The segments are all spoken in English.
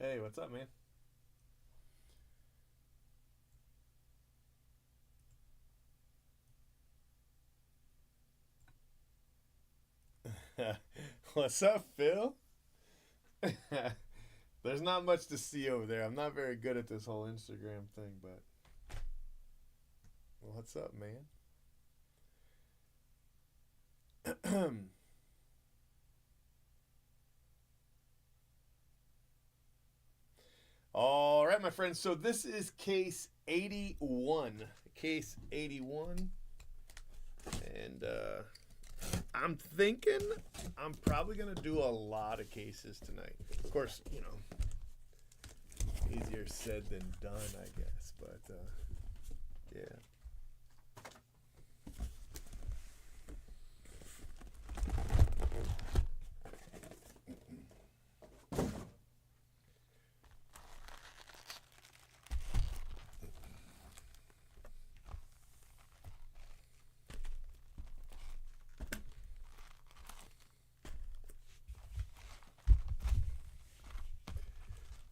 Hey, what's up, man? What's up, Phil? There's not much to see over there. I'm not very good at this whole Instagram thing, but what's up, man? All right, my friends. So this is case 81. Case 81. And I'm thinking I'm probably going to do a lot of cases tonight. Of course, easier said than done, I guess. But yeah.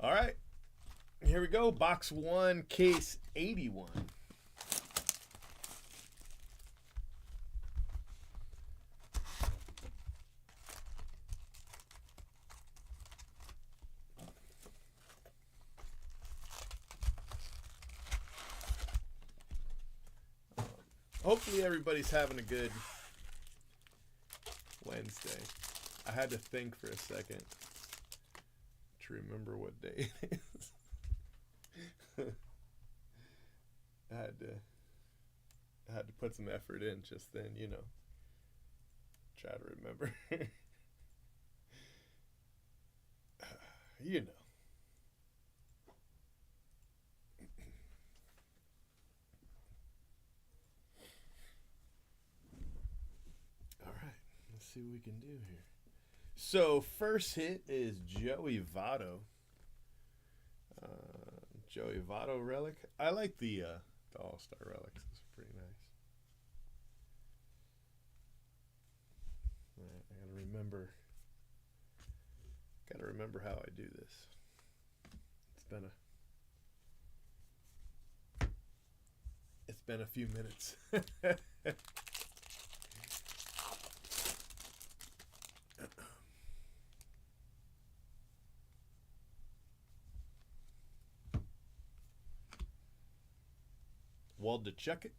All right. Here we go. Box one, case 81. Hopefully, everybody's having a good Wednesday. I had to think for a second to remember what day it is. I had to I had to put some effort in just then, try to remember. you know. All right, let's see what we can do here. So first hit is Joey Votto. Joey Votto relic. I like the All Star relics. It's pretty nice. All right, I gotta remember. Gotta remember how I do this. It's been a it's been a few minutes. Wald to check it.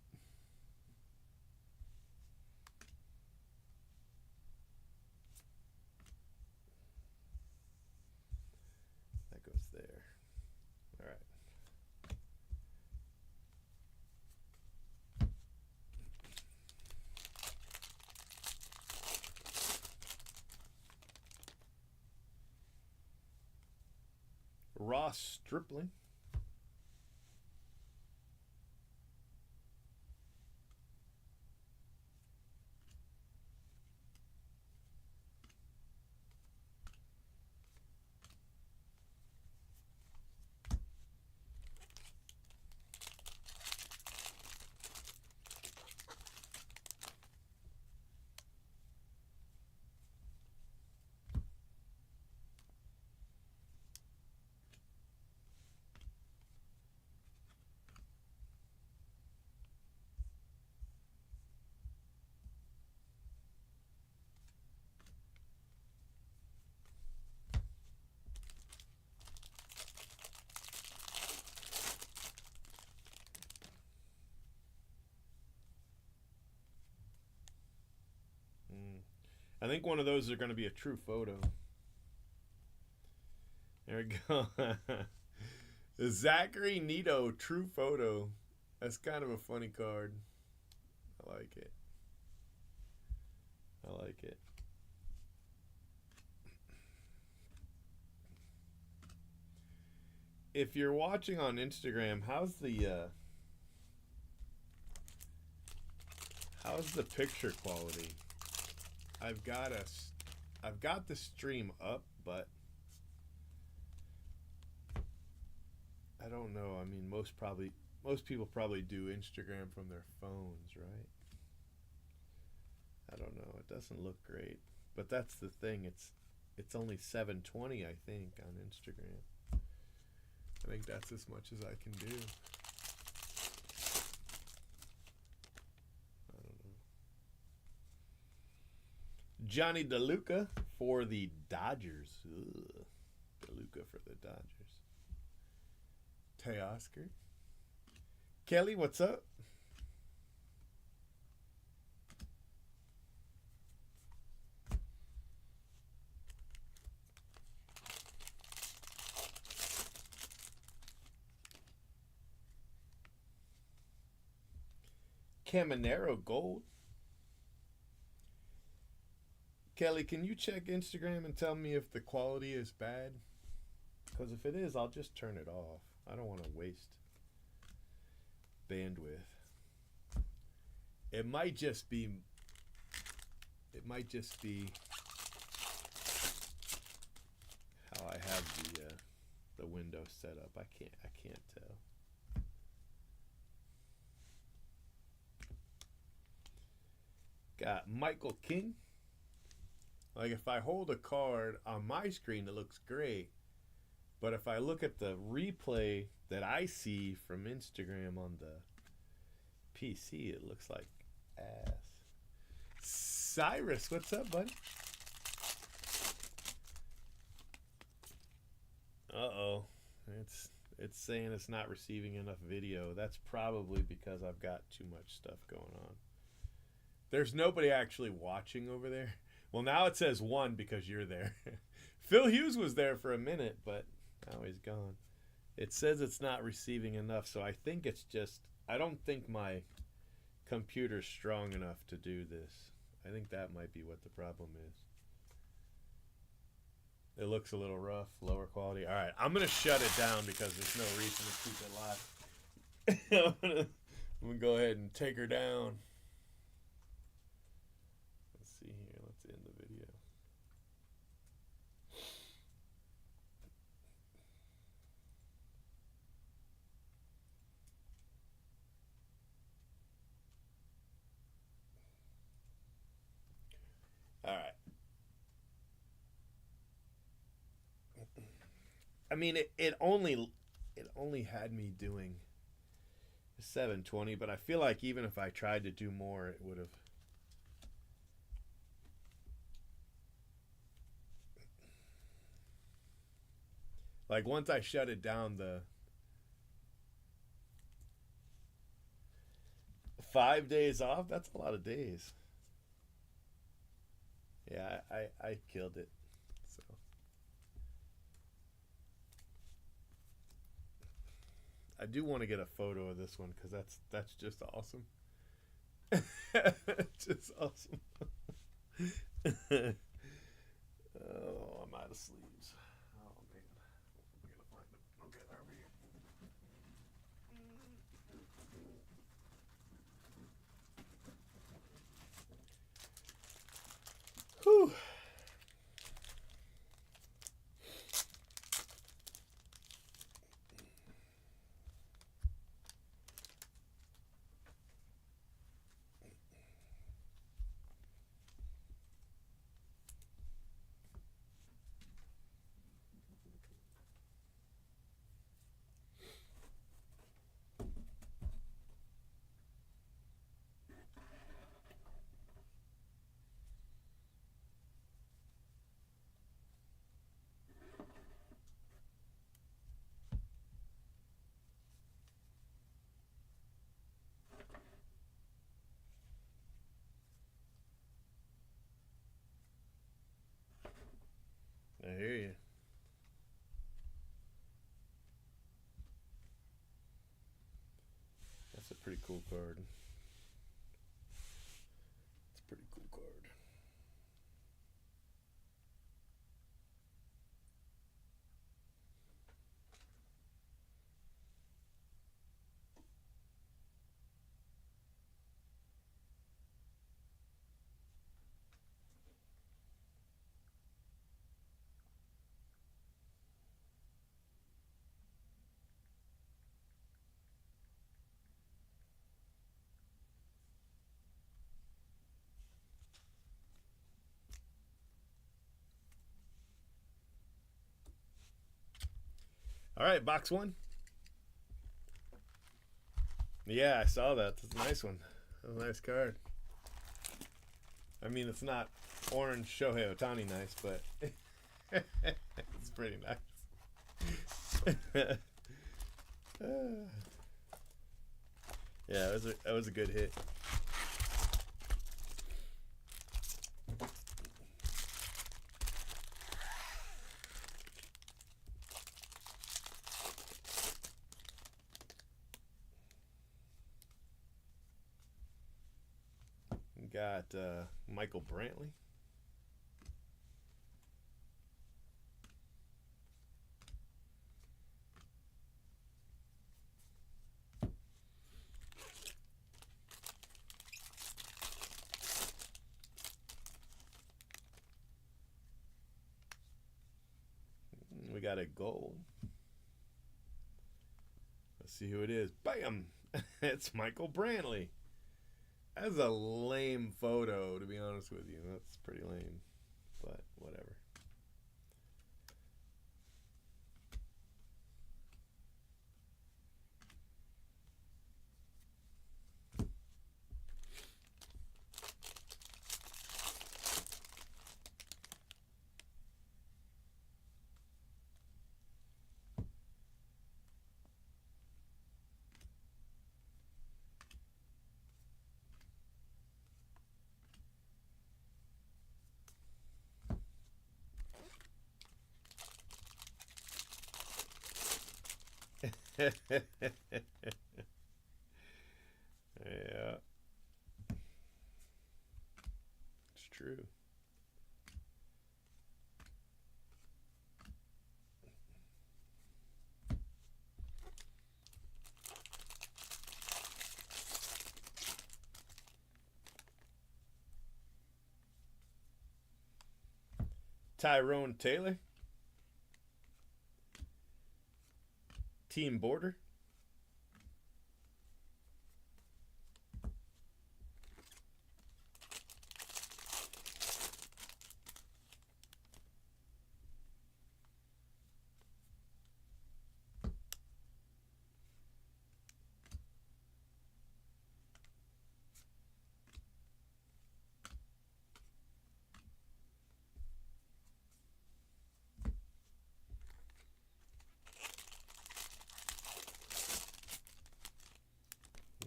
That goes there. All right. Ross Stripling. I think one of those are going to be a true photo. There we go. Zachary Nito, true photo. That's kind of a funny card. I like it. I like it. If you're watching on Instagram, how's the picture quality? I've got a I've got the stream up, but I don't know. I mean, most people probably do Instagram from their phones, right? I don't know. It doesn't look great, but that's the thing. It's only 720, I think, on Instagram. I think that's as much as I can do. I don't know. Johnny DeLuca for the Dodgers. Ugh. DeLuca for the Dodgers. Teoscar. Kelly, what's up? Caminero Gold. Kelly, can you check Instagram and tell me if the quality is bad? Because if it is, I'll just turn it off. I don't want to waste bandwidth. It might just be how I have the window set up. I can't tell. Got Michael King. Like if I hold a card on my screen, it looks great. But if I look at the replay that I see from Instagram on the PC, it looks like ass. Cyrus, what's up, buddy? Uh-oh. It's saying it's not receiving enough video. That's probably because I've got too much stuff going on. There's nobody actually watching over there. Well, now it says 1 because you're there. Phil Hughes was there for a minute, but now he's gone. It says it's not receiving enough, so I think it's just... I don't think my computer's strong enough to do this. I think that might be what the problem is. It looks a little rough, lower quality. All right, I'm going to shut it down because there's no reason to keep it live. I'm going to go ahead and take her down. Let's see here. Let's end the video. All right. I mean, it only had me doing 720, but I feel like even if I tried to do more, it would have. Like once I shut it down, the 5 days off, that's a lot of days. Yeah, I killed it. So I do want to get a photo of this one because that's just awesome. Just awesome. Oh, I'm out of sleeves. Oh man, I'm gonna find them. Okay, they're over here. Whew. I hear you. That's a pretty cool card. It's a pretty cool card. All right, box one. Yeah, I saw that. That's a nice one. That's a nice card. I mean, it's not orange Shohei Ohtani nice, but it's pretty nice. Yeah, that was a good hit. Got Michael Brantley. We got a gold. Let's see who it is. Bam! It's Michael Brantley. That's a lame photo, to be honest with you. That's pretty lame, but whatever. Yeah, it's true. Tyrone Taylor. Team Border.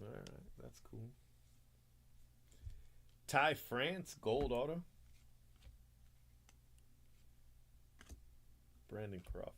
All right, that's cool. Ty France, gold auto. Brandon Crawford.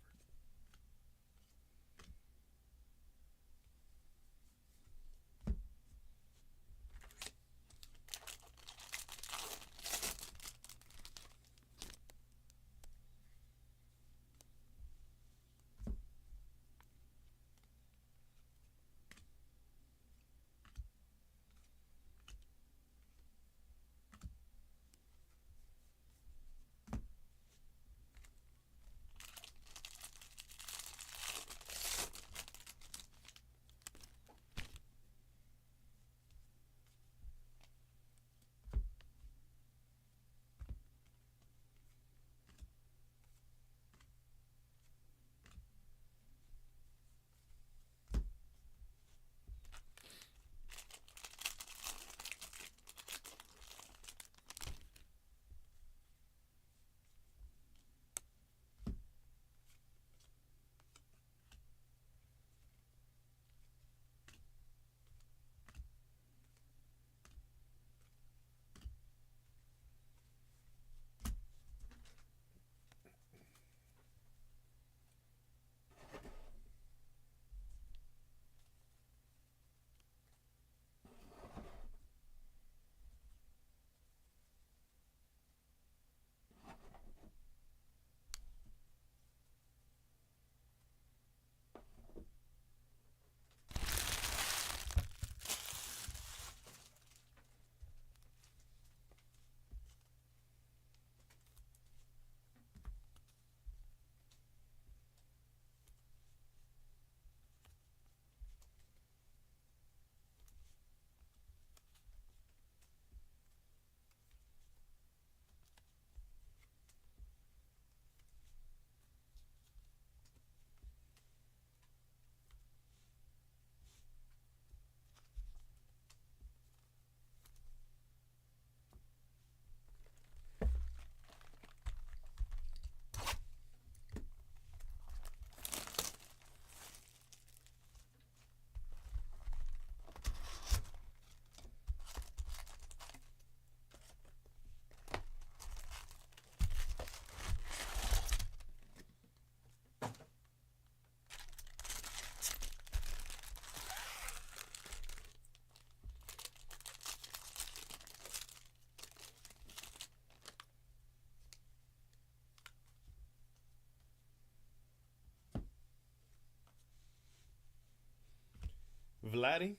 Vladdy.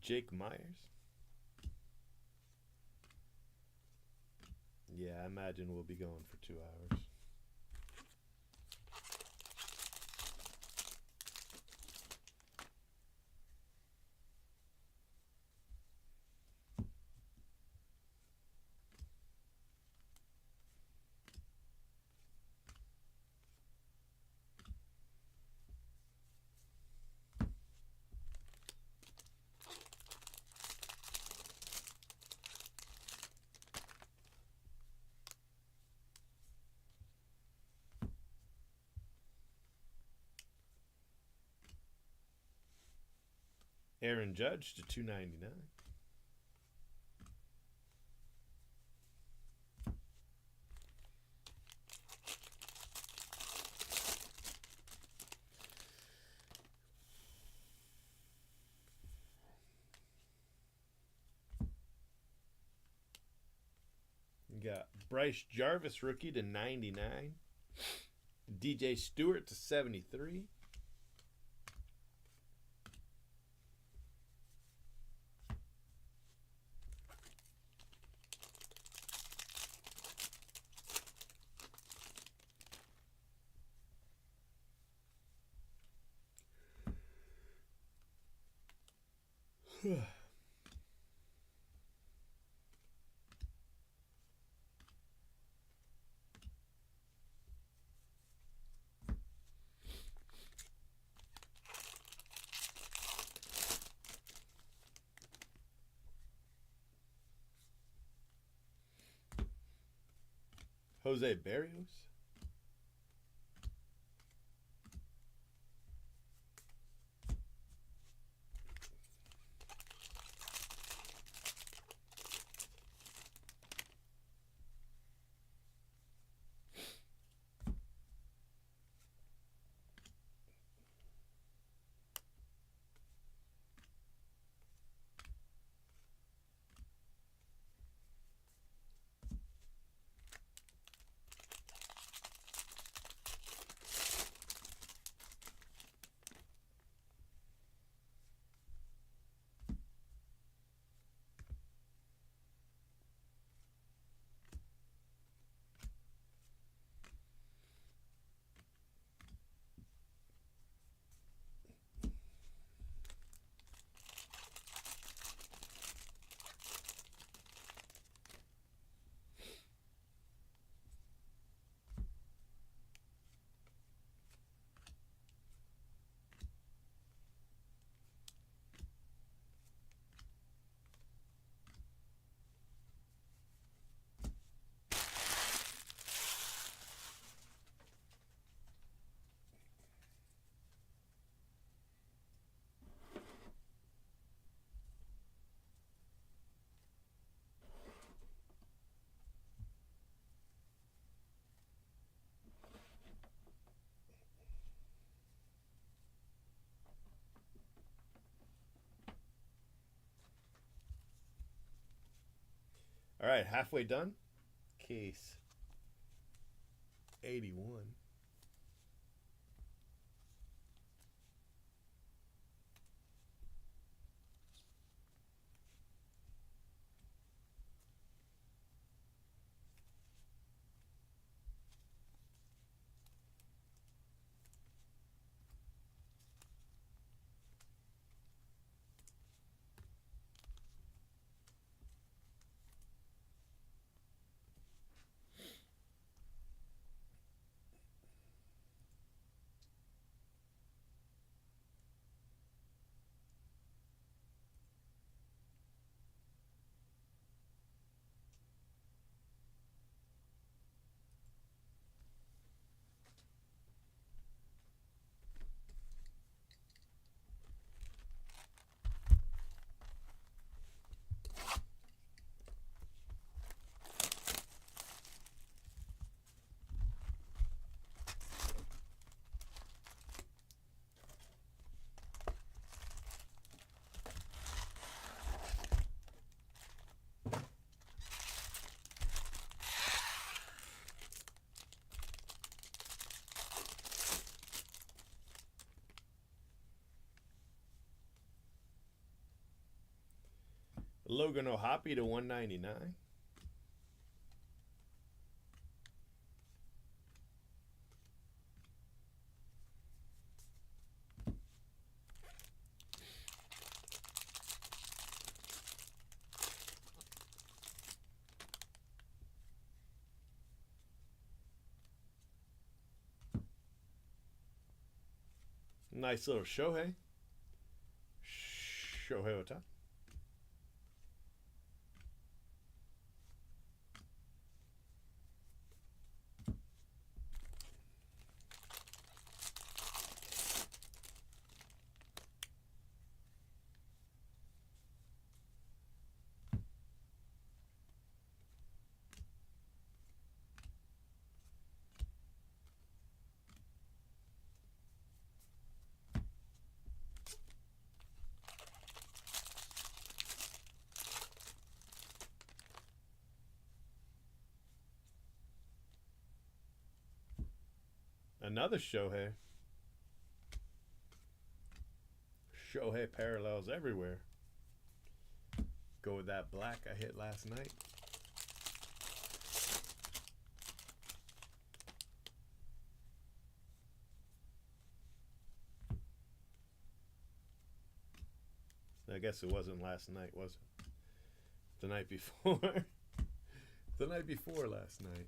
Jake Myers. Yeah, I imagine we'll be going for 2 hours. Aaron Judge to 299. You got Bryce Jarvis rookie to 99. DJ Stewart to 73. Jose Barrios. All right, halfway done. Case 81. Logan O'Hoppe to 199. Nice little Shohei. Shohei Ohtani. Another Shohei. Shohei parallels everywhere. Go with that black I hit last night. I guess it wasn't last night, was it? The night before. The night before last night.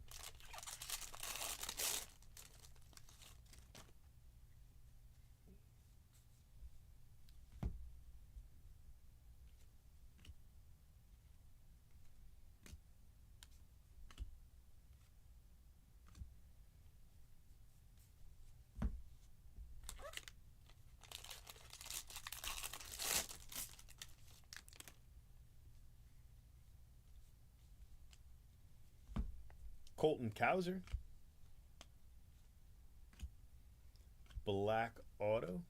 Colton Cowser. Black auto.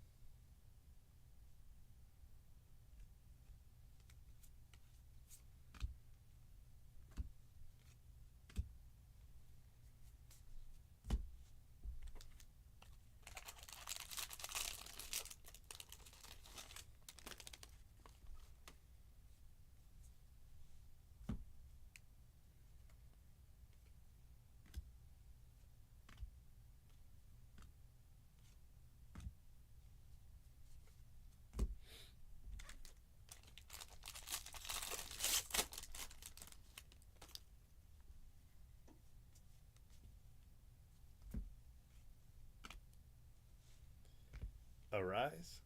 Arise.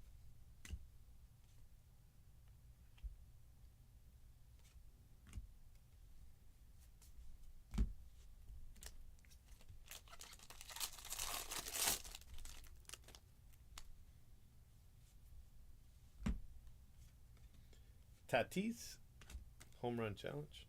Tatis. Home run challenge.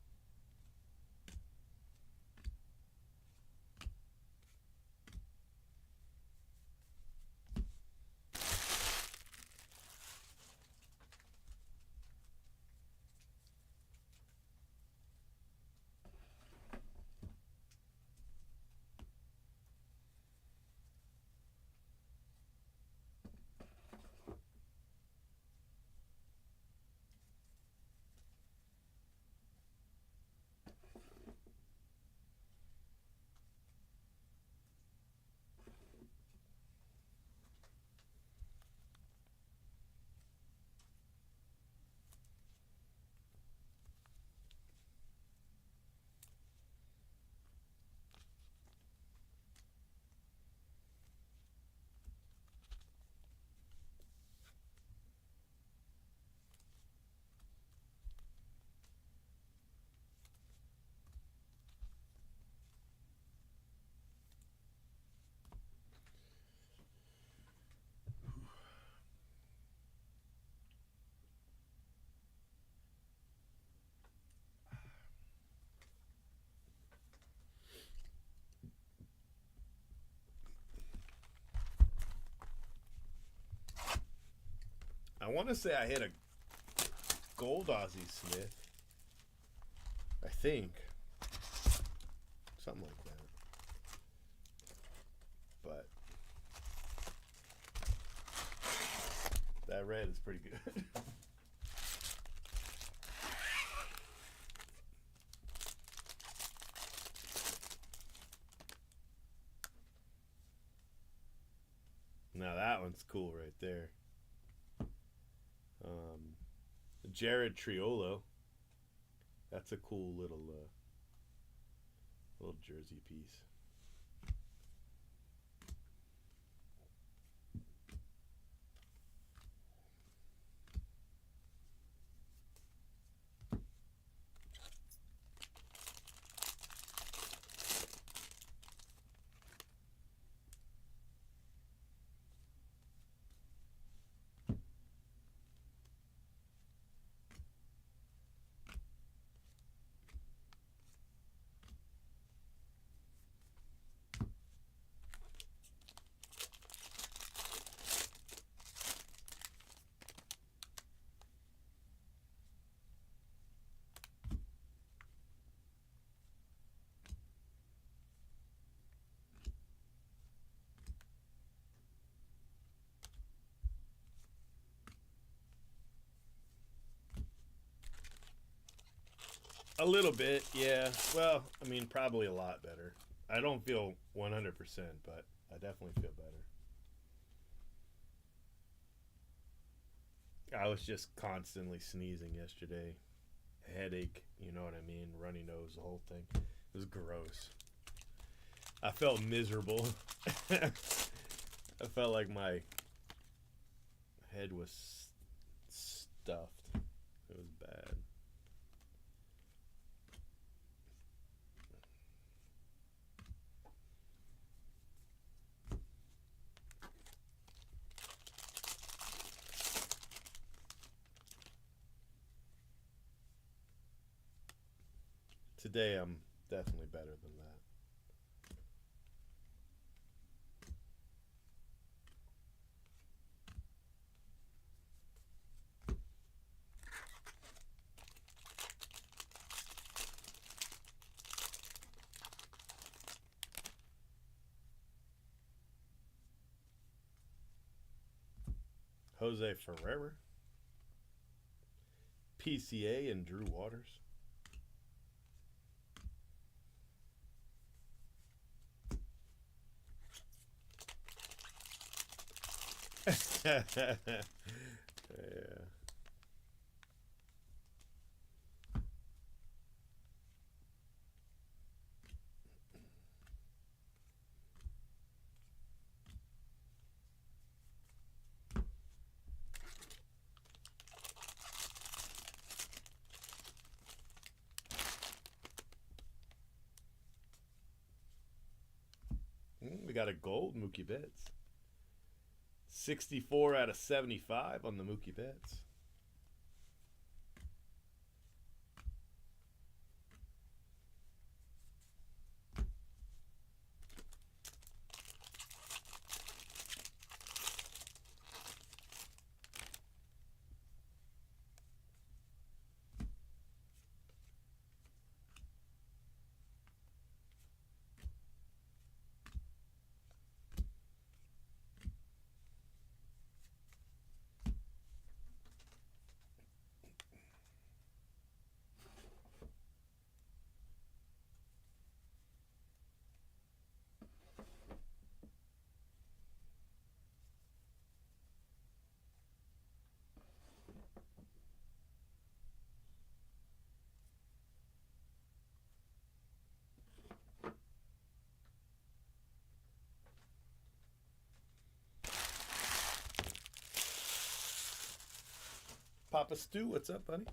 I want to say I hit a gold Ozzie Smith. I think. Something like that. But that red is pretty good. That one's cool right there. Um, Jared Triolo. That's a cool little jersey piece. A little bit, yeah. Well, I mean, probably a lot better. I don't feel 100%, but I definitely feel better. I was just constantly sneezing yesterday. Headache, you know what I mean? Runny nose, the whole thing. It was gross. I felt miserable. I felt like my head was stuffed. It was bad. Today I'm definitely better than that. Jose Ferreira, PCA, and Drew Waters. Yeah. We got a gold Mookie Betts. 64 out of 75 on the Mookie Betts. Papa Stu, what's up, buddy?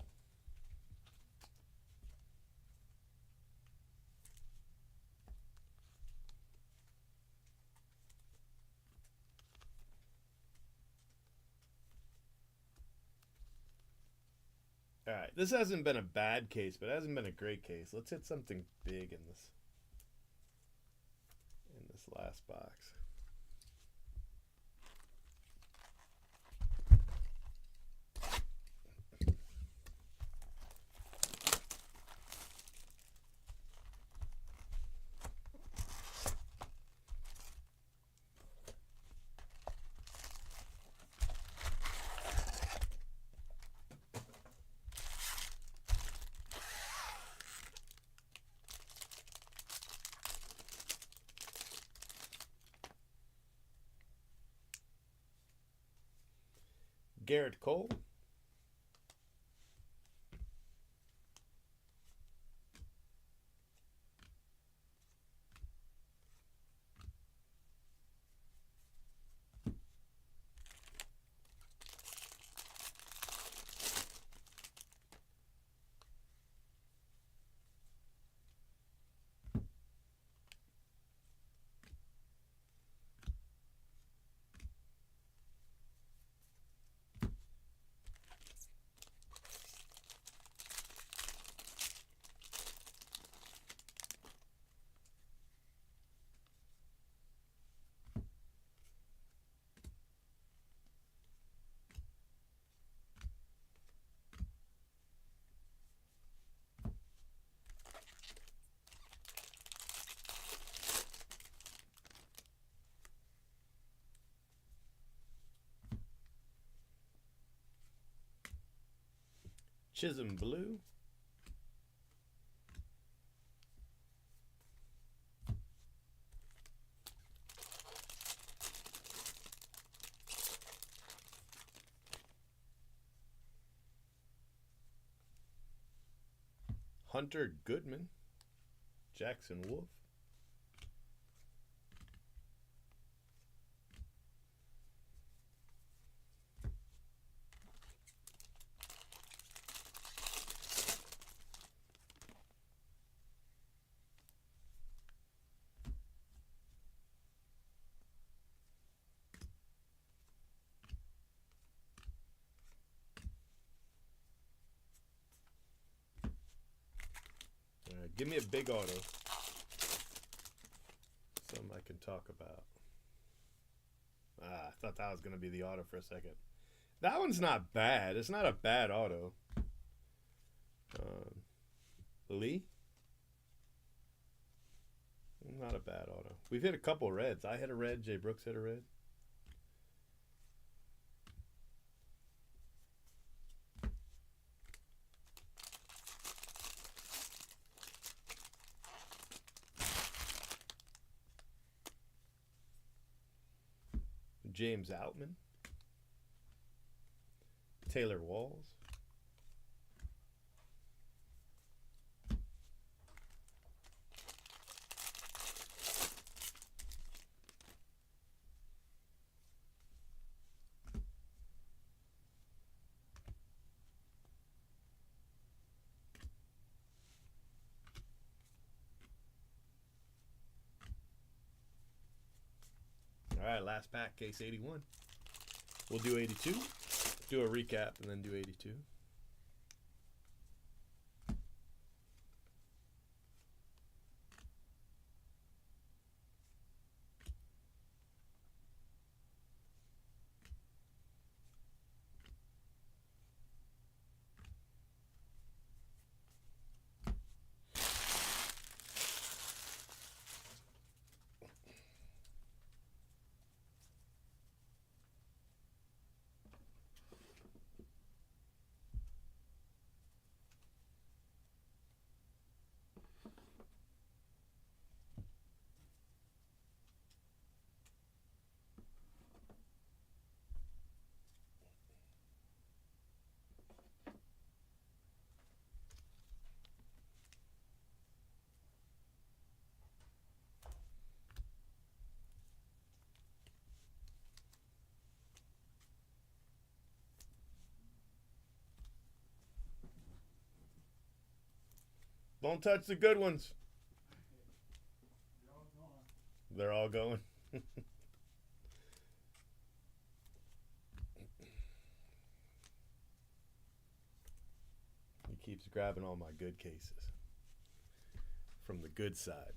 All right, this hasn't been a bad case, but it hasn't been a great case. Let's hit something big in this last box. Garrett Cole. Chisholm Blue. Hunter Goodman. Jackson Wolf. All right, give me a big auto. Something I can talk about. I thought that was going to be the auto for a second. That one's not bad. It's not a bad auto. Lee? Not a bad auto. We've hit a couple reds. I hit a red. Jay Brooks hit a red. James Outman. Taylor Walls. All right, last pack, case 81. We'll do 82, do a recap, and then do 82. Don't touch the good ones. They're all going. He keeps grabbing all my good cases from the good side.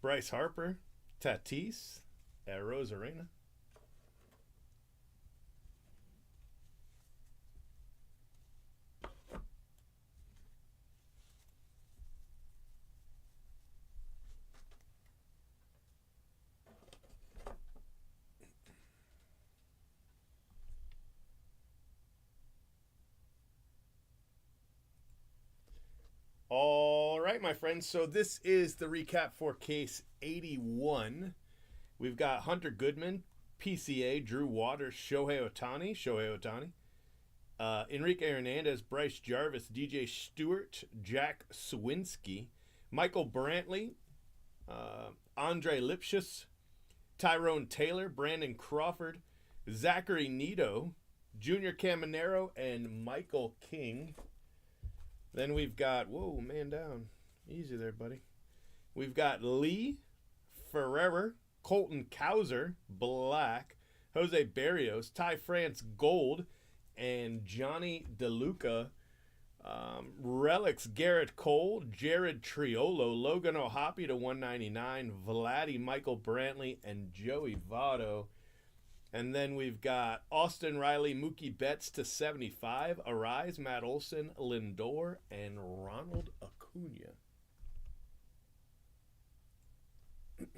Bryce Harper, Tatis at Rosarena. All right, my friends. So this is the recap for case 81. We've got Hunter Goodman, PCA, Drew Waters, Shohei Ohtani, Enrique Hernandez, Bryce Jarvis, DJ Stewart, Jack Swinski, Michael Brantley, Andre Lipschitz, Tyrone Taylor, Brandon Crawford, Zachary Neto, Junior Caminero, and Michael King. Then we've got, whoa, man down. Easy there, buddy. We've got Lee Ferreira, Colton Cowser, black, Jose Barrios, Ty France, gold, and Johnny DeLuca. Relics, Garrett Cole, Jared Triolo, Logan O'Hoppe to 199, Vladdy, Michael Brantley, and Joey Votto. And then we've got Austin Riley, Mookie Betts to 75, Arise, Matt Olson, Lindor, and Ronald Acuna. Okay.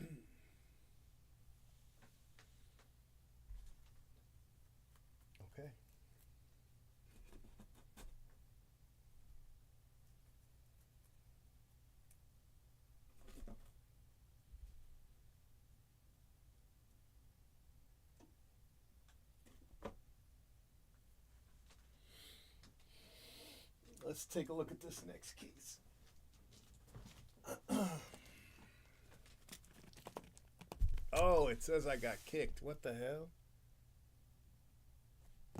Let's take a look at this next case. Oh, it says I got kicked. What the hell?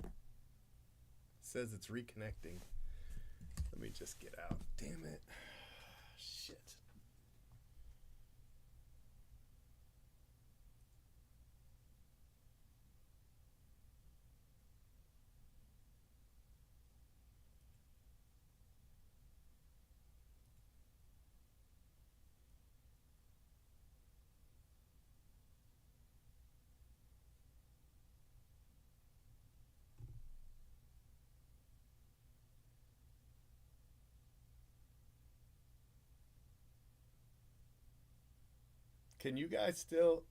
It says it's reconnecting. Let me just get out. Damn it. Shit. Can you guys still...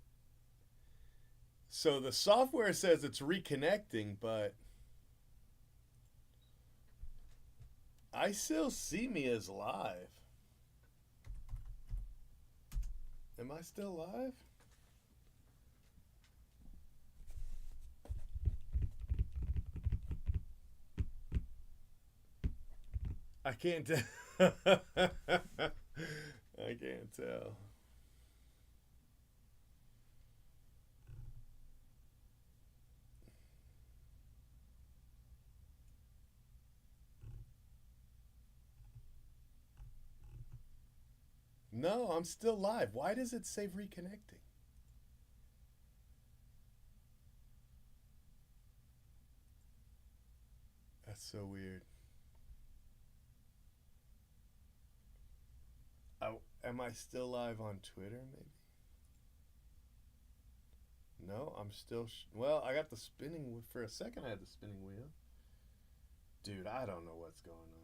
So the software says it's reconnecting, but I still see me as live. Am I still live? I can't tell. I can't tell. No, I'm still live. Why does it say reconnecting? That's so weird. Am I still live on Twitter, maybe? No, I'm still... well, I got the spinning... For a second, I had the spinning wheel. Dude, I don't know what's going on.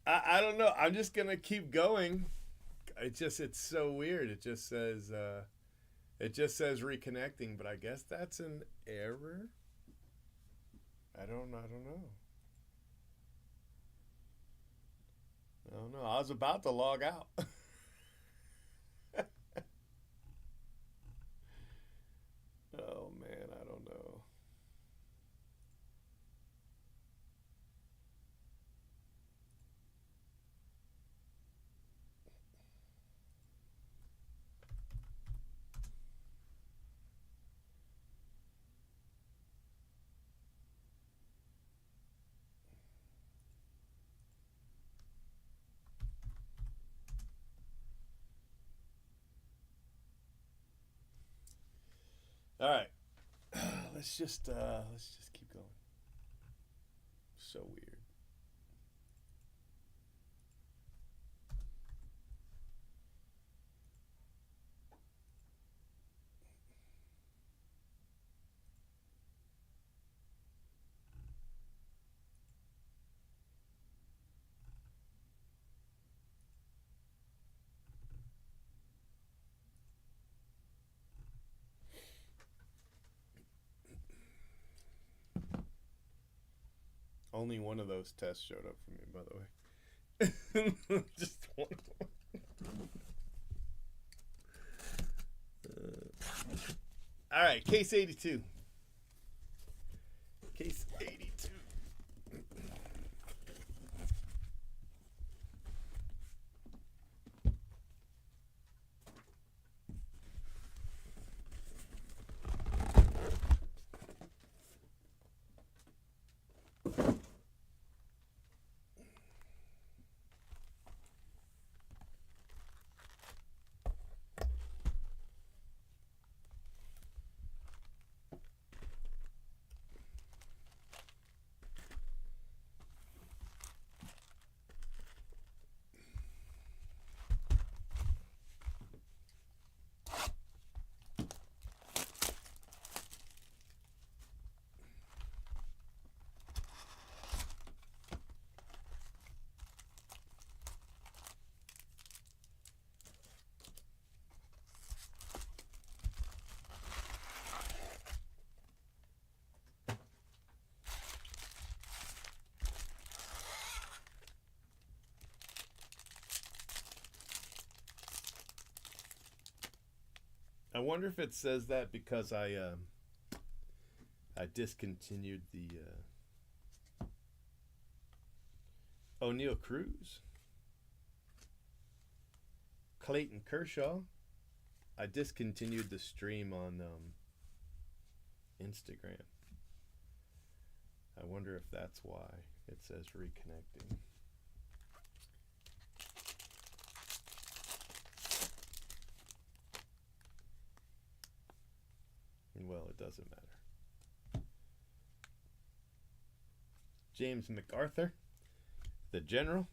I don't know. I'm just gonna keep going. It's so weird. It just says reconnecting, but I guess that's an error. I don't know. Oh, I was about to log out. Oh man, I don't know. All right, let's just keep going. So weird. Only one of those tests showed up for me, by the way. Just one. All right, case 82. Case 82. I wonder if it says that because I discontinued the O'Neal Cruz, Clayton Kershaw. I discontinued the stream on Instagram. I wonder if that's why it says reconnecting. Well, it doesn't matter. James MacArthur, the general.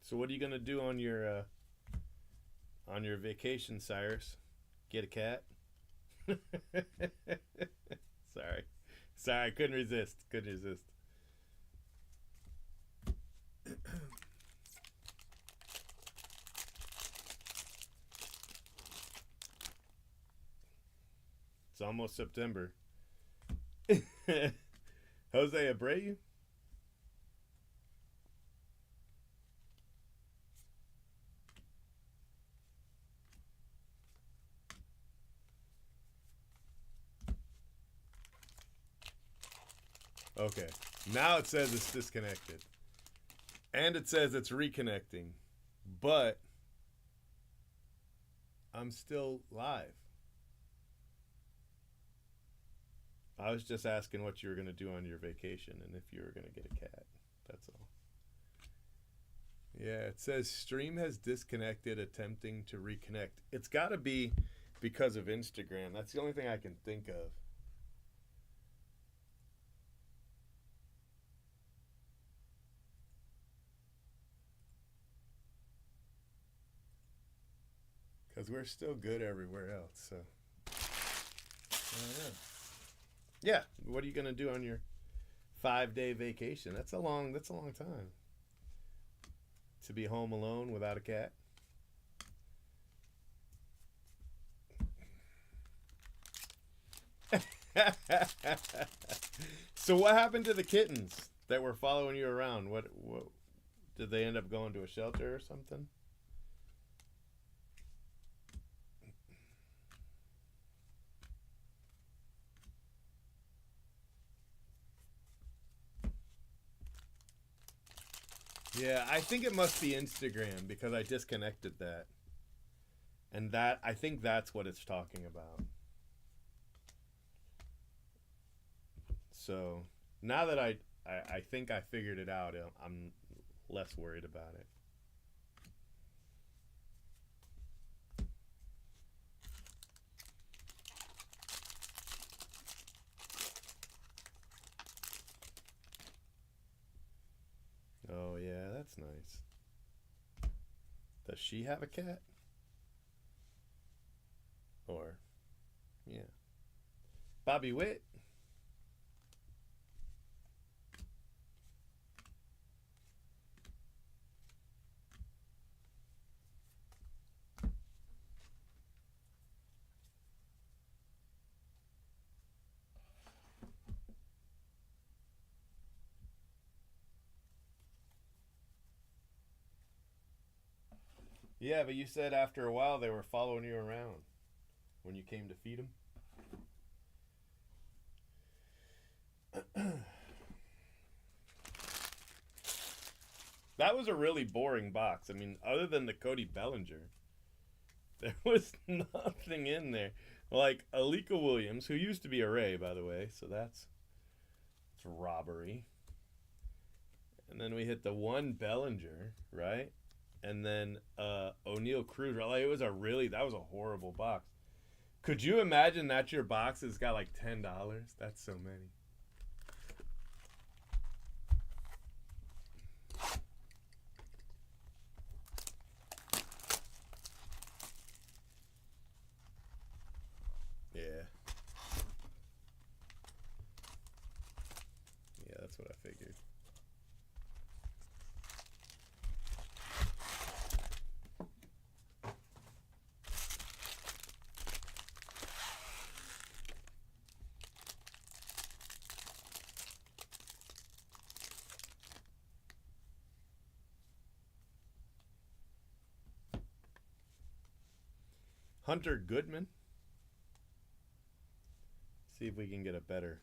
So what are you gonna do on your vacation, Cyrus? Get a cat? Sorry, I couldn't resist. Couldn't resist. It's almost September. Jose Abreu? Okay. Now it says it's disconnected. And it says it's reconnecting, but I'm still live. I was just asking what you were going to do on your vacation and if you were going to get a cat. That's all. Yeah, it says stream has disconnected, attempting to reconnect. It's got to be because of Instagram. That's the only thing I can think of. Because we're still good everywhere else. So, I don't know. Yeah, what are you gonna do on your 5-day vacation? That's a long time to be home alone without a cat. So what happened to the kittens that were following you around? What did they end up going to a shelter or something? Yeah, I think it must be Instagram because I disconnected that. And that I think that's what it's talking about. So now that I think I figured it out, I'm less worried about it. Oh yeah, that's nice. Does she have a cat? Or yeah, Bobby Witt. Yeah, but you said after a while they were following you around when you came to feed them. That was a really boring box. I mean, other than the Cody Bellinger, there was nothing in there. Like Alika Williams, who used to be a Ray, by the way, so it's robbery. And then we hit the one Bellinger, right? And then O'Neal Cruz. Like, that was a horrible box. Could you imagine that your box has got like $10? That's so many. Yeah. Yeah, that's what I figured. Hunter Goodman. See if we can get a better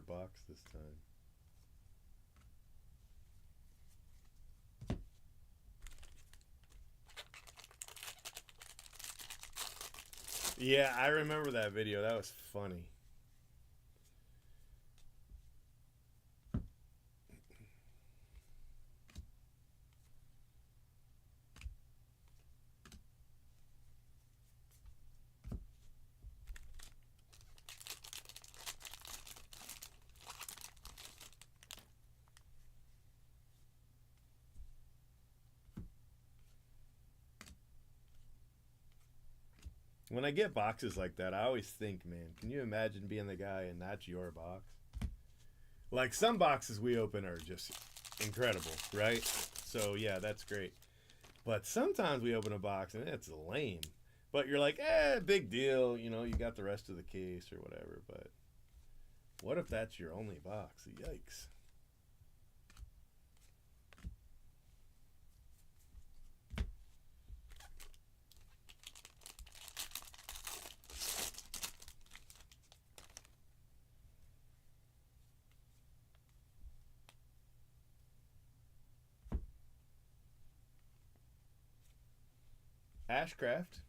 box this time. Yeah, I remember that video. That was funny. When I get boxes like that, I always think, man, can you imagine being the guy and that's your box? Like some boxes we open are just incredible, right? So yeah, that's great. But sometimes we open a box and it's lame. But you're like, big deal, you know, you got the rest of the case or whatever. But what if that's your only box? Yikes. Ashcraft.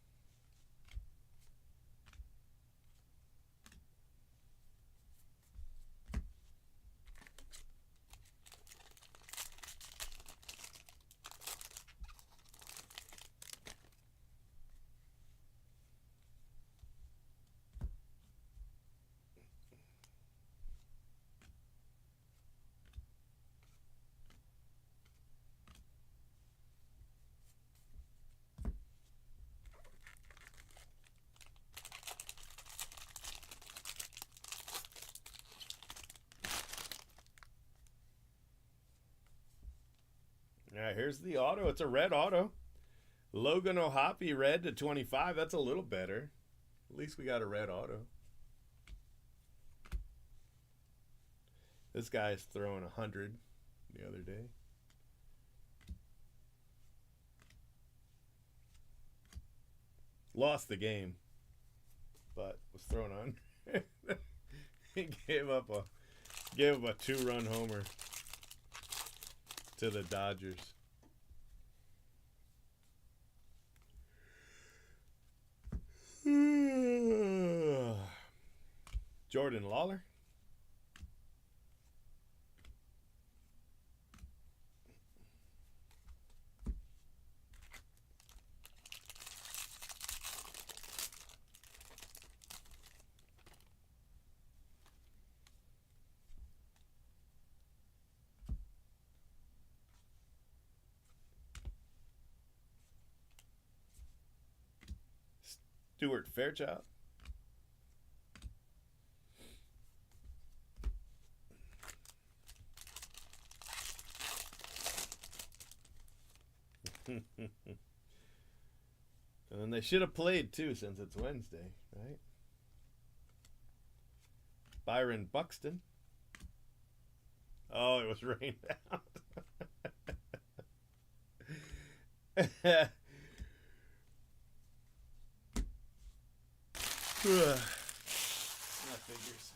All right, here's the auto. It's a red auto. Logan O'Hoppe red to 25. That's a little better. At least we got a red auto. This guy's throwing 100 the other day. Lost the game, but was thrown on. He gave up a 2-run homer to the Dodgers. Jordan Lawler. Stuart Fairchild. And they should have played too, since it's Wednesday, right? Byron Buxton. Oh, it was rained out. Figures.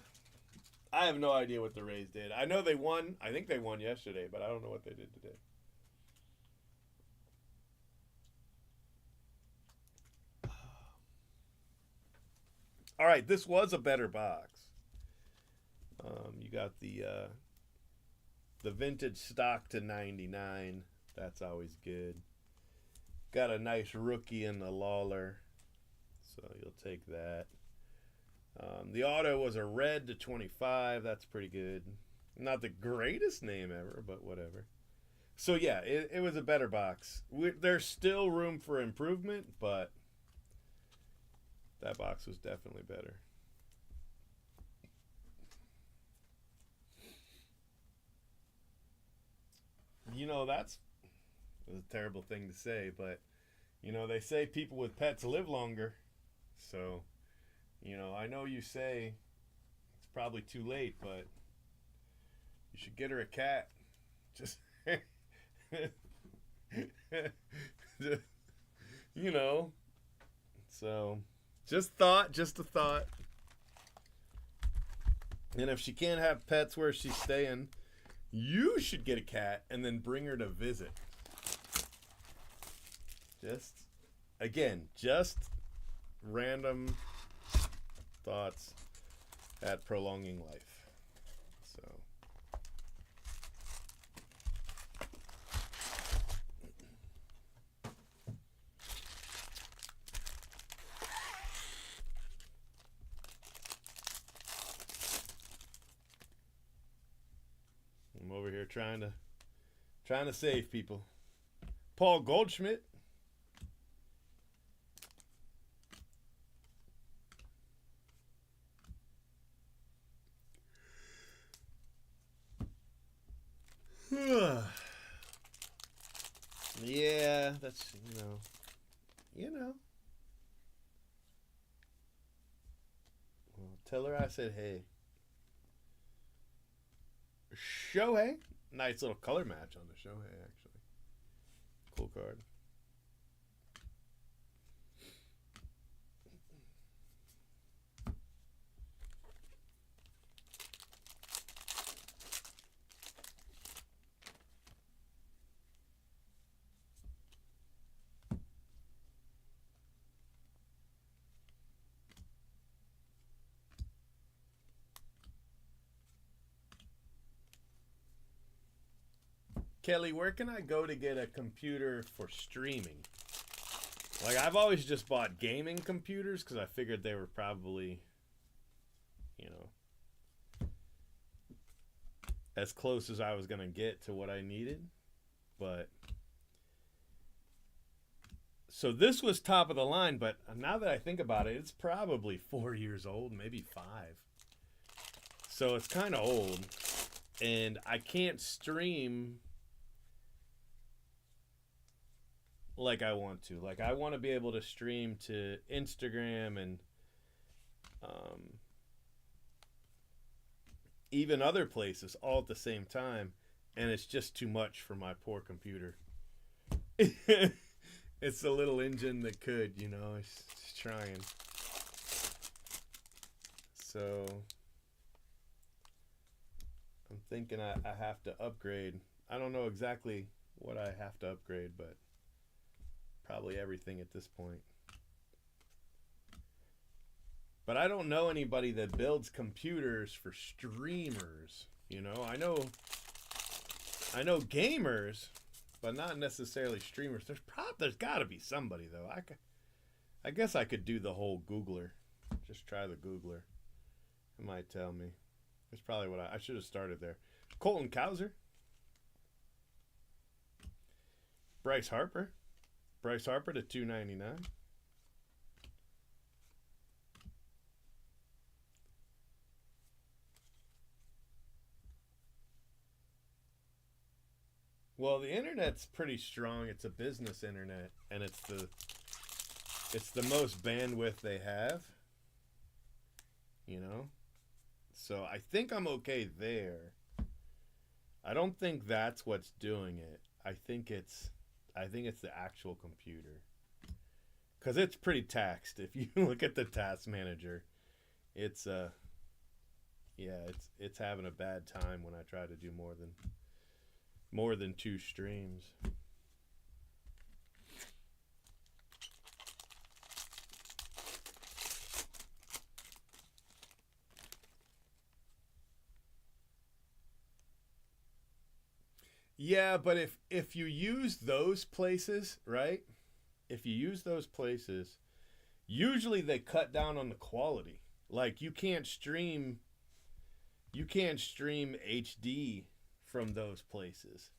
I have no idea what the Rays did. I know they won. I think they won yesterday, but I don't know what they did today. All right, this was a better box. You got the vintage stock to 99. That's always good. Got a nice rookie in the Lawler, so you'll take that. The auto was a red to 25. That's pretty good. Not the greatest name ever, but whatever. So yeah, it was a better box. There's still room for improvement, but that box was definitely better. You know, that's a terrible thing to say, but, you know, they say people with pets live longer. So, you know, I know you say it's probably too late, but you should get her a cat. Just, you know. So, just a thought. And if she can't have pets where she's staying, you should get a cat and then bring her to visit. Just random thoughts at prolonging life. So. I'm over here trying to save people. Paul Goldschmidt. Yeah, that's, you know. Well, tell her I said hey. Shohei. Nice little color match on the Shohei, actually. Cool card. Kelly, where can I go to get a computer for streaming? Like, I've always just bought gaming computers because I figured they were probably, you know, as close as I was going to get to what I needed. But so this was top of the line, but now that I think about it, it's probably 4 years old, maybe 5. So it's kind of old, and I can't stream like I want to. Like, I want to be able to stream to Instagram and even other places all at the same time, and it's just too much for my poor computer. It's a little engine that could, you know, it's trying. So I'm thinking I have to upgrade. I don't know exactly what I have to upgrade, but probably everything at this point. But I don't know anybody that builds computers for streamers. You know, I know gamers, but not necessarily streamers. There's got to be somebody though. I guess I could do the whole Googler. Just try the Googler. It might tell me. That's probably what I should have started there. Colton Cowser. Bryce Harper. Bryce Harper to $2.99. Well, the internet's pretty strong. It's a business internet, and it's the most bandwidth they have. You know? So I think I'm okay there. I don't think that's what's doing it. I think it's the actual computer. Cuz it's pretty taxed. If you look at the task manager, it's it's having a bad time when I try to do more than 2 streams. Yeah, but if you use those places, right? If you use those places, usually they cut down on the quality. Like you can't stream HD from those places.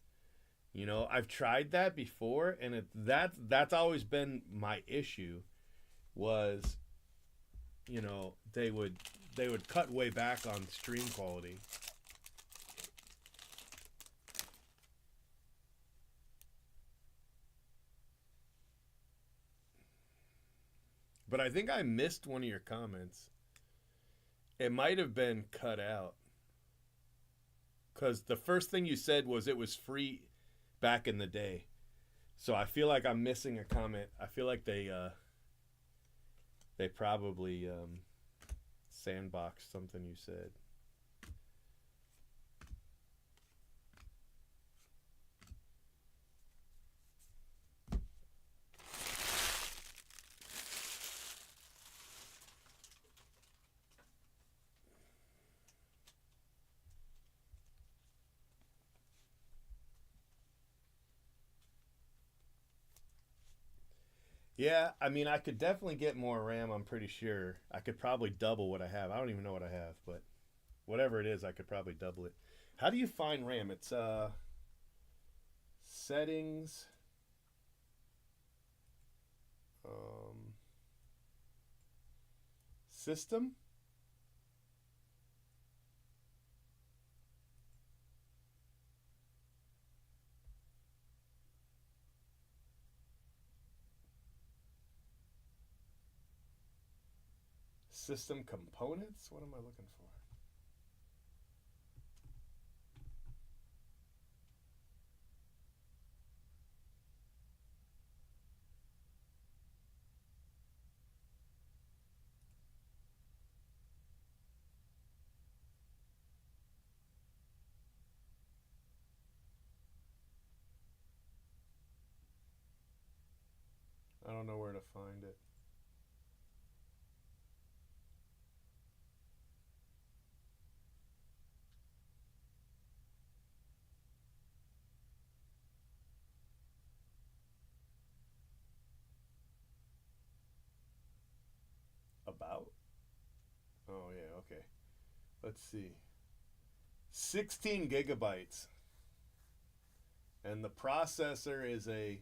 You know, I've tried that before, and that's always been my issue. Was, you know, they would cut way back on stream quality. But I think I missed one of your comments. It might have been cut out. Because the first thing you said was it was free back in the day. So I feel like I'm missing a comment. I feel like they probably sandboxed something you said. Yeah, I mean, I could definitely get more RAM, I'm pretty sure. I could probably double what I have. I don't even know what I have, but whatever it is, I could probably double it. How do you find RAM? It's settings, system. System components? What am I looking for? I don't know where to find it. okay. Let's see. 16 gigabytes. And the processor is a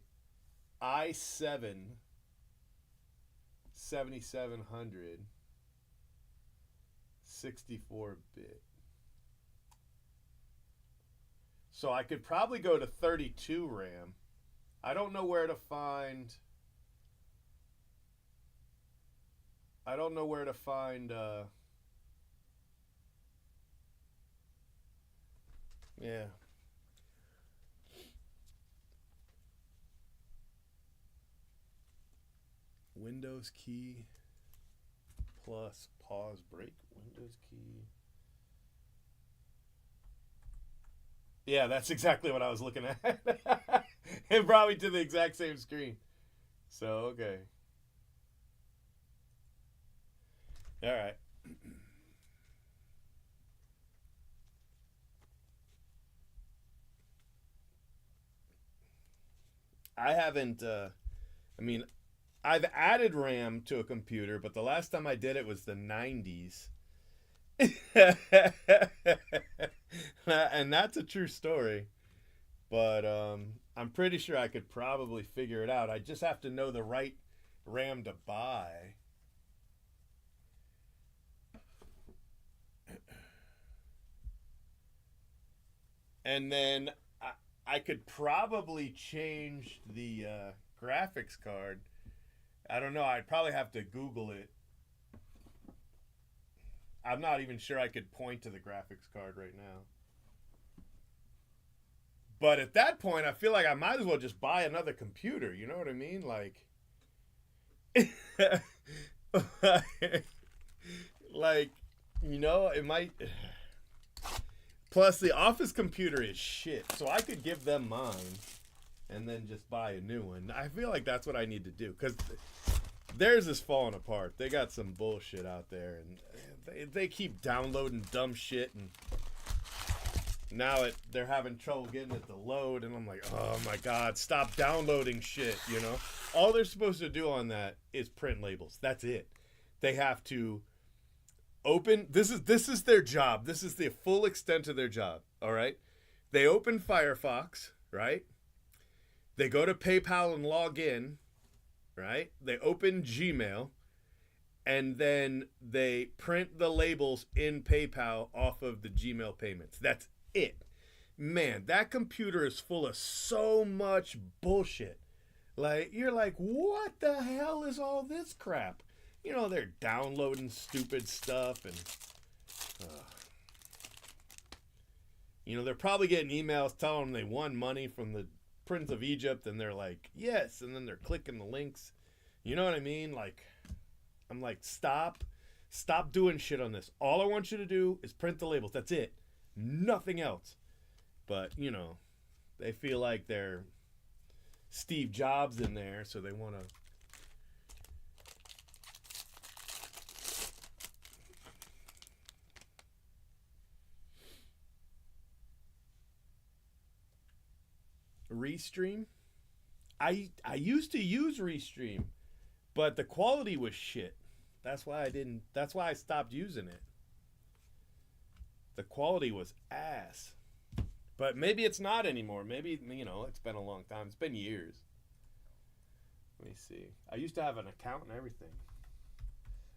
i7 7700 64-bit. So I could probably go to 32 RAM. I don't know where to find. I don't know where to find. Yeah. Windows key plus pause break. Windows key. Yeah, that's exactly what I was looking at. It brought me to the exact same screen. So, okay. All right. I haven't, I mean, I've added RAM to a computer, but the last time I did it was the 90s. And that's a true story. But I'm pretty sure I could probably figure it out. I just have to know the right RAM to buy. And then I could probably change the graphics card. I don't know. I'd probably have to Google it. I'm not even sure I could point to the graphics card right now. But at that point, I feel like I might as well just buy another computer. You know what I mean? Like, like, it might. Plus, the office computer is shit, so I could give them mine and then just buy a new one. I feel like that's what I need to do because theirs is falling apart. They got some bullshit out there, and they keep downloading dumb shit, and now they're having trouble getting it to load, and I'm like, oh my god, stop downloading shit. All they're supposed to do on that is print labels. That's it. They have to open. This is their job. This is the full extent of their job. All right. They open Firefox, right? They go to PayPal and log in, right? They open Gmail, and then they print the labels in PayPal off of the Gmail payments. That's it. Man, that computer is full of so much bullshit. Like, you're like, what the hell is all this crap? They're downloading stupid stuff, and they're probably getting emails telling them they won money from the Prince of Egypt, and they're like, yes, and then they're clicking the links. You know what I mean? Like, I'm like, stop doing shit on this. All I want you to do is print the labels. That's it. Nothing else. But, they feel like they're Steve Jobs in there, so they want to. Restream. I used to use Restream, but the quality was shit. That's why I stopped using it. The quality was ass. But maybe it's not anymore. Maybe, it's been a long time. It's been years. Let me see. I used to have an account and everything.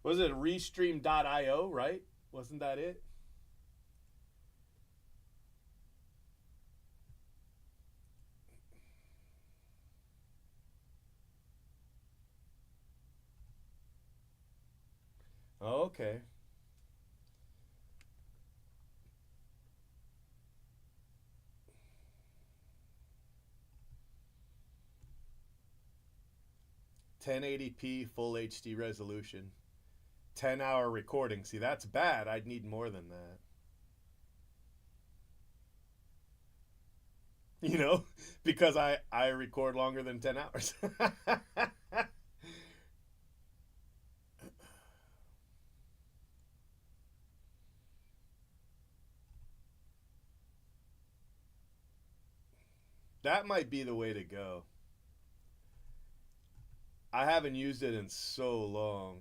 Was it Restream.io, right? Wasn't that it? Oh, okay. .1080p full HD resolution. 10-hour recording. See, that's bad. I'd need more than that. Because I record longer than 10 hours. That might be the way to go. I haven't used it in so long.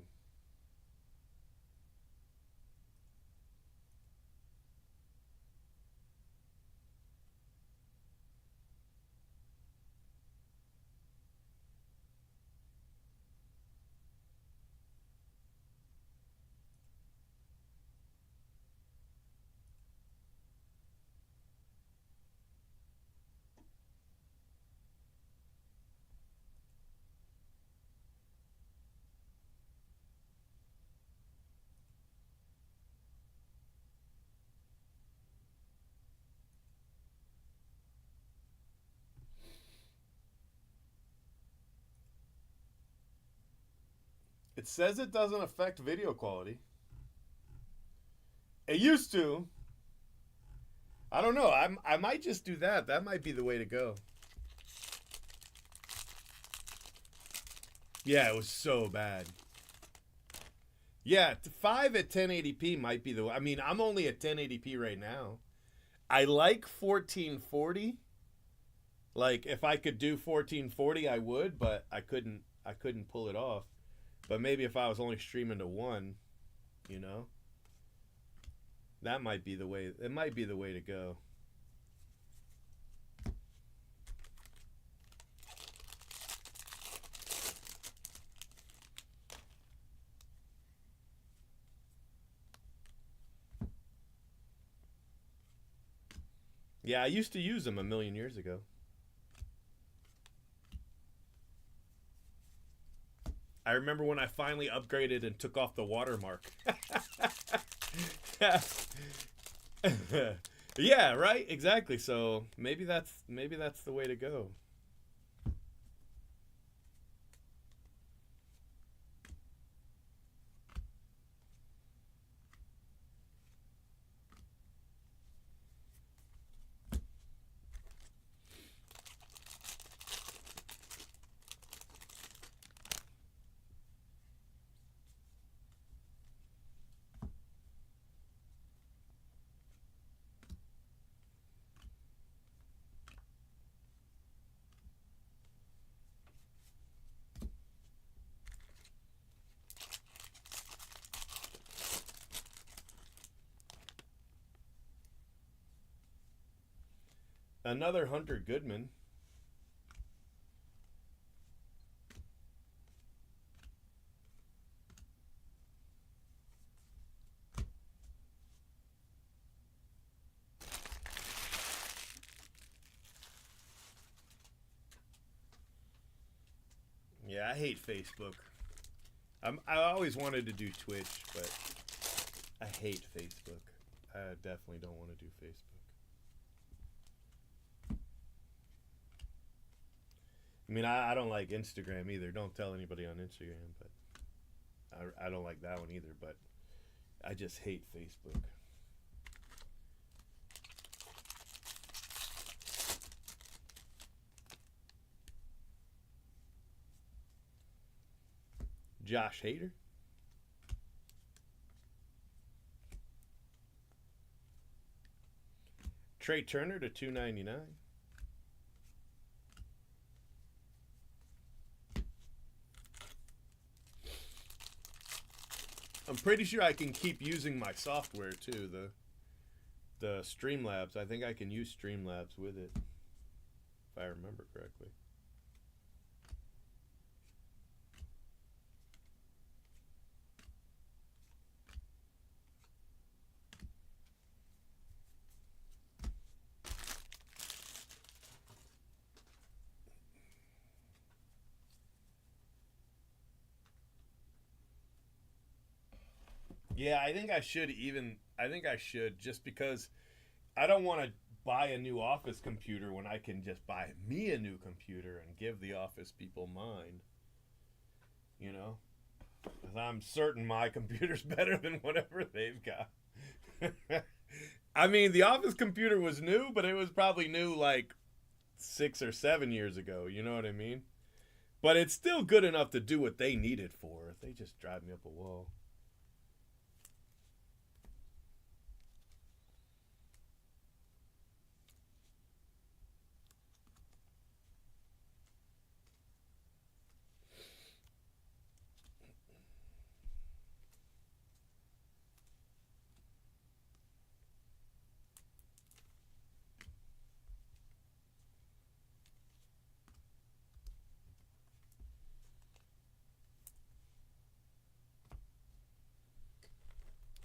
It says it doesn't affect video quality. It used to. I don't know. I might just do that. That might be the way to go. Yeah, it was so bad. Yeah, 5 at 1080p might be the. I mean, I'm only at 1080p right now. I like 1440. Like, if I could do 1440, I would, but I couldn't. I couldn't pull it off. But maybe if I was only streaming to 1, you know, that might be the way. It might be the way to go. Yeah, I used to use them a million years ago. I remember when I finally upgraded and took off the watermark. Yeah, right? Exactly. So maybe that's the way to go. Another Hunter Goodman. Yeah, I hate Facebook. I always wanted to do Twitch, but I hate Facebook. I definitely don't want to do Facebook. I mean, I don't like Instagram either. Don't tell anybody on Instagram, but I don't like that one either. But I just hate Facebook. Josh Hader. Trey Turner to 299. I'm pretty sure I can keep using my software too, the Streamlabs. I think I can use Streamlabs with it, if I remember correctly. Yeah, I think I should just because I don't want to buy a new office computer when I can just buy me a new computer and give the office people mine. You know? 'Cause I'm certain my computer's better than whatever they've got. I mean, the office computer was new, but it was probably new like 6 or 7 years ago. You know what I mean? But it's still good enough to do what they need it for. They just drive me up a wall.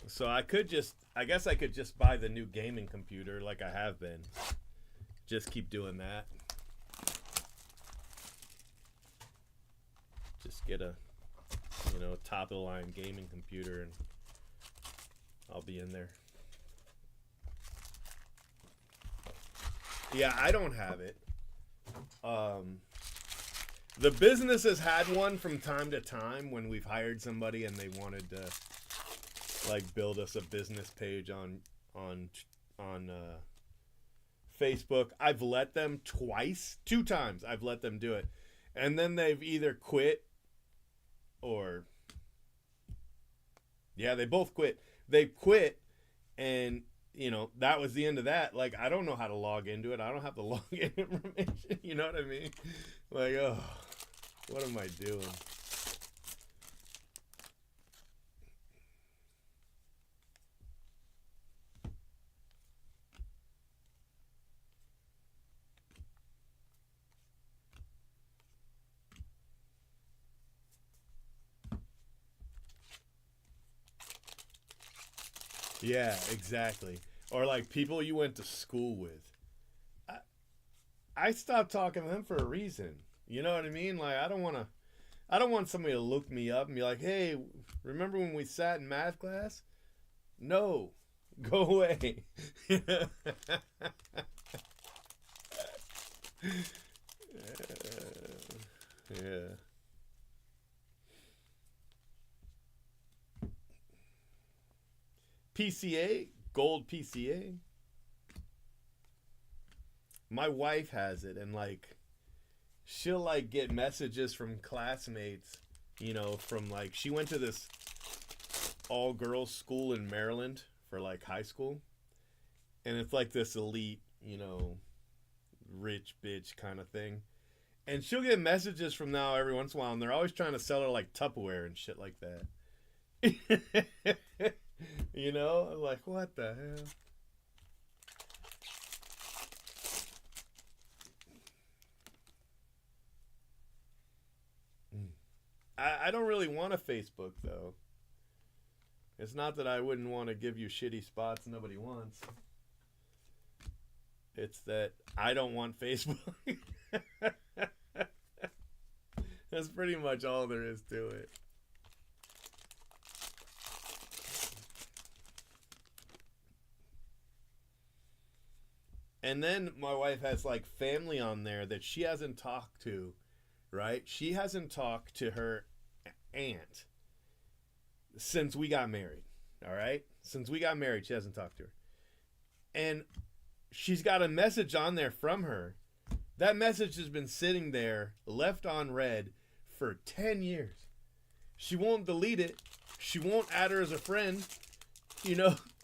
So I guess I could just buy the new gaming computer like I have been. Just keep doing that. Just get a, top of the line gaming computer and I'll be in there. Yeah, I don't have it. The business has had one from time to time when we've hired somebody and they wanted to like build us a business page on Facebook. I've let them twice, 2 times. I've let them do it, and then they've either quit or yeah, they both quit. They quit, and that was the end of that. Like I don't know how to log into it. I don't have the login information. You know what I mean? Like oh, what am I doing? Yeah, exactly. Or like people you went to school with. I, I stopped talking to them for a reason. You know what I mean? Like I don't want somebody to look me up and be like, "Hey, remember when we sat in math class?" No. Go away. Yeah. PCA, gold PCA. My wife has it, and like she'll like get messages from classmates, from like she went to this all girls school in Maryland for like high school, and it's like this elite, rich bitch kind of thing. And she'll get messages from now every once in a while, and they're always trying to sell her like Tupperware and shit like that. Like what the hell? I don't really want a Facebook though. It's not that I wouldn't want to give you shitty spots nobody wants. It's that I don't want Facebook. That's pretty much all there is to it. And then my wife has like family on there that she hasn't talked to, right? She hasn't talked to her aunt since we got married. All right? Since we got married, she hasn't talked to her. And she's got a message on there from her. That message has been sitting there, left on read, for 10 years. She won't delete it. She won't add her as a friend.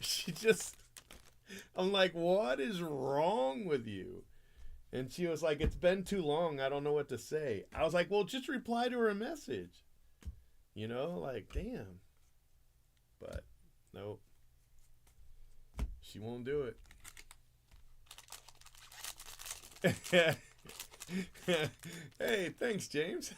She just. I'm like, what is wrong with you? And she was like, it's been too long. I don't know what to say. I was like, well, just reply to her a message. Like, damn. But, nope. She won't do it. Hey, thanks, James.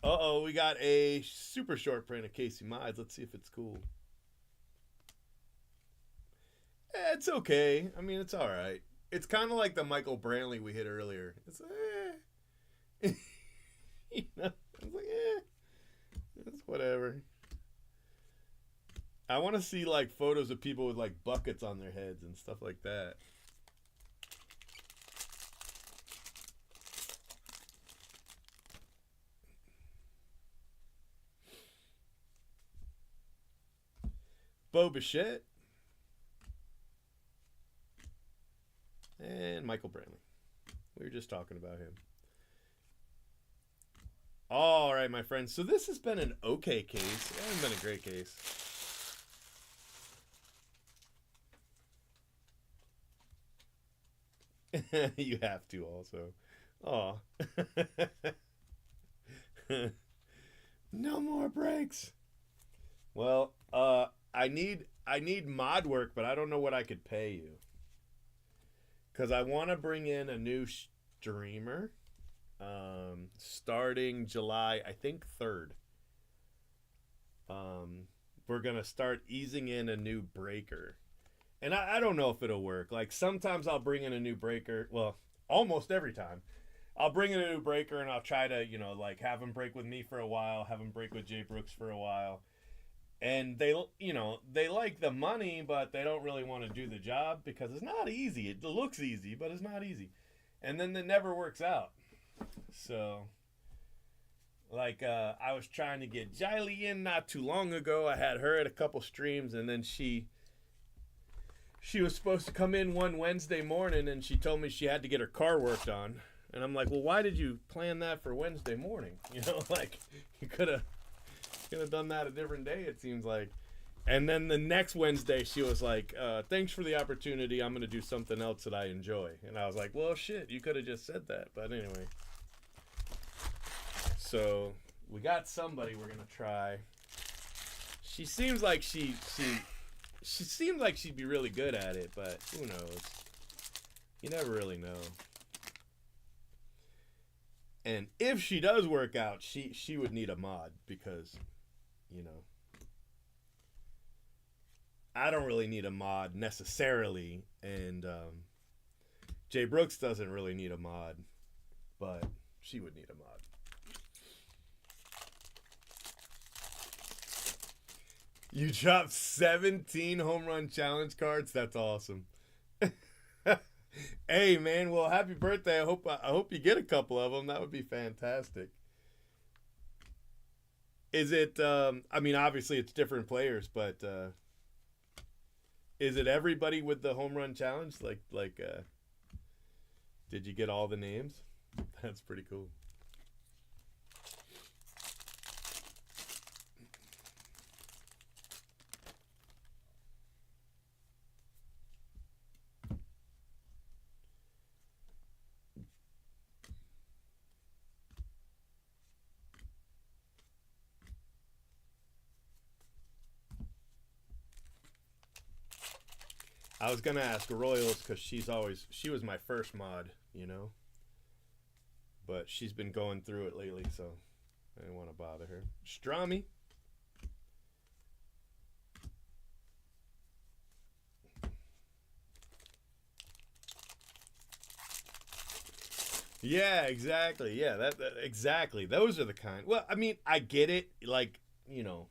Uh-oh, we got a super short print of Casey Mize. Let's see if it's cool. It's okay. I mean, it's all right. It's kind of like the Michael Brantley we hit earlier. It's it's like it's whatever. I want to see like photos of people with like buckets on their heads and stuff like that. Bo Bichette and Michael Brantley. We were just talking about him. All right, my friends. So this has been an okay case. It hasn't been a great case. You have to also. Oh. No more breaks. Well, I need mod work, but I don't know what I could pay you. Cuz I want to bring in a new streamer starting July, I think 3rd. We're going to start easing in a new breaker. And I don't know if it'll work. Like sometimes I'll bring in a new breaker. Well, almost every time. I'll bring in a new breaker and I'll try to, like have him break with me for a while, have him break with Jay Brooks for a while. And they like the money, but they don't really want to do the job because it's not easy. It looks easy, but it's not easy. and then it never works out. So, like, I was trying to get Jiley in not too long ago. I had her at a couple streams, and then she was supposed to come in one Wednesday morning, and she told me she had to get her car worked on. And I'm like, well, why did you plan that for Wednesday morning? You know, like, you could have done that a different day, it seems like. And then the next Wednesday, she was like, thanks for the opportunity. I'm going to do something else that I enjoy. And I was like, well, shit, you could have just said that. But anyway. So we got somebody we're going to try. She seems like she seems like she'd be really good at it, but who knows? You never really know. And if she does work out, she would need a mod because, you know, I don't really need a mod necessarily, and Jay Brooks doesn't really need a mod, but she would need a mod. You dropped 17 home run challenge cards? That's awesome. Hey man, well happy birthday. I hope you get a couple of them. That would be fantastic. Is it I mean obviously it's different players, but is it everybody with the home run challenge? Like did you get all the names? That's pretty cool. I was gonna ask Royals because she was my first mod, you know, but she's been going through it lately, so I didn't want to bother her. Strami. Yeah, exactly. Yeah, that exactly. Those are the kind. Well, I mean, I get it. Like, you know,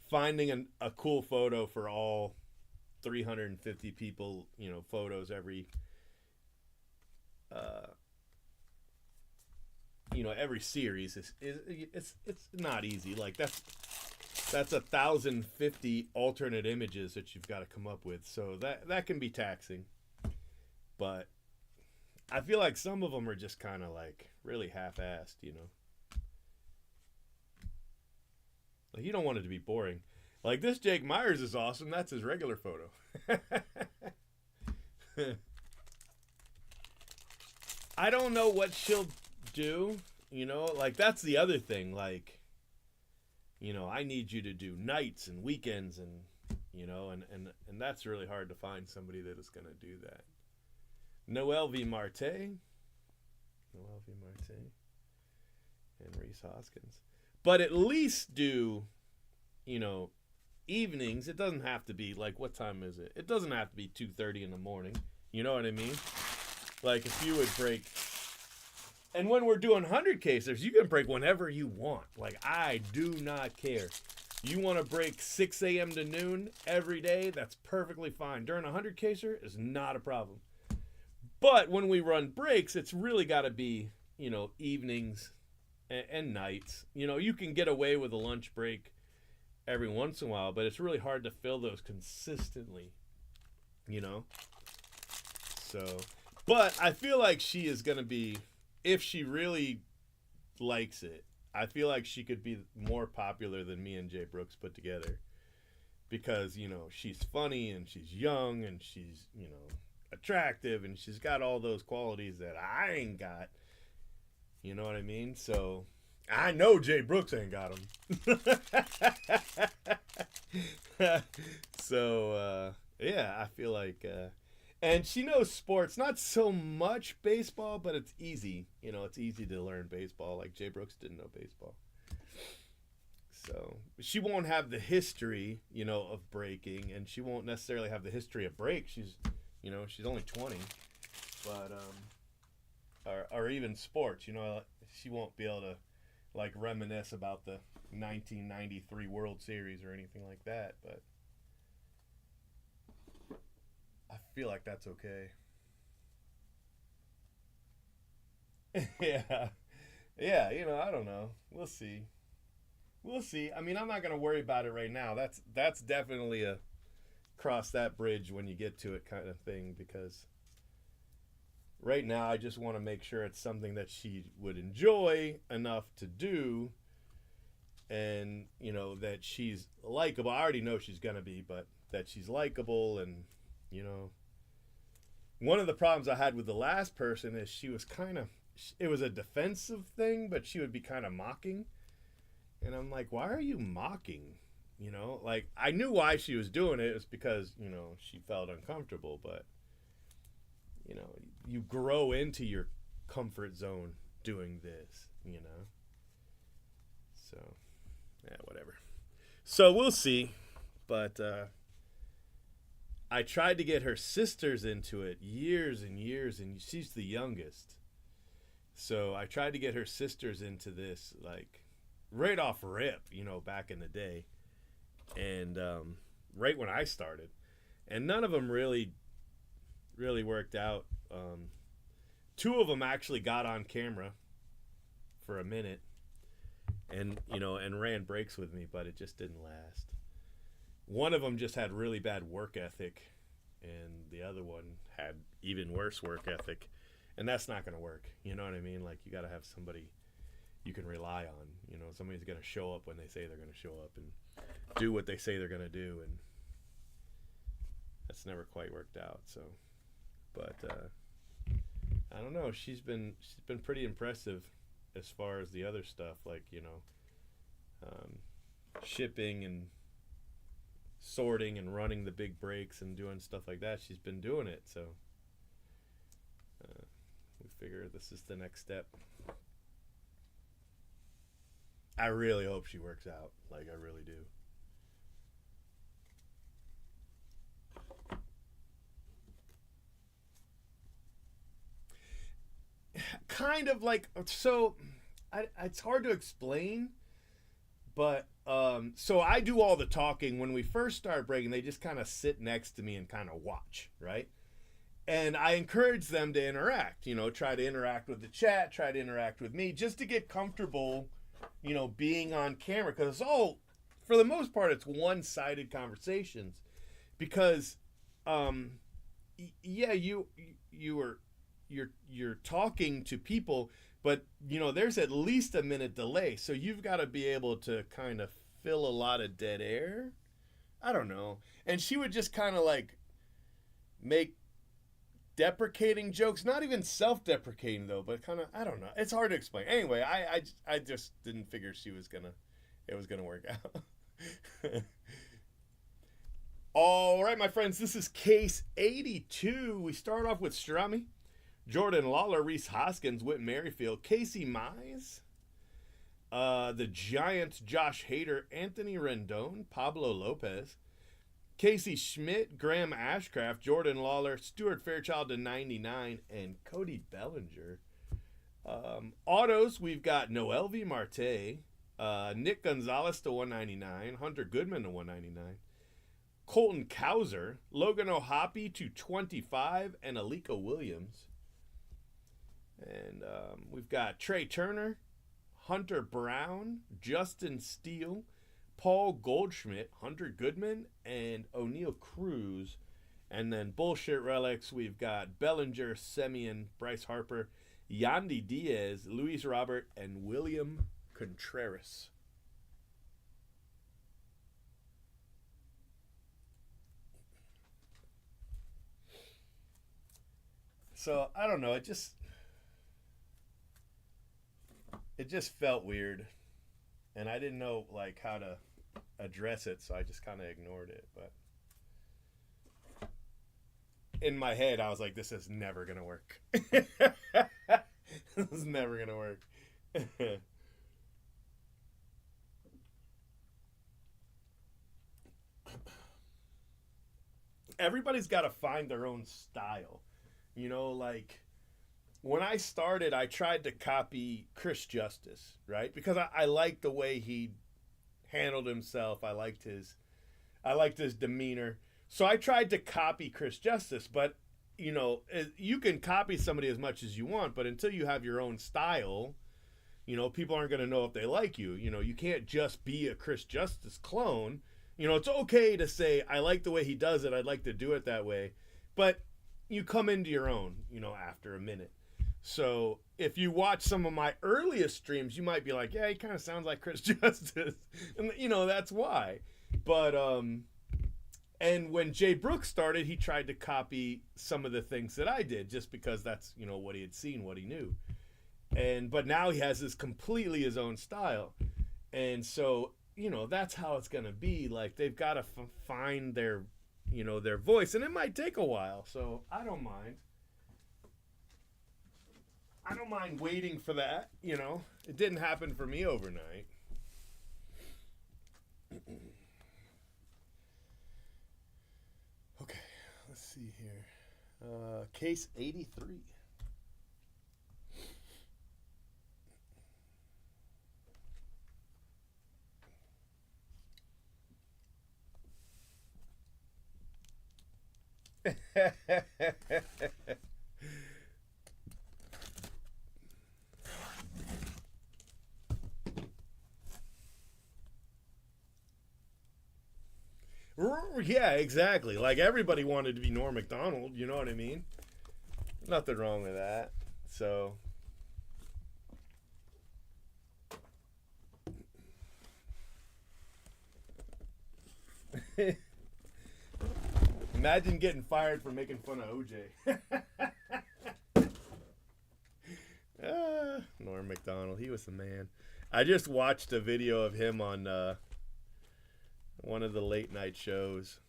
finding a cool photo for all 350 people, you know, photos every uh you know, every series is it's not easy. Like that's 1,050 alternate images that you've got to come up with. So that can be taxing. But I feel like some of them are just kind of like really half-assed, you know. Like you don't want it to be boring. Like this Jake Myers is awesome. That's his regular photo. I don't know what she'll do, you know? Like that's the other thing, like you know, I need you to do nights and weekends and you know, and that's really hard to find somebody that is going to do that. Noel V. Marte. Noel V. Marte. And Rhys Hoskins. But at least do, you know, evenings. It doesn't have to be, like, what time is it? It doesn't have to be 2:30 in the morning. You know what I mean? Like, if you would break... And when we're doing 100 casers, you can break whenever you want. Like, I do not care. You want to break 6 a.m. to noon every day? That's perfectly fine. During a 100 caser is not a problem. But when we run breaks, it's really got to be, you know, evenings and nights. You know, you can get away with a lunch break every once in a while, but it's really hard to fill those consistently, you know? So, but I feel like she is going to be, if she really likes it, I feel like she could be more popular than me and Jay Brooks put together. Because, you know, she's funny and she's young and she's, you know, attractive and she's got all those qualities that I ain't got. You know what I mean? So I know Jay Brooks ain't got them. So yeah, I feel like and she knows sports, not so much baseball, but it's easy. You know, it's easy to learn baseball. Like Jay Brooks didn't know baseball. So she won't have the history, you know, of breaking, and she won't necessarily have the history of break. She's, you know, she's only 20, but or even sports, you know, she won't be able to like reminisce about the 1993 World Series or anything like that. But I feel like that's okay. Yeah. Yeah, I don't know. We'll see. We'll see. I mean, I'm not going to worry about it right now. That's definitely a cross that bridge when you get to it kind of thing, because right now I just want to make sure it's something that she would enjoy enough to do, and that she's likable. I already know she's going to be, but that she's likable. And you know one of the problems I had with the last person is she was kind of, it was a defensive thing, but she would be kind of mocking. And I'm like, why are you mocking? Like, I knew why she was doing it. It was because, she felt uncomfortable. But, you know, you grow into your comfort zone doing this. So, yeah, whatever. So we'll see. But I tried to get her sisters into it years and years, and she's the youngest. So I tried to get her sisters into this, like, right off rip, back in the day. And right when I started. And none of them really worked out. Two of them actually got on camera for a minute and ran breaks with me, but it just didn't last. One of them just had really bad work ethic, and the other one had even worse work ethic. And that's not going to work. You know what I mean? Like, you got to have somebody you can rely on. Somebody's going to show up when they say they're going to show up and do what they say they're going to do. And that's never quite worked out. So, but I don't know. She's been pretty impressive as far as the other stuff, like shipping and sorting and running the big breaks and doing stuff like that. She's been doing it. So we figure this is the next step. I really hope she works out. Like, I really do. Kind of like, so it's hard to explain, but so I do all the talking. When we first start breaking, they just kind of sit next to me and kind of watch, right? And I encourage them to interact, try to interact with the chat, try to interact with me, just to get comfortable, being on camera. Because for the most part, it's one-sided conversations. Because, yeah, you're talking to people, but there's at least a minute delay, so you've got to be able to kind of fill a lot of dead air. I don't know. And she would just kind of like make deprecating jokes, not even self-deprecating though, but kind of, I don't know. It's hard to explain. Anyway, I just didn't figure it was gonna work out. All right, my friends, this is case 82. We start off with Strami, Jordan Lawler, Reese Hoskins, Whit Merrifield, Casey Mize, the Giants, Josh Hader, Anthony Rendon, Pablo Lopez, Casey Schmidt, Graham Ashcraft, Jordan Lawler, Stuart Fairchild to 99, and Cody Bellinger. Autos, we've got Noel V. Marte, Nick Gonzalez to 199, Hunter Goodman to 199, Colton Cowser, Logan O'Hoppe to 25, and Alika Williams. And we've got Trey Turner, Hunter Brown, Justin Steele, Paul Goldschmidt, Hunter Goodman, and O'Neal Cruz. And then bullshit relics, we've got Bellinger, Semien, Bryce Harper, Yandy Diaz, Luis Robert, and William Contreras. So, I don't know, it just felt weird. And I didn't know, like, how to address it, so I just kind of ignored it. But in my head, I was like, this is never going to work. This is never going to work. Everybody's got to find their own style. Like, when I started, I tried to copy Chris Justice, right? Because I liked the way he handled himself. I liked his demeanor. So I tried to copy Chris Justice, but you can copy somebody as much as you want, but until you have your own style, people aren't going to know if they like you. You can't just be a Chris Justice clone. It's okay to say, I like the way he does it, I'd like to do it that way. But you come into your own, after a minute. So if you watch some of my earliest streams, you might be like, yeah, he kind of sounds like Chris Justice. And, that's why. But, and when Jay Brooks started, he tried to copy some of the things that I did just because that's, what he had seen, what he knew. But now he has completely his own style. And so, that's how it's going to be. Like, they've got to find their voice, and it might take a while. So I don't mind. I don't mind waiting for that. It didn't happen for me overnight. Okay, let's see here. Case 83. Yeah, exactly. Like, everybody wanted to be Norm Macdonald, you know what I mean? Nothing wrong with that. So imagine getting fired for making fun of OJ. Norm Macdonald, he was the man. I just watched a video of him on one of the late night shows,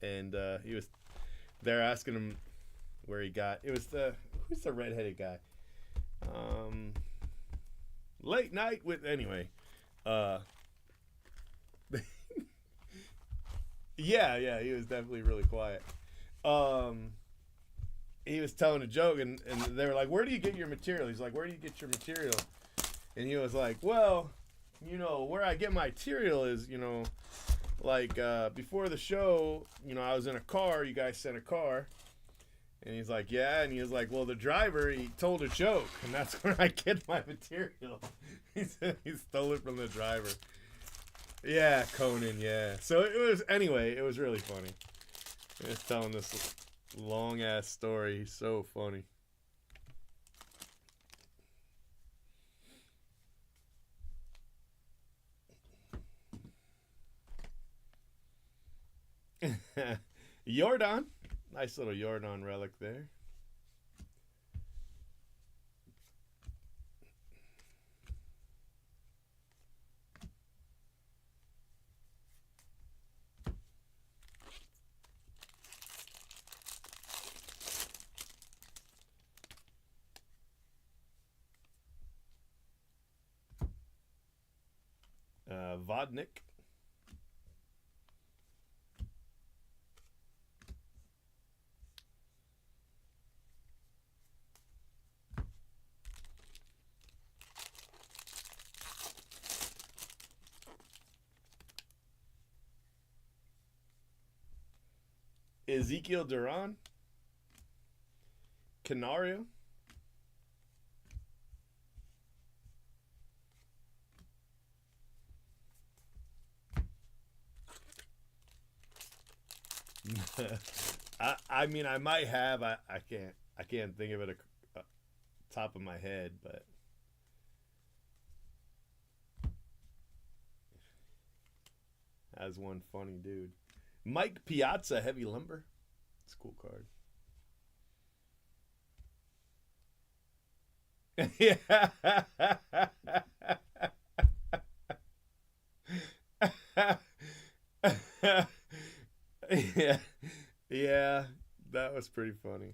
and they're asking him where he got it. Was who's the redheaded guy? Late night with anyway. Yeah, he was definitely really quiet. He was telling a joke, and they were like, where do you get your material? He's like, where do you get your material? And he was like, well, where I get my material is, like, before the show, I was in a car, you guys sent a car. And he's like, yeah. And he was like, well, the driver, he told a joke, and that's where I get my material. He said he stole it from the driver. Yeah, Conan, yeah. So it was really funny. He was telling this long-ass story. He's so funny. Yordan. Nice little Yordan relic there. Vodnik. Ezekiel Duran. Canario. I mean, I might have. I can't think of it top of my head, but as one funny dude. Mike Piazza, Heavy Lumber. It's a cool card. Yeah. Yeah. Yeah, that was pretty funny.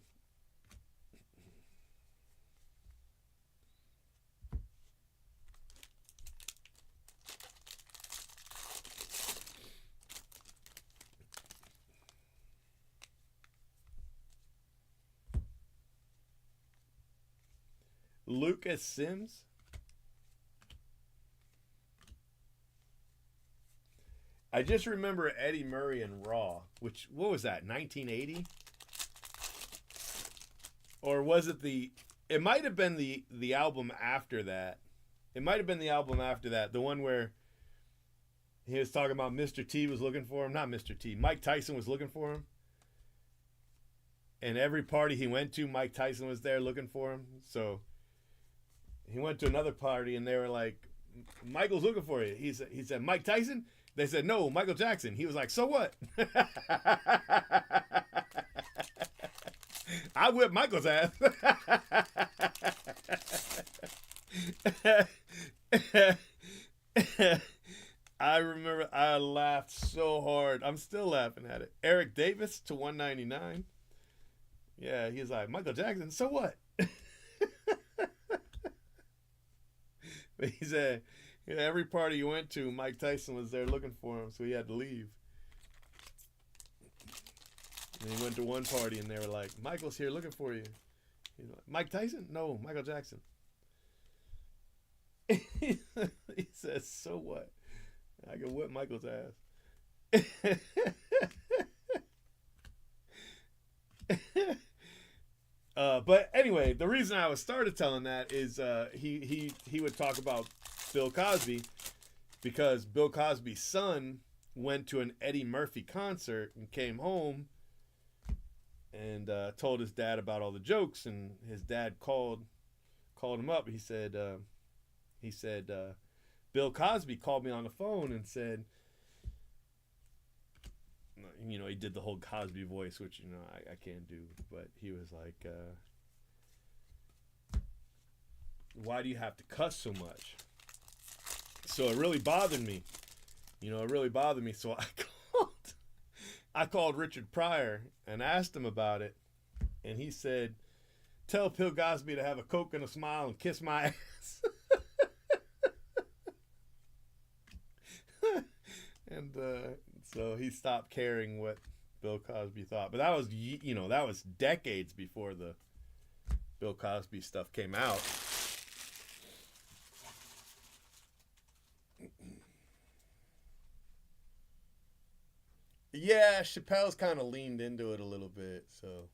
Lucas Sims. I just remember Eddie Murray in Raw, what was that, 1980? or was it the? It might have been the album after that. It might have been the album after that, the one where he was talking about Mr. T was looking for him. Not Mr. T. Mike Tyson was looking for him. And every party he went to, Mike Tyson was there looking for him. So he went to another party and they were like, Michael's looking for you. He said, Mike Tyson? They said, no, Michael Jackson. He was like, so what? I whipped Michael's ass. I remember I laughed so hard. I'm still laughing at it. Eric Davis to 199. Yeah, he's like, Michael Jackson, so what? But he said, every party he went to, Mike Tyson was there looking for him, so he had to leave. And he went to one party and they were like, Michael's here looking for you. He's like, Mike Tyson? No, Michael Jackson. He says, so what? I can whip Michael's ass. But anyway, the reason I was started telling that is he would talk about Bill Cosby because Bill Cosby's son went to an Eddie Murphy concert and came home and told his dad about all the jokes, and his dad called him up. He said Bill Cosby called me on the phone and said, you know, he did the whole Cosby voice, which, you know, I can't do, but he was like, why do you have to cuss so much? So it really bothered me. You know, it really bothered me. So I called Richard Pryor and asked him about it. And he said, tell Bill Cosby to have a Coke and a smile and kiss my ass. And so he stopped caring what Bill Cosby thought. But that was, you know, that was decades before the Bill Cosby stuff came out. Yeah, Chappelle's kind of leaned into it a little bit, so.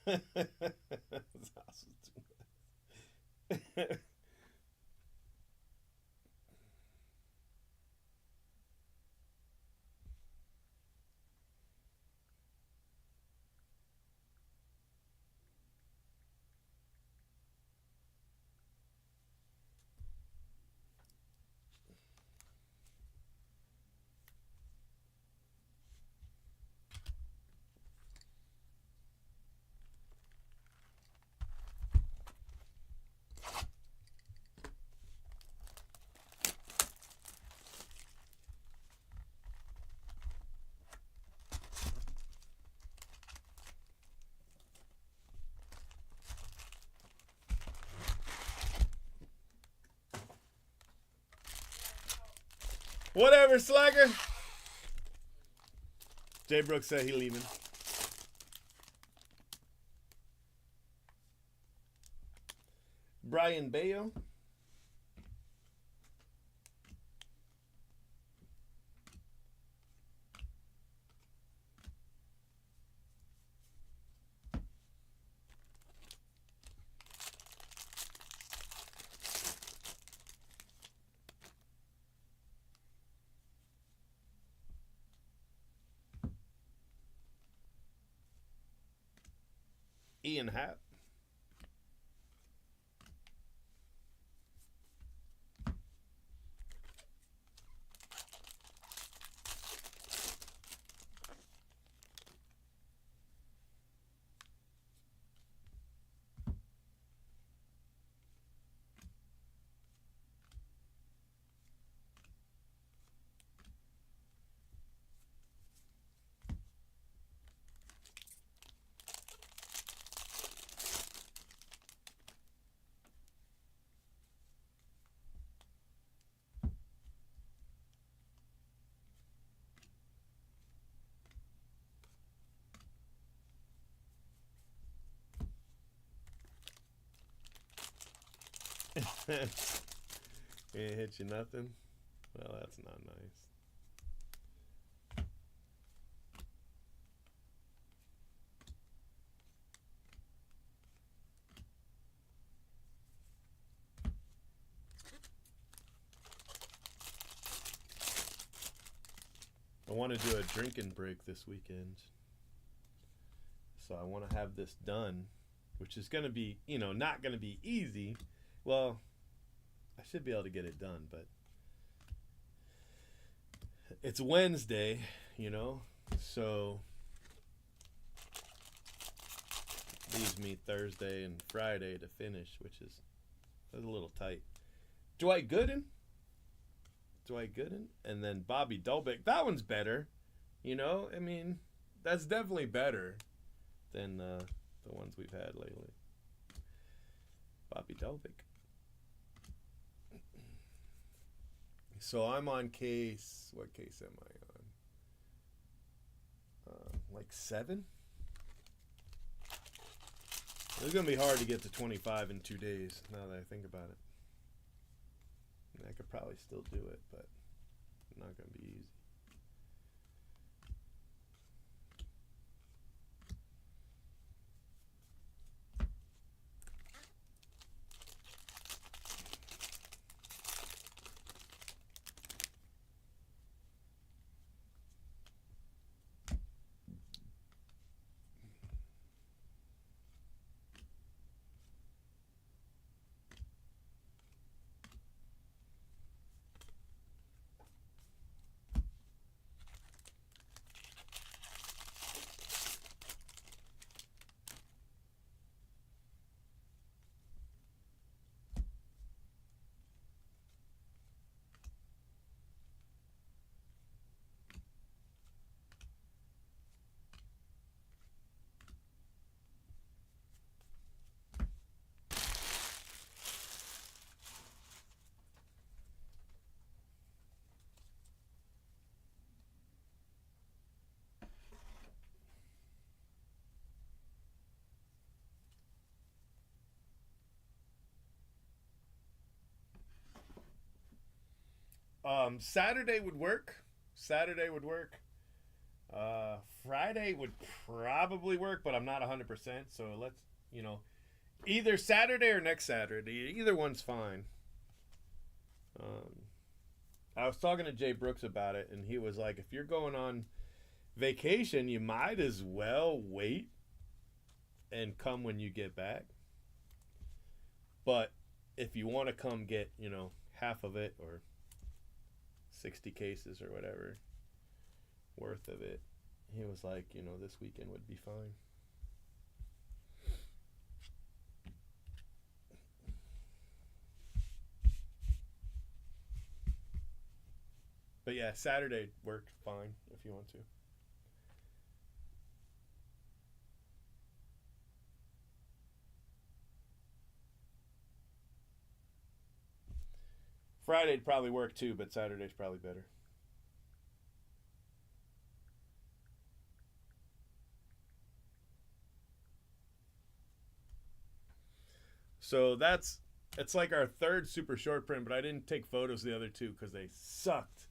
That's awesome. Whatever, Slacker. Jay Brooks said he leaving. Brian Bayo. Ian Happ. Ain't hit you nothing? Well, that's not nice. I want to do a drinking break this weekend. So I want to have this done, which is going to be, not going to be easy. Well, I should be able to get it done, but it's Wednesday, so leaves me Thursday and Friday to finish, which is a little tight. Dwight Gooden, and then Bobby Dolbeck. That one's better, that's definitely better than the ones we've had lately. Bobby Dolbeck. So I'm on case. What case am I on? Like 7. It's gonna be hard to get to 25 in 2 days. Now that I think about it, I could probably still do it, but not gonna be easy. Saturday would work. Friday would probably work, but I'm not 100%. So let's, either Saturday or next Saturday. Either one's fine. I was talking to Jay Brooks about it, and he was like, if you're going on vacation, you might as well wait and come when you get back. But if you want to come get, half of it or 60 cases or whatever worth of it, he was like, this weekend would be fine. But yeah, Saturday worked fine if you want to. Friday'd probably work too, but Saturday's probably better. So it's like our third super short print, but I didn't take photos of the other two because they sucked.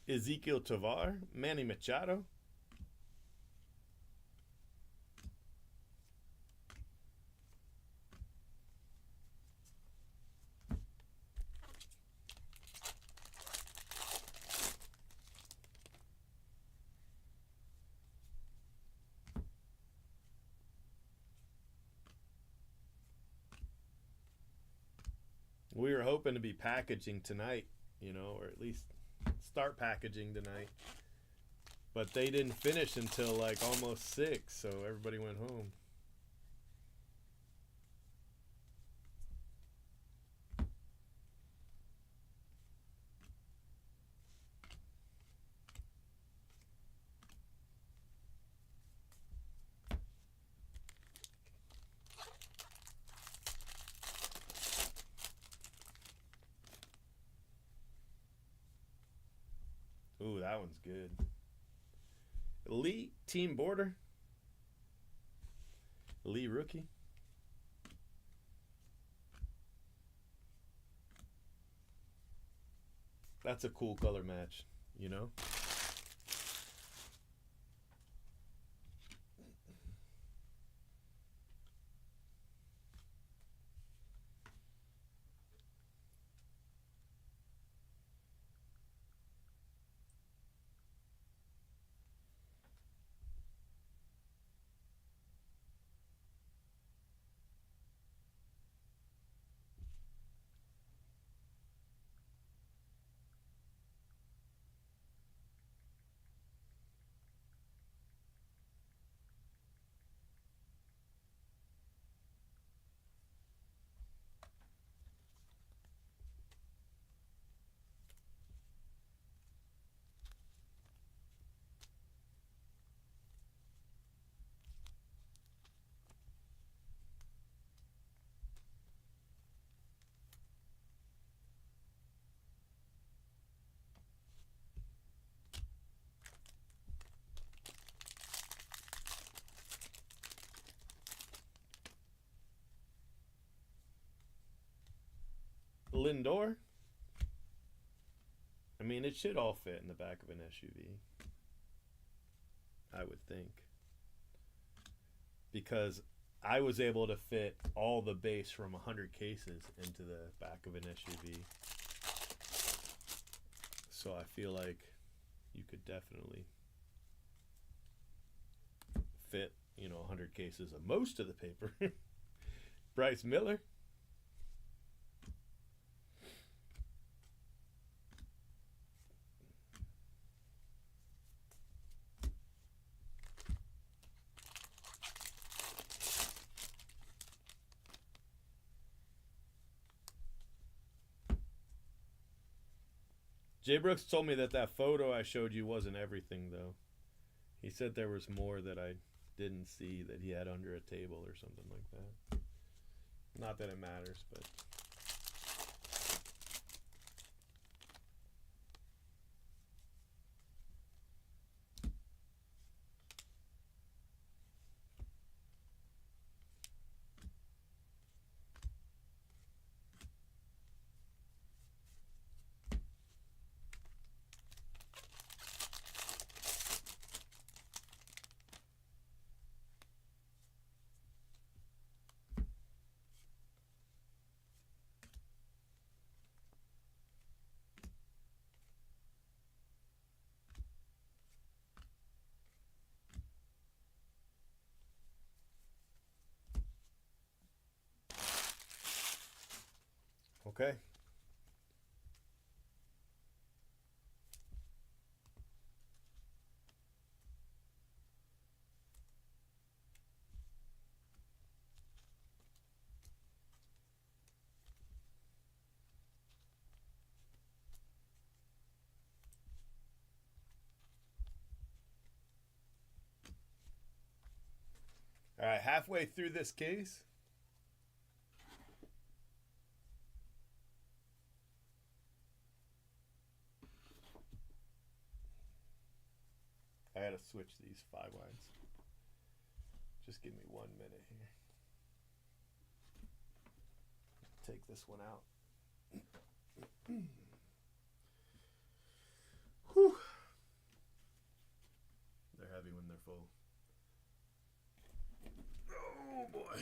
Ezequiel Tovar, Manny Machado. We were hoping to be packaging tonight, or at least start packaging tonight. But they didn't finish until like almost 6, so everybody went home. Ooh, that one's good. Lee, team border. Lee rookie. That's a cool color match, Lindor. I mean, it should all fit in the back of an SUV, I would think. Because I was able to fit all the base from 100 cases into the back of an SUV. So I feel like you could definitely fit, 100 cases of most of the paper. Bryce Miller. Jay Brooks told me that photo I showed you wasn't everything, though. He said there was more that I didn't see that he had under a table or something like that. Not that it matters, but... Okay. All right, halfway through this case. I gotta switch these 5 lines. Just give me 1 minute here. Take this one out. Whew. They're heavy when they're full. Oh boy.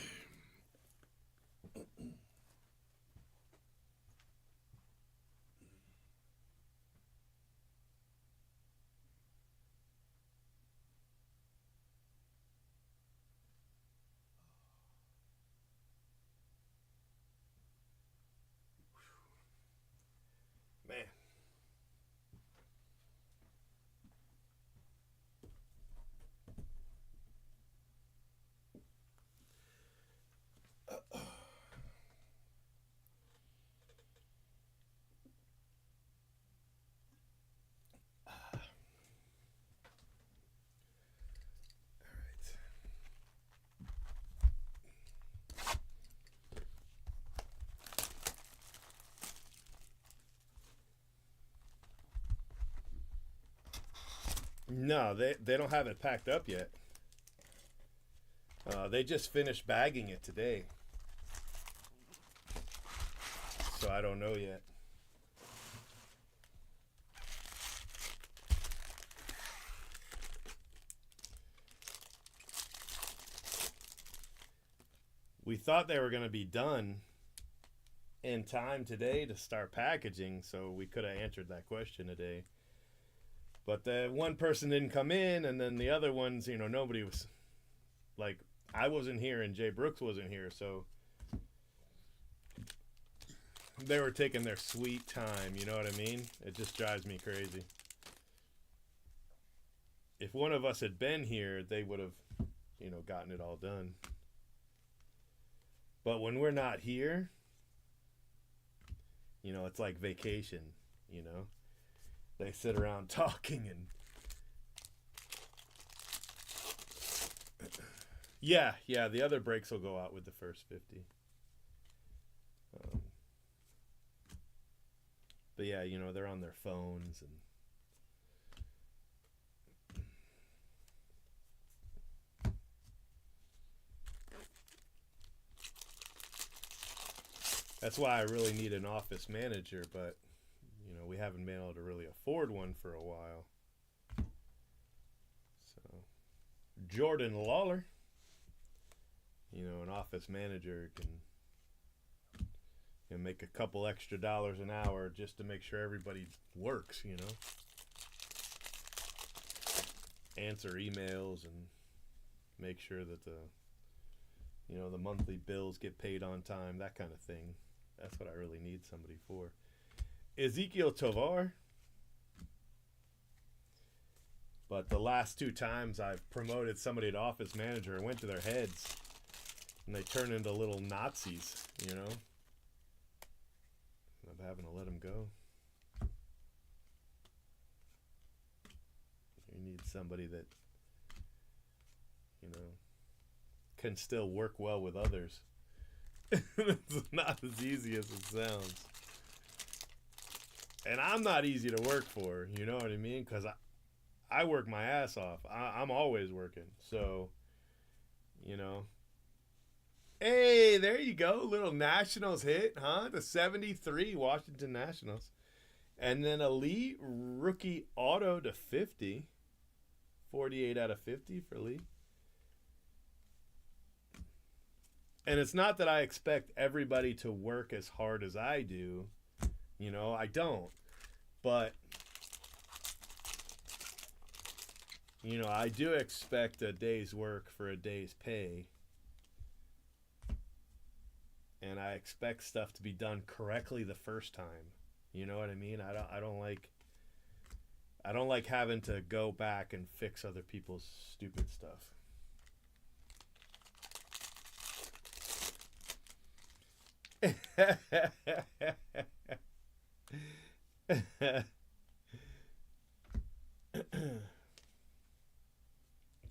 Man. No, they don't have it packed up yet. They just finished bagging it today. So I don't know yet. We thought they were going to be done in time today to start packaging, so we could have answered that question today. But the one person didn't come in, and then the other ones, nobody was, like, I wasn't here and Jay Brooks wasn't here, so they were taking their sweet time, you know what I mean? It just drives me crazy. If one of us had been here, they would have, gotten it all done. But when we're not here, it's like vacation, They sit around talking and... Yeah, the other breaks will go out with the first 50. But yeah, they're on their phones and... That's why I really need an office manager, but, we haven't been able to really afford one for a while. So, Jordan Lawler, an office manager can make a couple extra dollars an hour just to make sure everybody works, Answer emails and make sure that the monthly bills get paid on time, that kind of thing. That's what I really need somebody for. Ezequiel Tovar. But the last 2 times I've promoted somebody to office manager, I went to their heads and they turn into little Nazis, I'm having to let them go. You need somebody that, can still work well with others. It's not as easy as it sounds. And I'm not easy to work for, you know what I mean? Because I work my ass off. I'm always working. So, Hey, there you go. Little Nationals hit, huh? The 73 Washington Nationals. And then Elite rookie auto to 50. 48 out of 50 for Lee. And it's not that I expect everybody to work as hard as I do. I don't. But, I do expect a day's work for a day's pay. and I expect stuff to be done correctly the first time. You know what I mean? I don't like having to go back and fix other people's stupid stuff.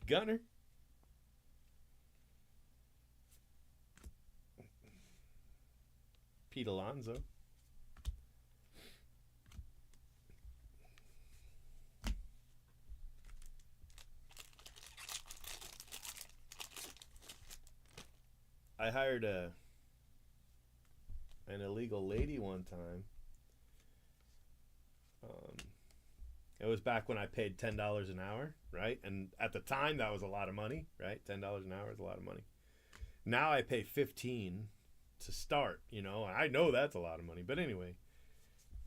Gunner. Pete Alonso. I hired an illegal lady one time. It was back when I paid $10 an hour, right? And at the time, that was a lot of money, right? $10 an hour is a lot of money. Now I pay 15 to start, you know. And I know that's a lot of money, but anyway,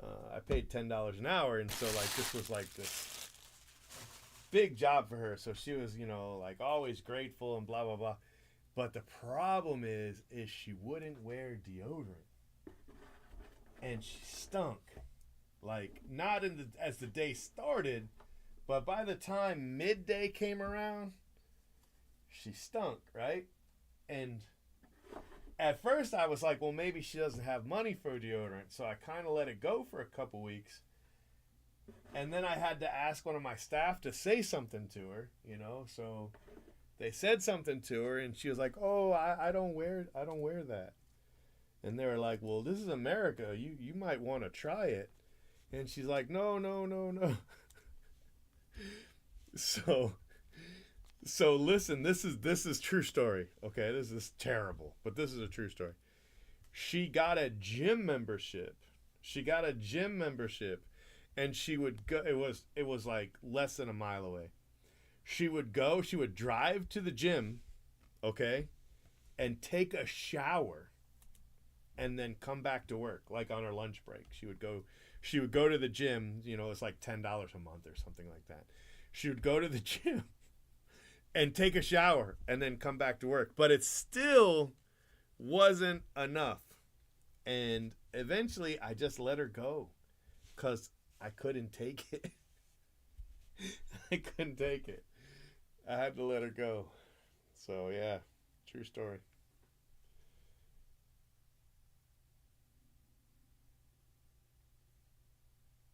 I paid $10 an hour, and so like this was like this big job for her. So she was, you know, like always grateful and blah blah blah. But the problem is she wouldn't wear deodorant, and she stunk. Like not in the as the day started, but by the time midday came around, she stunk, right? And at first I was like, well, maybe she doesn't have money for deodorant, so I kind of let it go for a couple weeks. And then I had to ask one of my staff to say something to her, you know. So they said something to her, and she was like, "Oh, I don't wear that." And they were like, "Well, this is America. You might want to try it." And she's like, "No, no, no, no." So listen, this is true story. Okay, this is terrible, but this is a true story. She got a gym membership. She got a gym membership, and she would go. It was like less than a mile away. She would go. She would drive to the gym, okay, and take a shower, and then come back to work like on her lunch break. She would go. She would go to the gym. You know, it's like $10 a month or something like that. She would go to the gym and take a shower and then come back to work. But it still wasn't enough. And eventually I just let her go because I couldn't take it. I couldn't take it. I had to let her go. So, yeah, true story.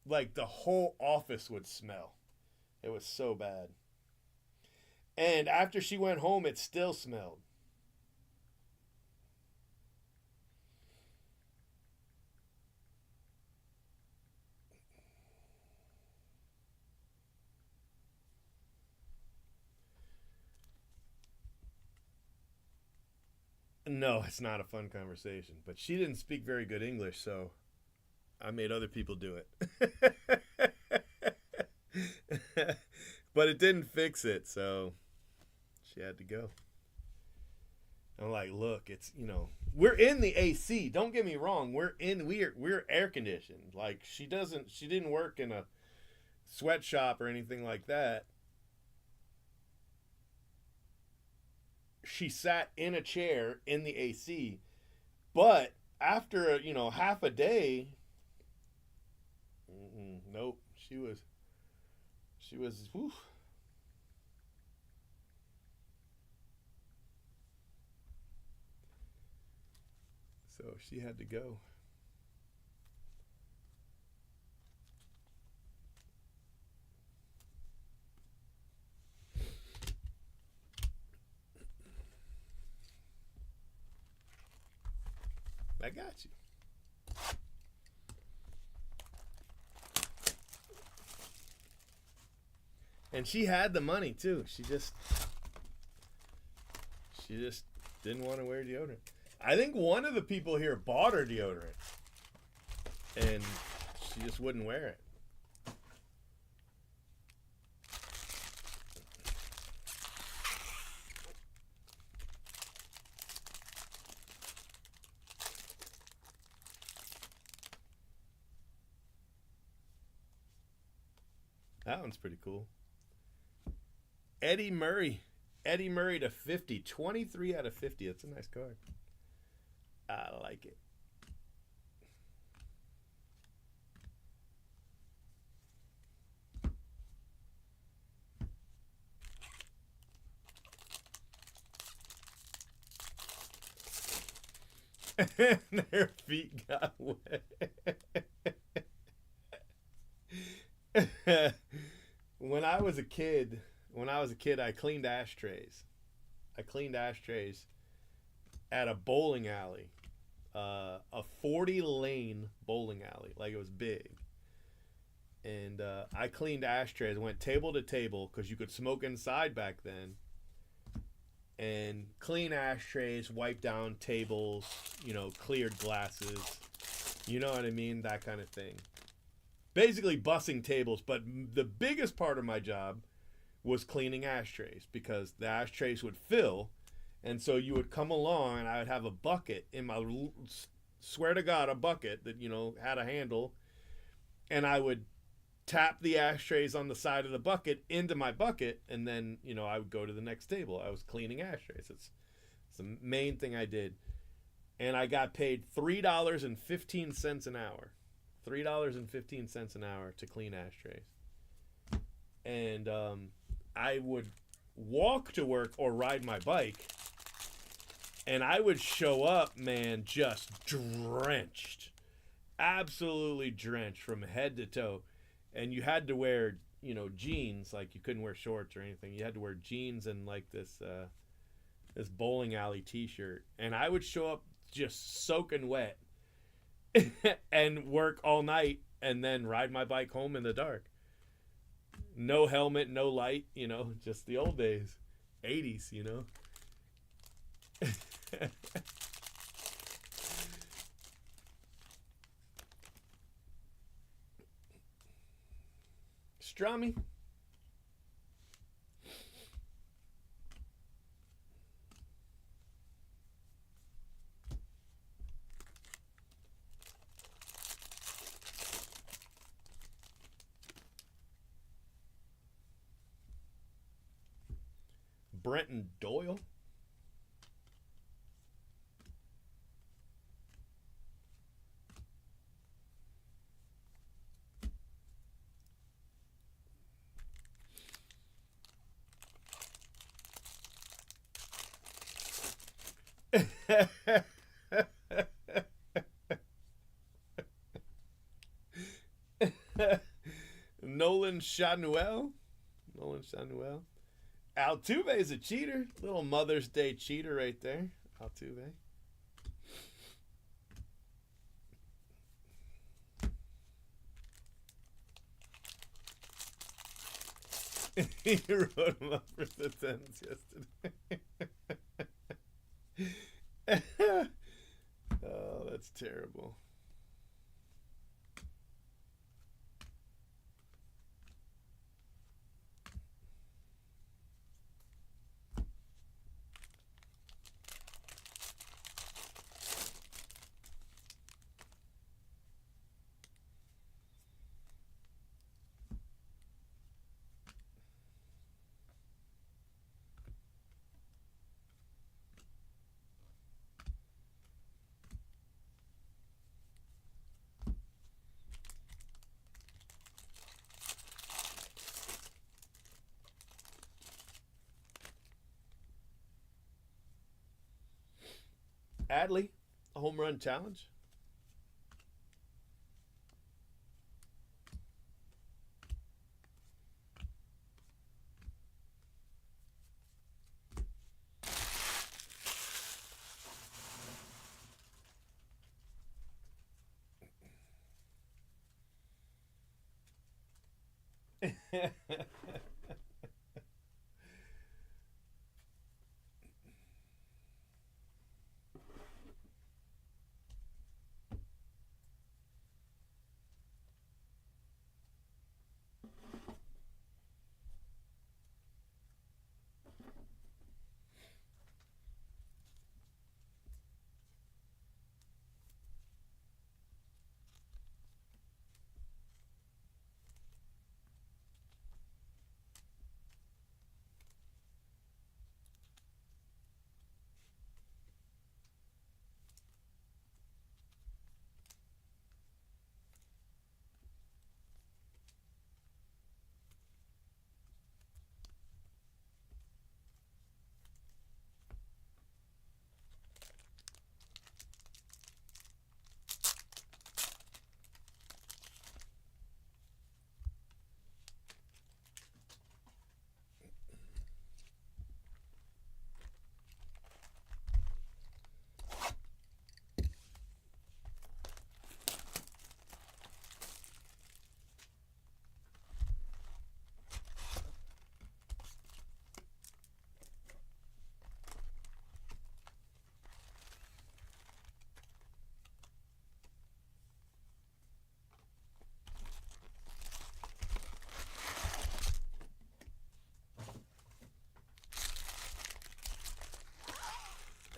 Like the whole office would smell. It was so bad. And after she went home, it still smelled. No, it's not a fun conversation. But she didn't speak very good English, so I made other people do it. But it didn't fix it, so she had to go. I'm like, look, it's we're in the AC. Don't get me wrong. We're air conditioned. Like she didn't work in a sweatshop or anything like that. She sat in a chair in the AC, but after half a day, nope, she was whew. So she had to go. I got you. And she had the money too. She just didn't want to wear deodorant. I think one of the people here bought her deodorant, and she just wouldn't wear it. That one's pretty cool. Eddie Murray. Eddie Murray to 50. 23 out of 50. That's a nice card. I like it. Their feet got wet. when I was a kid, I cleaned ashtrays. I cleaned ashtrays at a bowling alley, a 40 lane bowling alley, like it was big. And I cleaned ashtrays. Went table to table because you could smoke inside back then. And clean ashtrays, wipe down tables, cleared glasses. You know what I mean? That kind of thing. Basically bussing tables, but the biggest part of my job was cleaning ashtrays because the ashtrays would fill, and so you would come along and I would have a bucket in my, swear to God, a bucket that had a handle, and I would tap the ashtrays on the side of the bucket into my bucket, and then I would go to the next table. I was cleaning ashtrays. It's the main thing I did, and I got paid $3.15 an hour. $3.15 an hour to clean ashtrays. And I would walk to work or ride my bike, and I would show up, man, just drenched. Absolutely drenched from head to toe. And you had to wear, jeans. Like, you couldn't wear shorts or anything. You had to wear jeans and like this bowling alley t-shirt. And I would show up just soaking wet and work all night and then ride my bike home in the dark. No helmet, no light, just the old days. 80s, Strummy. Brenton Doyle. Nolan Chanuel. Altuve is a cheater. Little Mother's Day cheater right there. Altuve. He wrote him up for the tens yesterday. Oh, that's terrible. Adley, a home run challenge.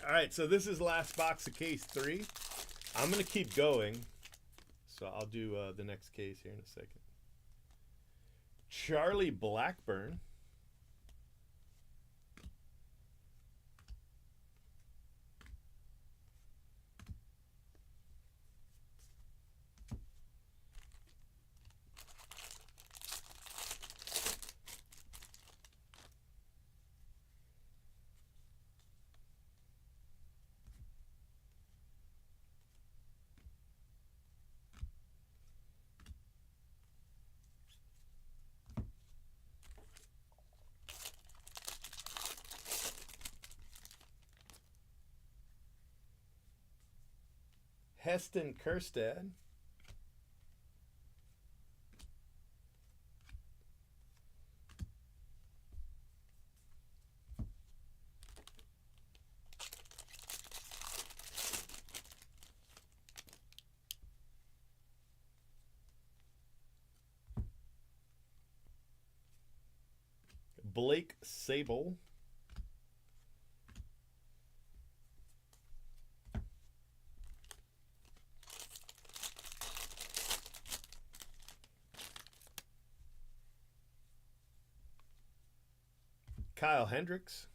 All right, so this is last box of case 3. I'm going to keep going, so I'll do the next case here in a second. Charlie Blackburn. Heston Kjerstad. Blake Sable. Kyle Hendricks.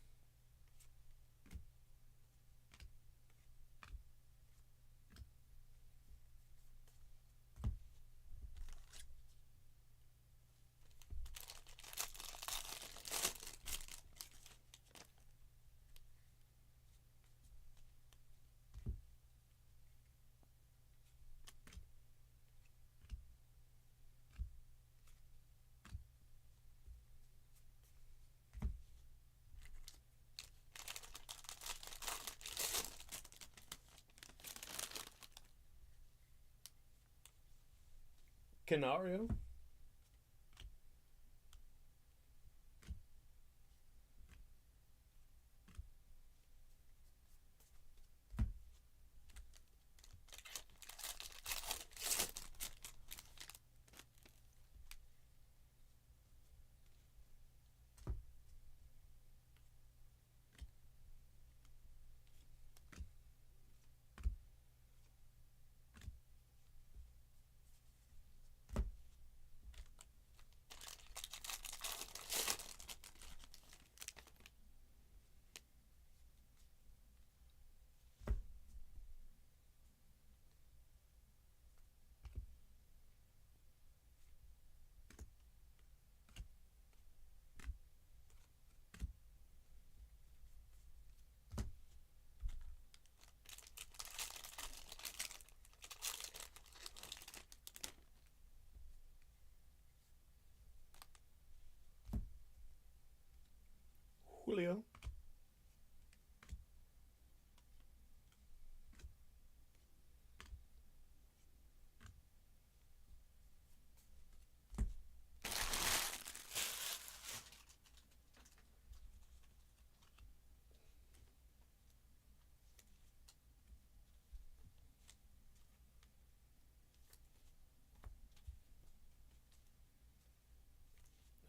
Canario. Julio.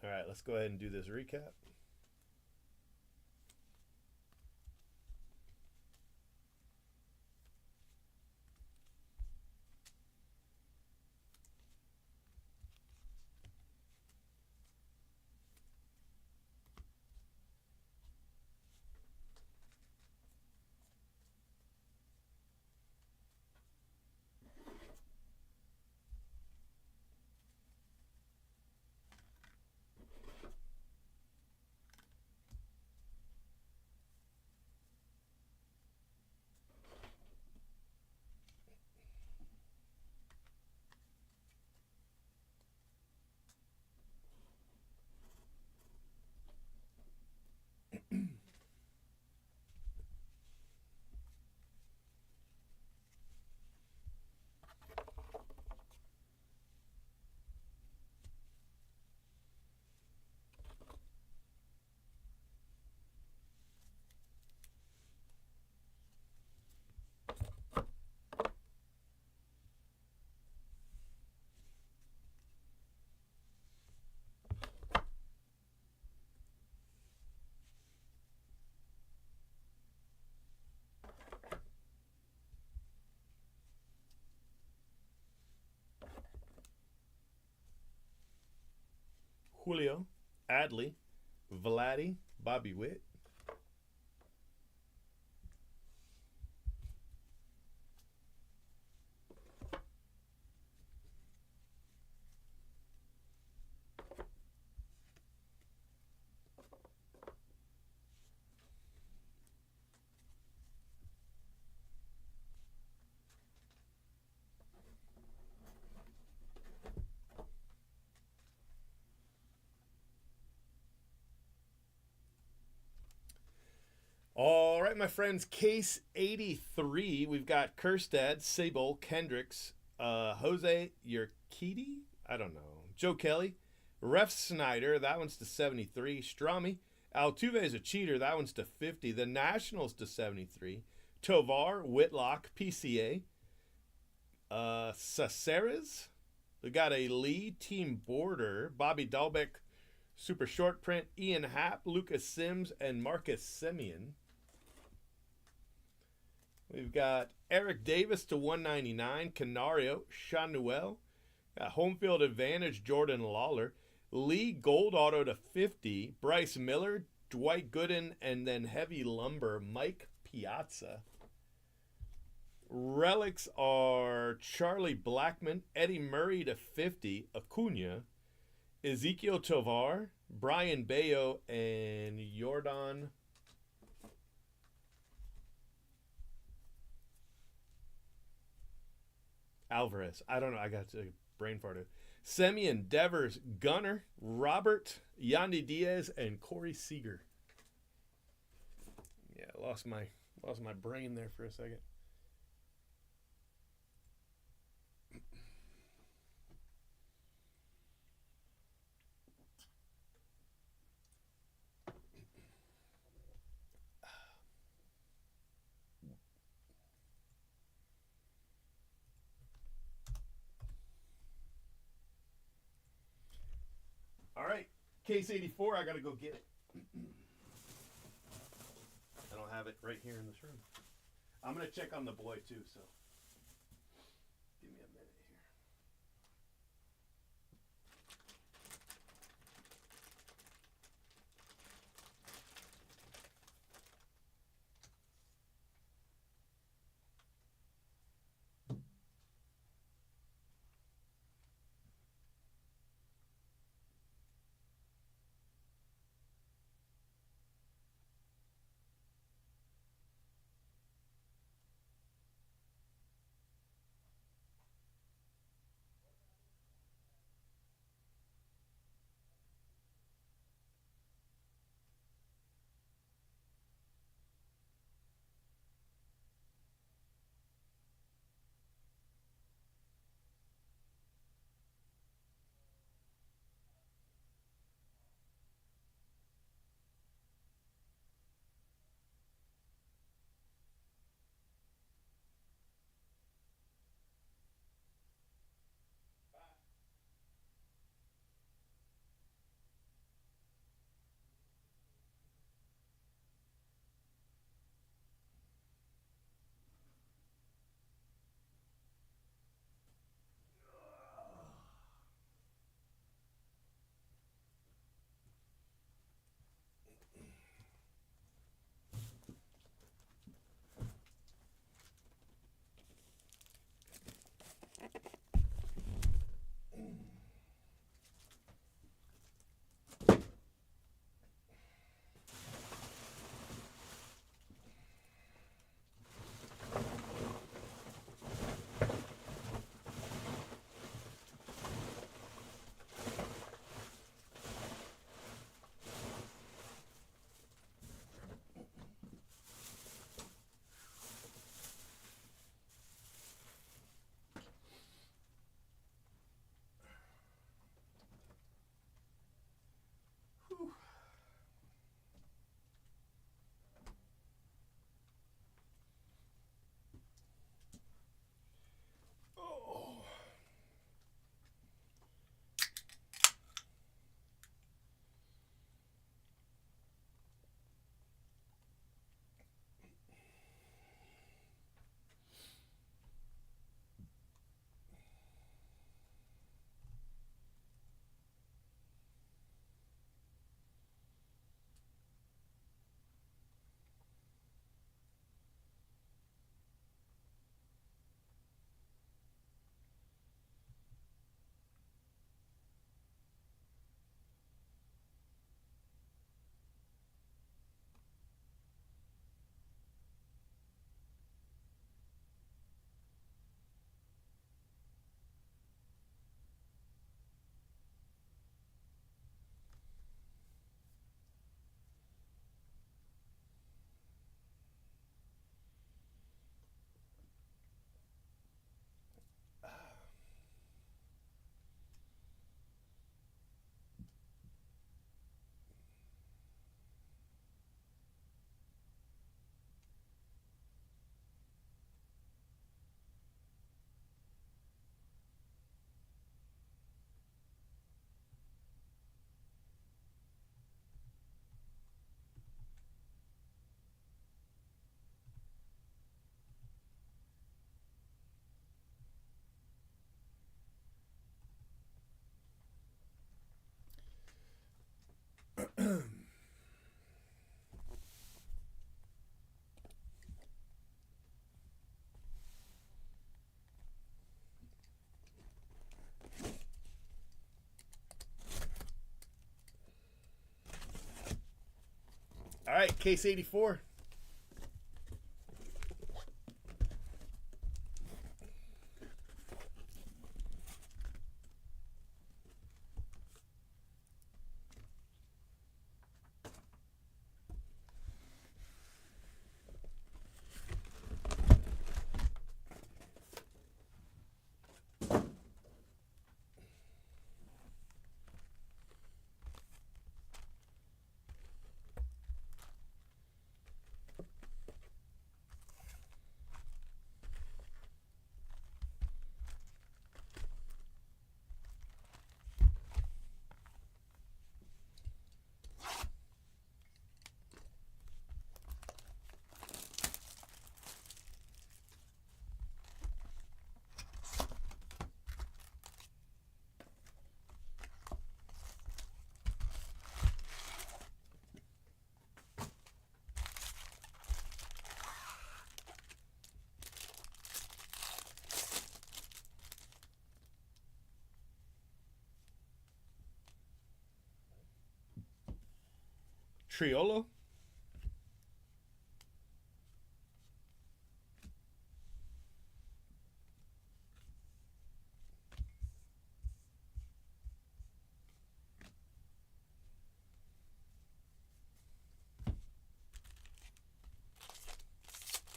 All right, let's go ahead and do this recap. Julio, Adley, Vladdy, Bobby Witt. All right, my friends, case 83. We've got Kerstad, Sable, Kendricks, Jose Urquidy, I don't know, Joe Kelly, Ref Snyder, that one's to 73, Strami, Altuve is a cheater, that one's to 50, the Nationals to 73, Tovar, Whitlock, PCA, Caceres, we got a Lee, Team Border, Bobby Dahlbeck, Super Short Print, Ian Happ, Lucas Sims, and Marcus Semien. We've got Eric Davis to 199, Canario, Chanuel, got Home Field Advantage, Jordan Lawler, Lee Gold Auto to 50, Bryce Miller, Dwight Gooden, and then Heavy Lumber, Mike Piazza. Relics are Charlie Blackmon, Eddie Murray to 50, Acuna, Ezekiel Tovar, Brian Bayo, and Jordan Alvarez. I don't know. I got to brain farted. Semien, Devers, Gunner, Robert, Yandy Diaz, and Corey Seager. Yeah, lost my brain there for a second. All right, case 84. I gotta go get it. I don't have it right here in this room. I'm gonna check on the boy too, so give me a minute here. right, case 84. Triolo.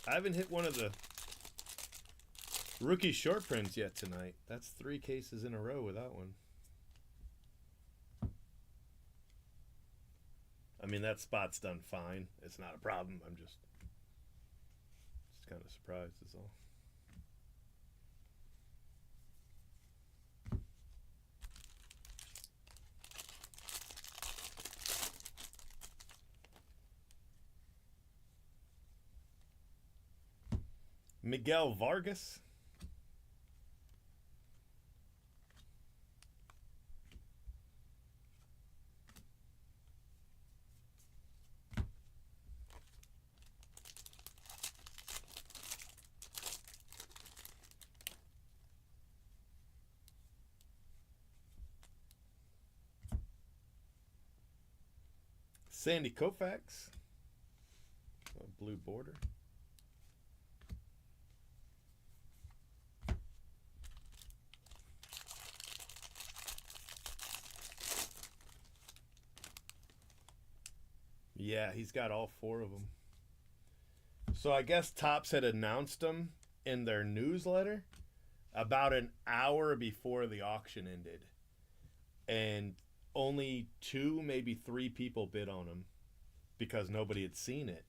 I haven't hit one of the rookie short prints yet tonight. That's 3 cases in a row with that one. I mean, that spot's done fine. It's not a problem. I'm just kind of surprised is all. Miguel Vargas. Sandy Koufax. A blue border. Yeah, he's got all 4 of them. So I guess Topps had announced them in their newsletter about an hour before the auction ended. And only 2, maybe 3 people bid on them because nobody had seen it.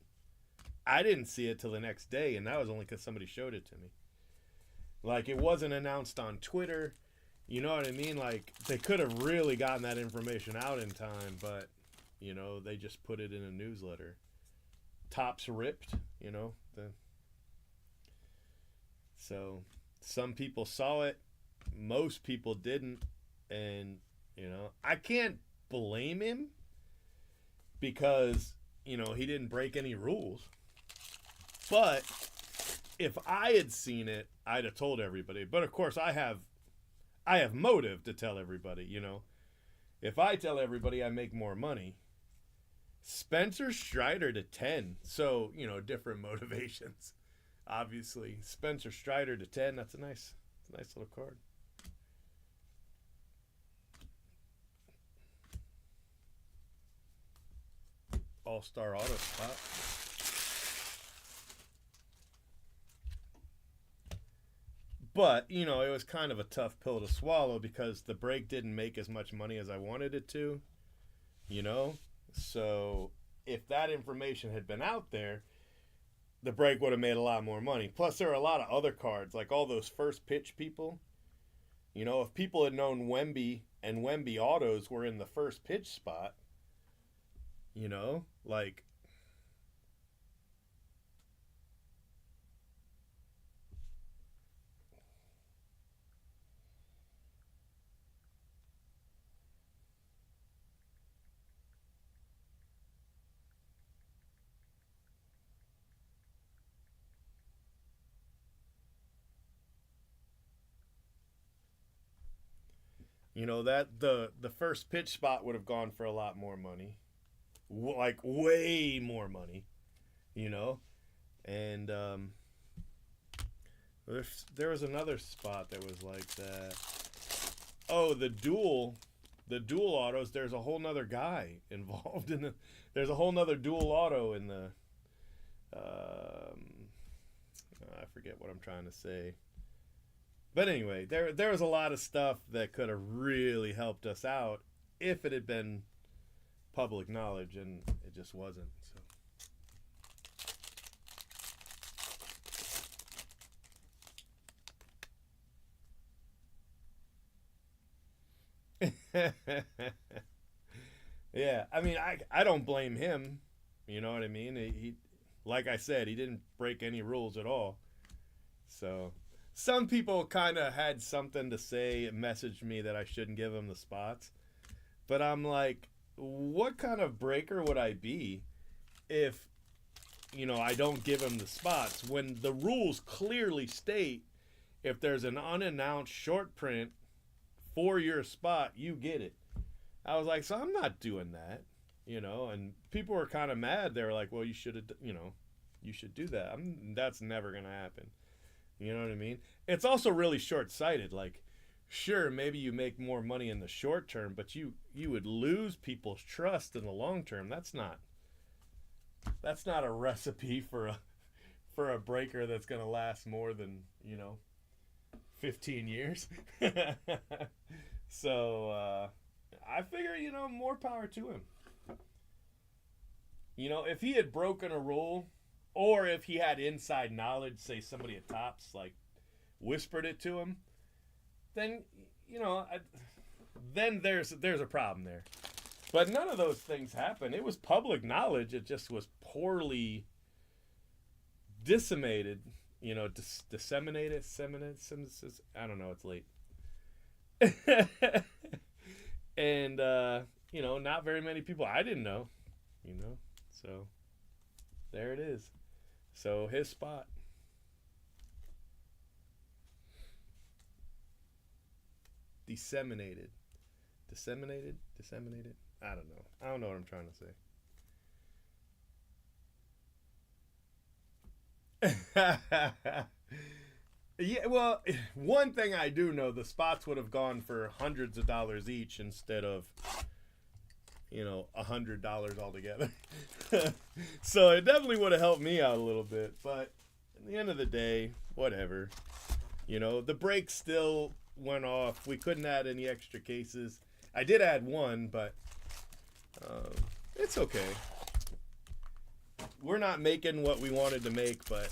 I didn't see it till the next day, and that was only because somebody showed it to me. Like, it wasn't announced on Twitter. You know what I mean? Like, they could have really gotten that information out in time, but, you know, they just put it in a newsletter. Topps ripped, you know. So, some people saw it. Most people didn't. And, you know, I can't blame him because, you know, he didn't break any rules. But if I had seen it, I'd have told everybody. But of course, I have motive to tell everybody. You know, if I tell everybody, I make more money. Spencer Strider to 10, so you know, different motivations. Obviously, Spencer Strider to 10. That's a nice little card. All-Star auto spot. But, you know, it was kind of a tough pill to swallow because the break didn't make as much money as I wanted it to, you know? So if that information had been out there, the break would have made a lot more money. Plus, there are a lot of other cards, like all those first pitch people. You know, if people had known Wemby and Wemby autos were in the first pitch spot, you know, like, you know, that the first pitch spot would have gone for a lot more money. like way more money, you know. And there was another spot that was like that. Oh, the dual autos. There's a whole nother guy involved in the. There's a whole nother dual auto in the. I forget what I'm trying to say. But anyway, there was a lot of stuff that could have really helped us out if it had been public knowledge, and it just wasn't. So. Yeah, I mean, I don't blame him. You know what I mean? He like I said, he didn't break any rules at all. So some people kind of had something to say, messaged me that I shouldn't give him the spots. But I'm like, what kind of breaker would I be if, I don't give him the spots when the rules clearly state if there's an unannounced short print for your spot, you get it. I was like, so I'm not doing that, and people were kind of mad. They were like, well, you should have, you should do that. That's never going to happen. You know what I mean? It's also really short-sighted. Like, sure, maybe you make more money in the short term, but you would lose people's trust in the long term. That's not a recipe for a breaker that's going to last more than, 15 years. So, I figure, more power to him. If he had broken a rule, or if he had inside knowledge, say somebody at Topps like whispered it to him, then then there's a problem there. But none of those things happened. It was public knowledge. It just was poorly disseminated. Disseminated. I don't know. It's late. And not very many people. I didn't know. So there it is. So his spot. Disseminated. I don't know. I don't know what I'm trying to say. Yeah, well, one thing I do know, the spots would have gone for hundreds of dollars each instead of, $100 altogether. So it definitely would have helped me out a little bit. But at the end of the day, whatever. The break still went off. We couldn't add any extra cases. I did add one, but it's okay. We're not making what we wanted to make, but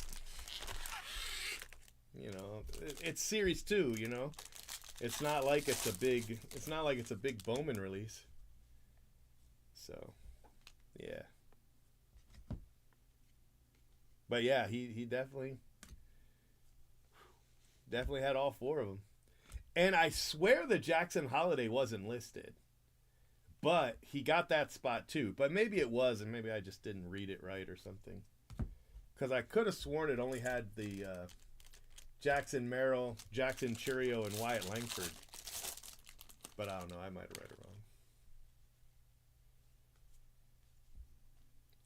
it's series 2. It's not like it's a big Bowman release. So, yeah. But yeah, he definitely had all 4 of them. And I swear the Jackson Holiday wasn't listed. But he got that spot too. But maybe it was, and maybe I just didn't read it right or something. Because I could have sworn it only had the Jackson Merrill, Jackson Churio, and Wyatt Langford. But I don't know. I might have read it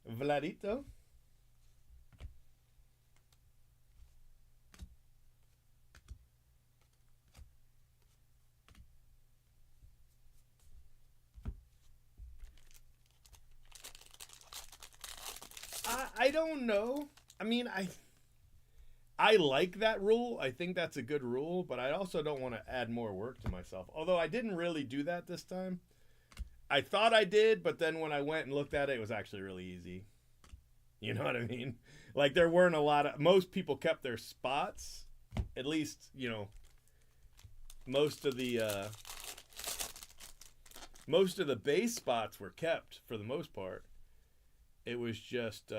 wrong. Vladito? I don't know. I mean, I like that rule. I think that's a good rule, but I also don't want to add more work to myself. Although I didn't really do that this time. I thought I did, but then when I went and looked at it, it was actually really easy. You know what I mean? Like, there weren't a lot of... Most people kept their spots. At least, most of the base spots were kept for the most part. It was just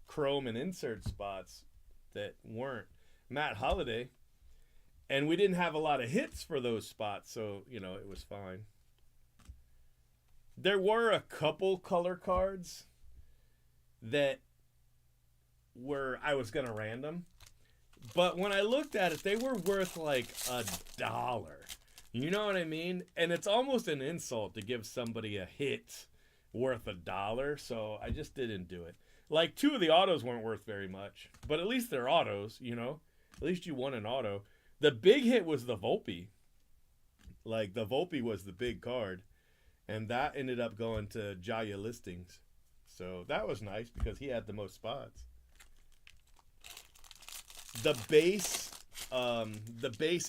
chrome and insert spots that weren't. Matt Holliday. And we didn't have a lot of hits for those spots, so, it was fine. There were a couple color cards that I was going to random. But when I looked at it, they were worth like $1. You know what I mean? And it's almost an insult to give somebody a hit worth $1, so I just didn't do it. Like, 2 of the autos weren't worth very much, but at least they're autos, you know? At least you won an auto. The big hit was the Volpe. Like, the Volpe was the big card, and that ended up going to Jaya Listings. So that was nice because he had the most spots. The base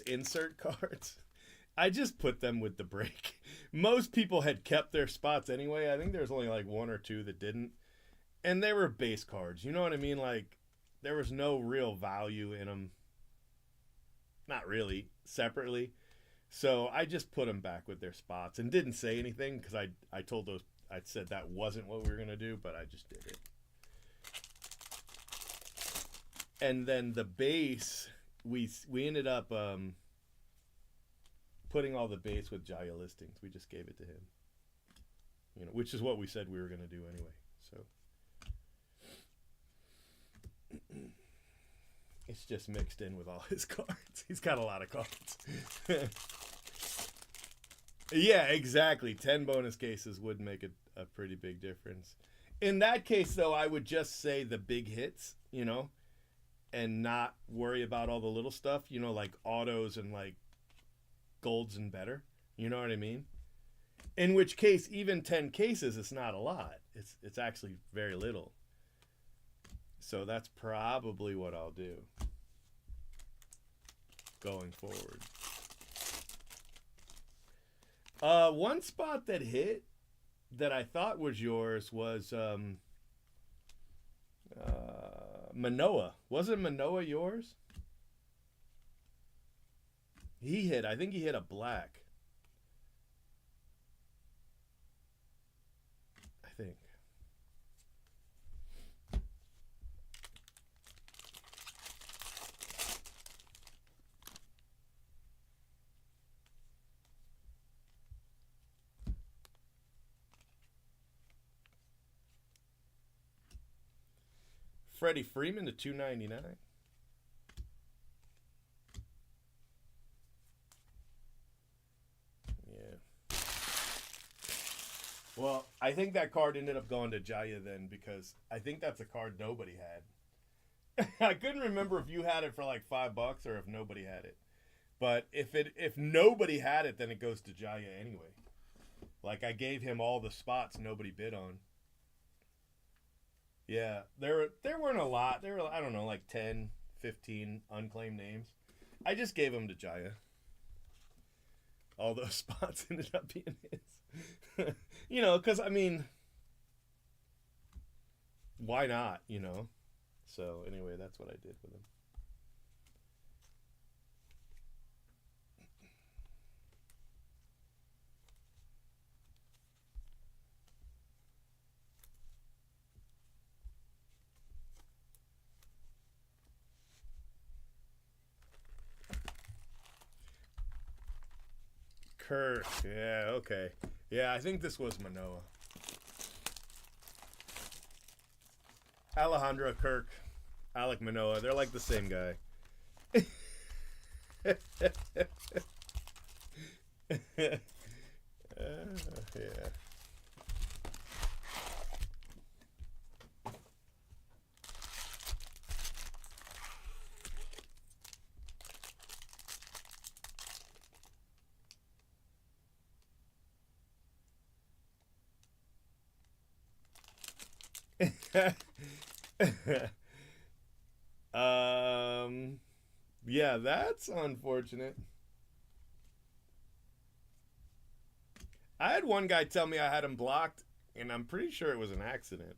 insert cards, I just put them with the break. Most people had kept their spots anyway. I think there's only like 1 or 2 that didn't. And they were base cards. You know what I mean? Like, there was no real value in them. Not really, separately. So I just put them back with their spots and didn't say anything because I told those, I said that wasn't what we were going to do, but I just did it. And then the base, we ended up putting all the base with Jaya Listings. We just gave it to him. You know, which is what we said we were going to do anyway. So it's just mixed in with all his cards. He's got a lot of cards. Yeah, exactly. 10 bonus cases would make a pretty big difference. In that case, though, I would just say the big hits, you know, and not worry about all the little stuff, you know, like autos and like golds and better. You know what I mean? In which case, even 10 cases is not a lot. It's actually very little. So that's probably what I'll do going forward. One spot that hit that I thought was yours was Manoa. Wasn't Manoa yours? He hit. I think he hit a black. I think. Freddie Freeman to $2.99. Yeah. Well, I think that card ended up going to Jaya then because I think that's a card nobody had. I couldn't remember if you had it for like $5 or if nobody had it. But if nobody had it, then it goes to Jaya anyway. Like, I gave him all the spots nobody bid on. Yeah, there weren't a lot. There were, I don't know, like 10, 15 unclaimed names. I just gave them to Jaya. All those spots ended up being his. You know, because, I mean, why not, you know? So, anyway, that's what I did with him. Kirk, yeah, okay. Yeah, I think this was Manoa. Alejandro Kirk, Alek Manoa, they're like the same guy. Yeah. Yeah, that's unfortunate. I had one guy tell me I had him blocked, and I'm pretty sure it was an accident.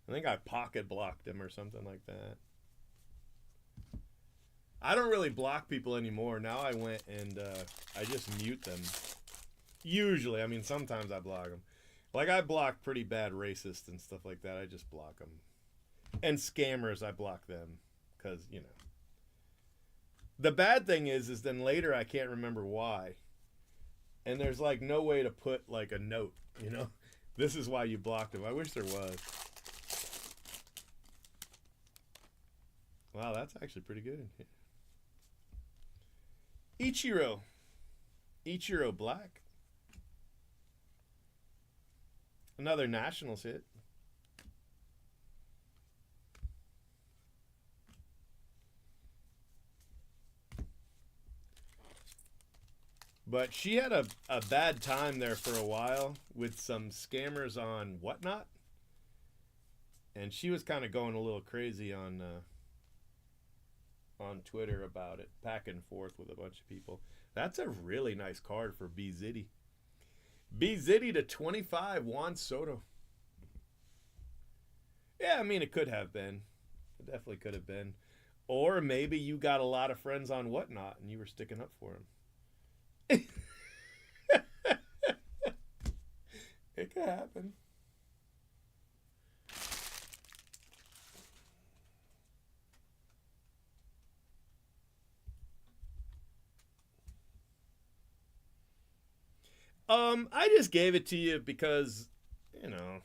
I think I pocket blocked him or something like that. I don't really block people anymore. Now I went and I just mute them. Usually, I mean, sometimes I block them. Like, I block pretty bad racists and stuff like that. I just block them. And scammers, I block them. Because, you know. The bad thing is then later I can't remember why. And there's, like, no way to put, like, a note, you know? This is why you blocked them. I wish there was. Wow, that's actually pretty good. Ichiro Black. Another Nationals hit. But she had a bad time there for a while with some scammers on Whatnot. And she was kind of going a little crazy on Twitter about it, back and forth with a bunch of people. That's a really nice card for B Zitty. B Zitty to 25, Juan Soto. Yeah, I mean, it could have been. It definitely could have been. Or maybe you got a lot of friends on Whatnot and you were sticking up for him. It could happen. I just gave it to you because, you know,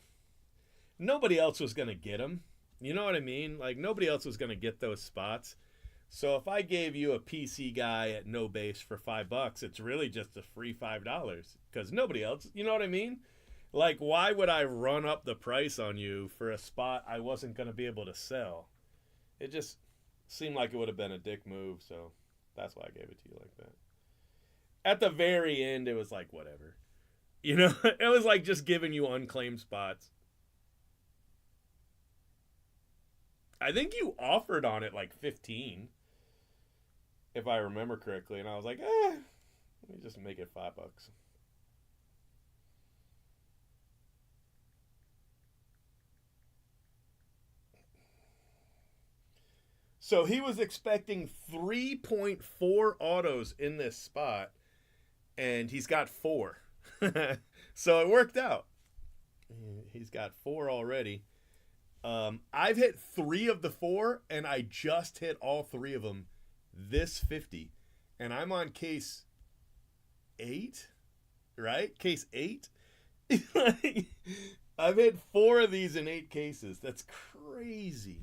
nobody else was going to get them. You know what I mean? Like, nobody else was going to get those spots. So if I gave you a PC guy at no base for $5, it's really just a free $5 because nobody else, you know what I mean? Like, why would I run up the price on you for a spot I wasn't going to be able to sell? It just seemed like it would have been a dick move, so that's why I gave it to you like that. At the very end, it was like, whatever. You know, it was like just giving you unclaimed spots. I think you offered on it like 15, if I remember correctly. And I was like, let me just make it $5. So he was expecting 3.4 autos in this spot, and he's got 4. So it worked out. He's got 4 already. I've hit 3 of the 4, and I just hit all 3 of them this 50. And I'm on case 8, right? Case 8? I've hit 4 of these in 8 cases. That's crazy.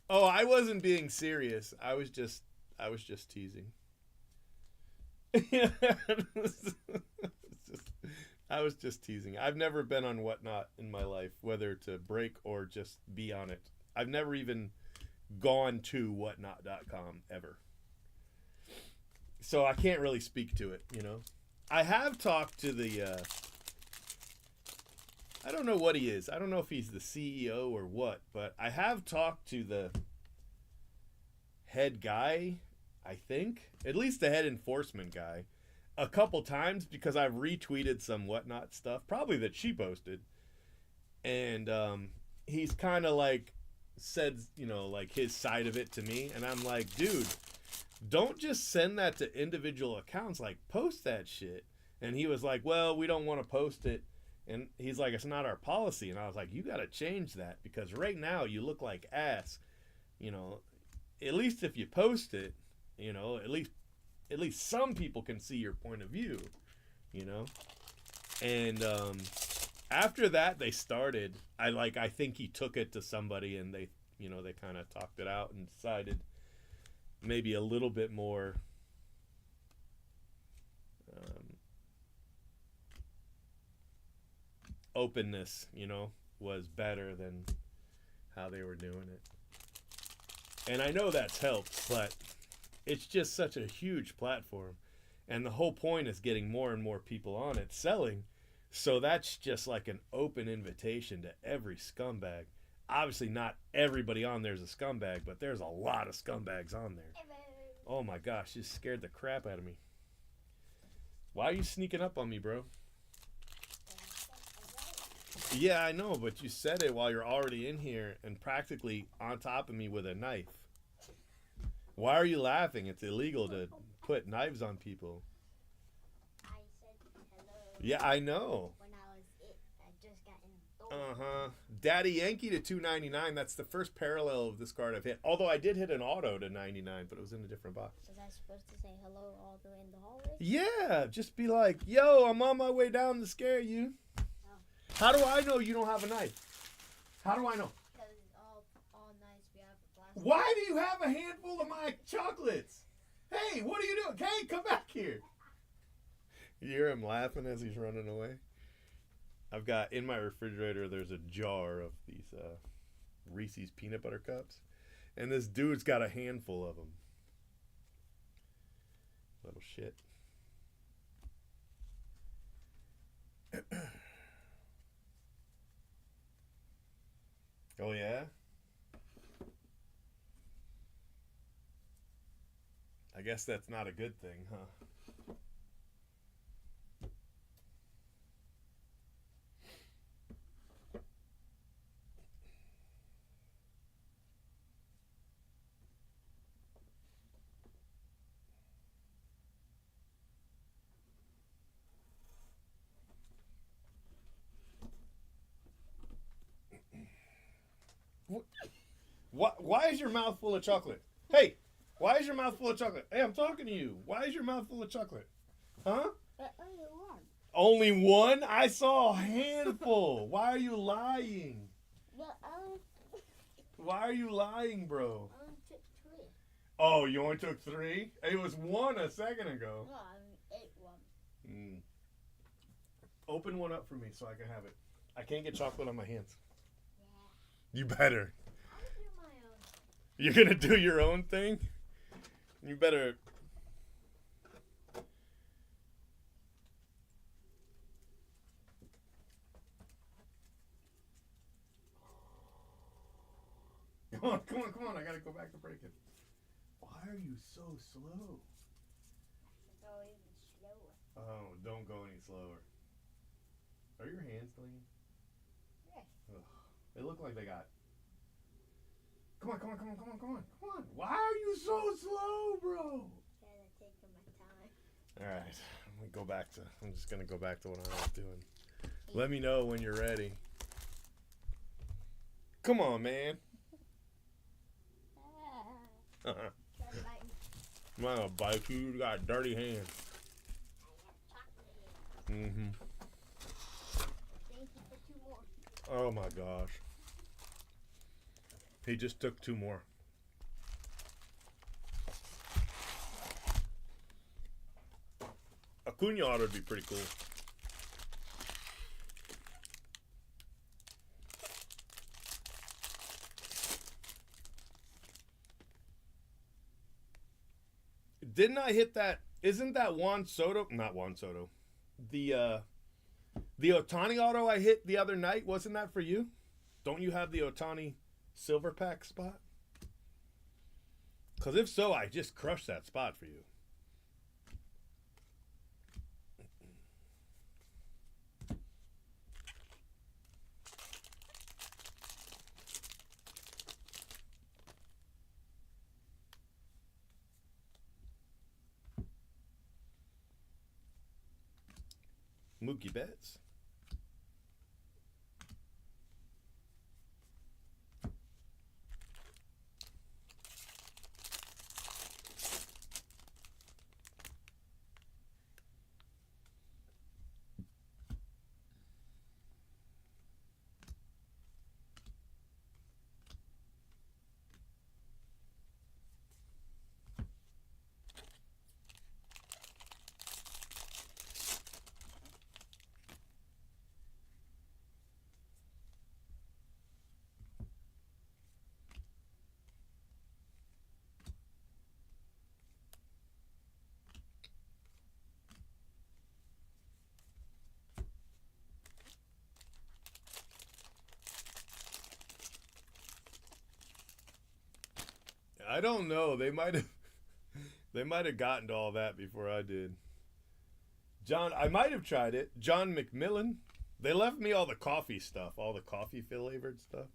Oh, I wasn't being serious. I was just teasing. I was just teasing. I've never been on Whatnot in my life, whether to break or just be on it. I've never even gone to whatnot.com ever. So I can't really speak to it, you know. I have talked to the I don't know what he is. I don't know if he's the CEO or what, but I have talked to the head guy, I think, at least the head enforcement guy, a couple times because I've retweeted some Whatnot stuff, probably that she posted. And he's kind of like said, you know, like his side of it to me. And I'm like, dude, don't just send that to individual accounts. Like, post that shit. And he was like, well, we don't want to post it. And he's like, it's not our policy. And I was like, you got to change that because right now you look like ass. You know, at least if you post it, you know, at least some people can see your point of view, you know. And after that, they started. I think he took it to somebody, and they, you know, they kind of talked it out and decided maybe a little bit more. Openness, you know, was better than how they were doing it. And I know that's helped, but it's just such a huge platform. And the whole point is getting more and more people on it selling. So that's just like an open invitation to every scumbag. Obviously, not everybody on there is a scumbag, but there's a lot of scumbags on there. Oh my gosh, you scared the crap out of me. Why are you sneaking up on me, bro? Yeah, I know, but you said it while you're already in here and practically on top of me with a knife. Why are you laughing? It's illegal to put knives on people. I said hello. Yeah, I know. When I just got in the door. Uh-huh. Daddy Yankee to 299. That's the first parallel of this card I've hit. Although I did hit an auto to 99, but it was in a different box. Was I supposed to say hello all the way in the hallway? Yeah, just be like, yo, I'm on my way down to scare you. Oh. How do I know you don't have a knife? How do I know? Because all nights we have a plastic. Why do you have a handful of my chocolates? Hey, what are you doing? Hey, come back here. You hear him laughing as he's running away? I've got in my refrigerator, there's a jar of these Reese's peanut butter cups. And this dude's got a handful of them. Little shit. Oh, yeah? I guess that's not a good thing, huh? Why is your mouth full of chocolate? Hey, why is your mouth full of chocolate? Hey, I'm talking to you. Why is your mouth full of chocolate? Huh? But only one. Only one? I saw a handful. Why are you lying? But Why are you lying, bro? I only took 3. Oh, you only took 3? It was 1 a second ago. No, I ate one. Open one up for me so I can have it. I can't get chocolate on my hands. Yeah. You better. I'll do my own. You're gonna do your own thing? You better. Come on. I gotta go back to breaking. Why are you so slow? Go even slower. Oh, don't go any slower. Are your hands clean? Yeah. Ugh. They look like they got. Come on. Why are you so slow, bro? Because I'm taking my time. Alright. I'm just gonna go back to what I was doing. Let me know when you're ready. Come on, man. Try to bite me. I'm not gonna bite you. You got dirty hands. I have chocolate in it. Mm-hmm. Thank you for 2 more. Oh my gosh. He just took 2 more. Acuna ought to be pretty cool. Didn't I hit that? Isn't that Juan Soto? Not Juan Soto. The Ohtani auto I hit the other night, wasn't that for you? Don't you have the Ohtani silver pack spot? Because if so, I just crushed that spot for you. Mookie Betts. I don't know. They might have gotten to all that before I did. I might have tried it. John McMillan. They left me all the coffee stuff, all the coffee flavored stuff.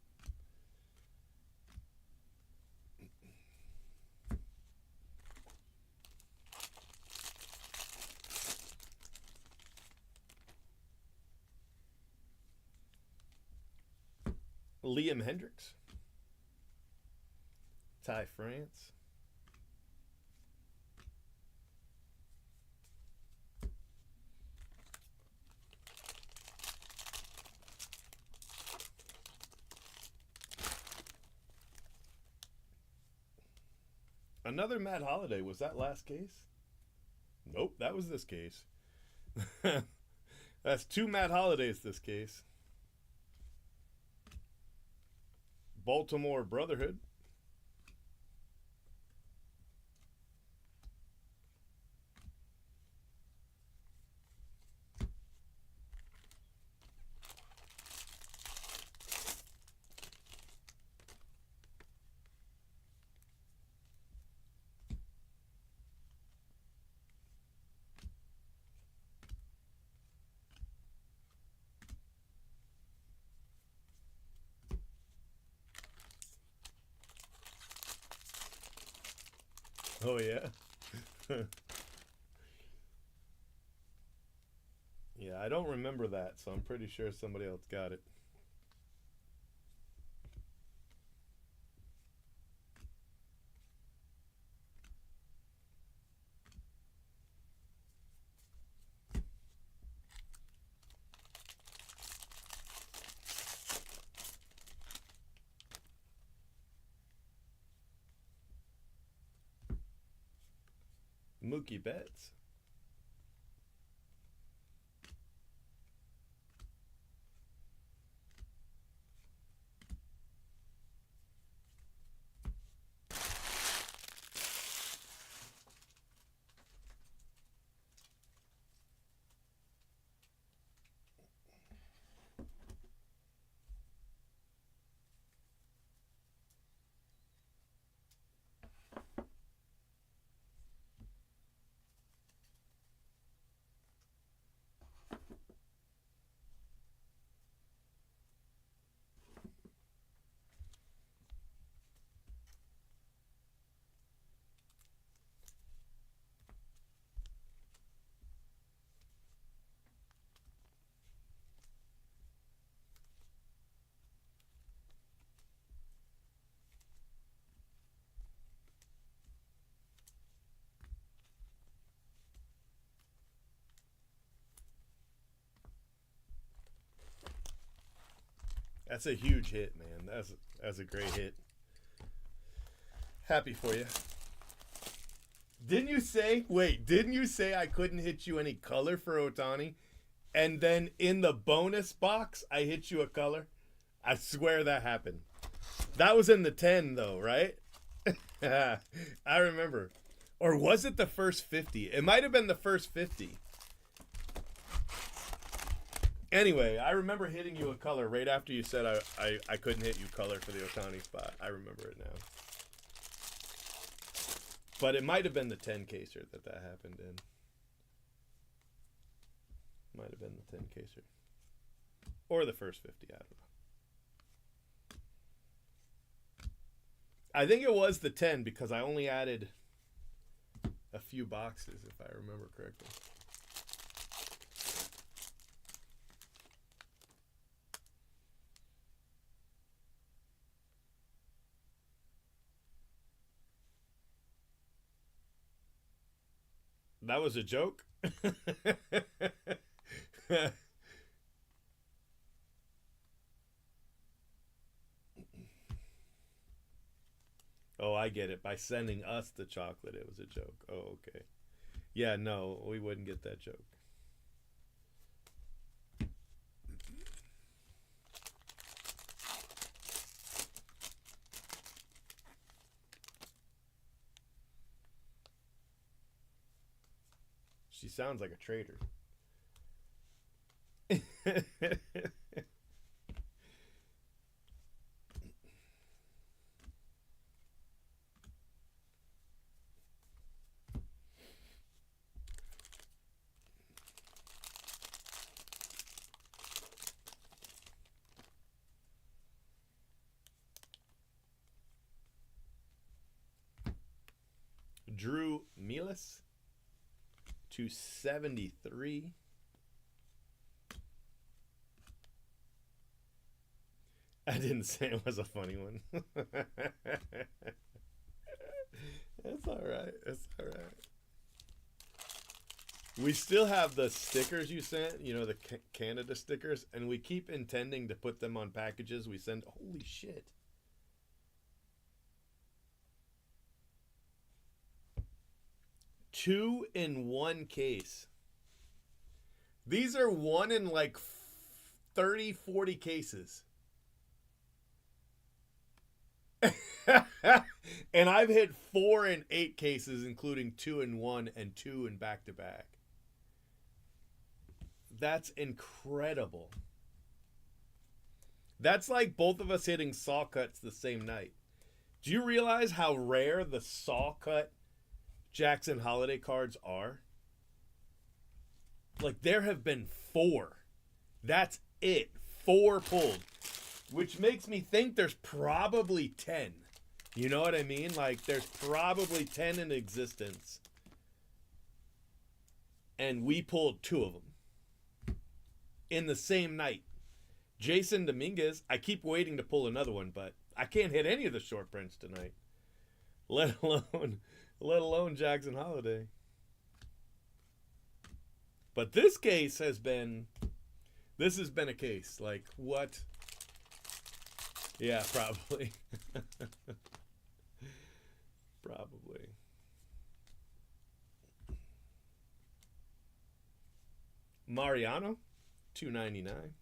Liam Hendricks. Ty France. Another Matt Holiday. Was that last case? Nope, that was this case. That's 2 Matt Holidays this case. Baltimore Brotherhood. Oh, yeah? Yeah, I don't remember that, so I'm pretty sure somebody else got it. Mookie Betts. That's a huge hit, man. That's a great hit. Happy for you. Didn't you say I couldn't hit you any color for Ohtani? And then in the bonus box, I hit you a color? I swear that happened. That was in the 10, though, right? I remember. Or was it the first 50? It might have been the first 50. Anyway, I remember hitting you a color right after you said I couldn't hit you color for the Ohtani spot. I remember it now. But it might have been the 10 caser that happened in. Might have been the 10 caser. Or the first 50, I don't know. I think it was the 10 because I only added a few boxes, if I remember correctly. That was a joke? Oh, I get it. By sending us the chocolate, it was a joke. Oh, okay. Yeah, no, we wouldn't get that joke. She sounds like a traitor. Drew Milas, 273. I didn't say it was a funny one. That's all right. That's all right. We still have the stickers you sent, you know, the Canada stickers, and we keep intending to put them on packages we send. Holy shit. 2 in 1 case. These are 1 in like 30, 40 cases. And I've hit 4 in 8 cases, including 2 in 1 and 2 in back-to-back. That's incredible. That's like both of us hitting saw cuts the same night. Do you realize how rare the saw cut Jackson Holiday cards are? Like, there have been 4. That's it. 4 pulled. Which makes me think there's probably 10. You know what I mean? Like, there's probably 10 in existence. And we pulled 2 of them. In the same night. Jason Dominguez, I keep waiting to pull another one, but I can't hit any of the short prints tonight. Let alone Jackson Holiday. But this case has been a case. Like, what? Yeah, probably. Probably. Mariano, $2.99.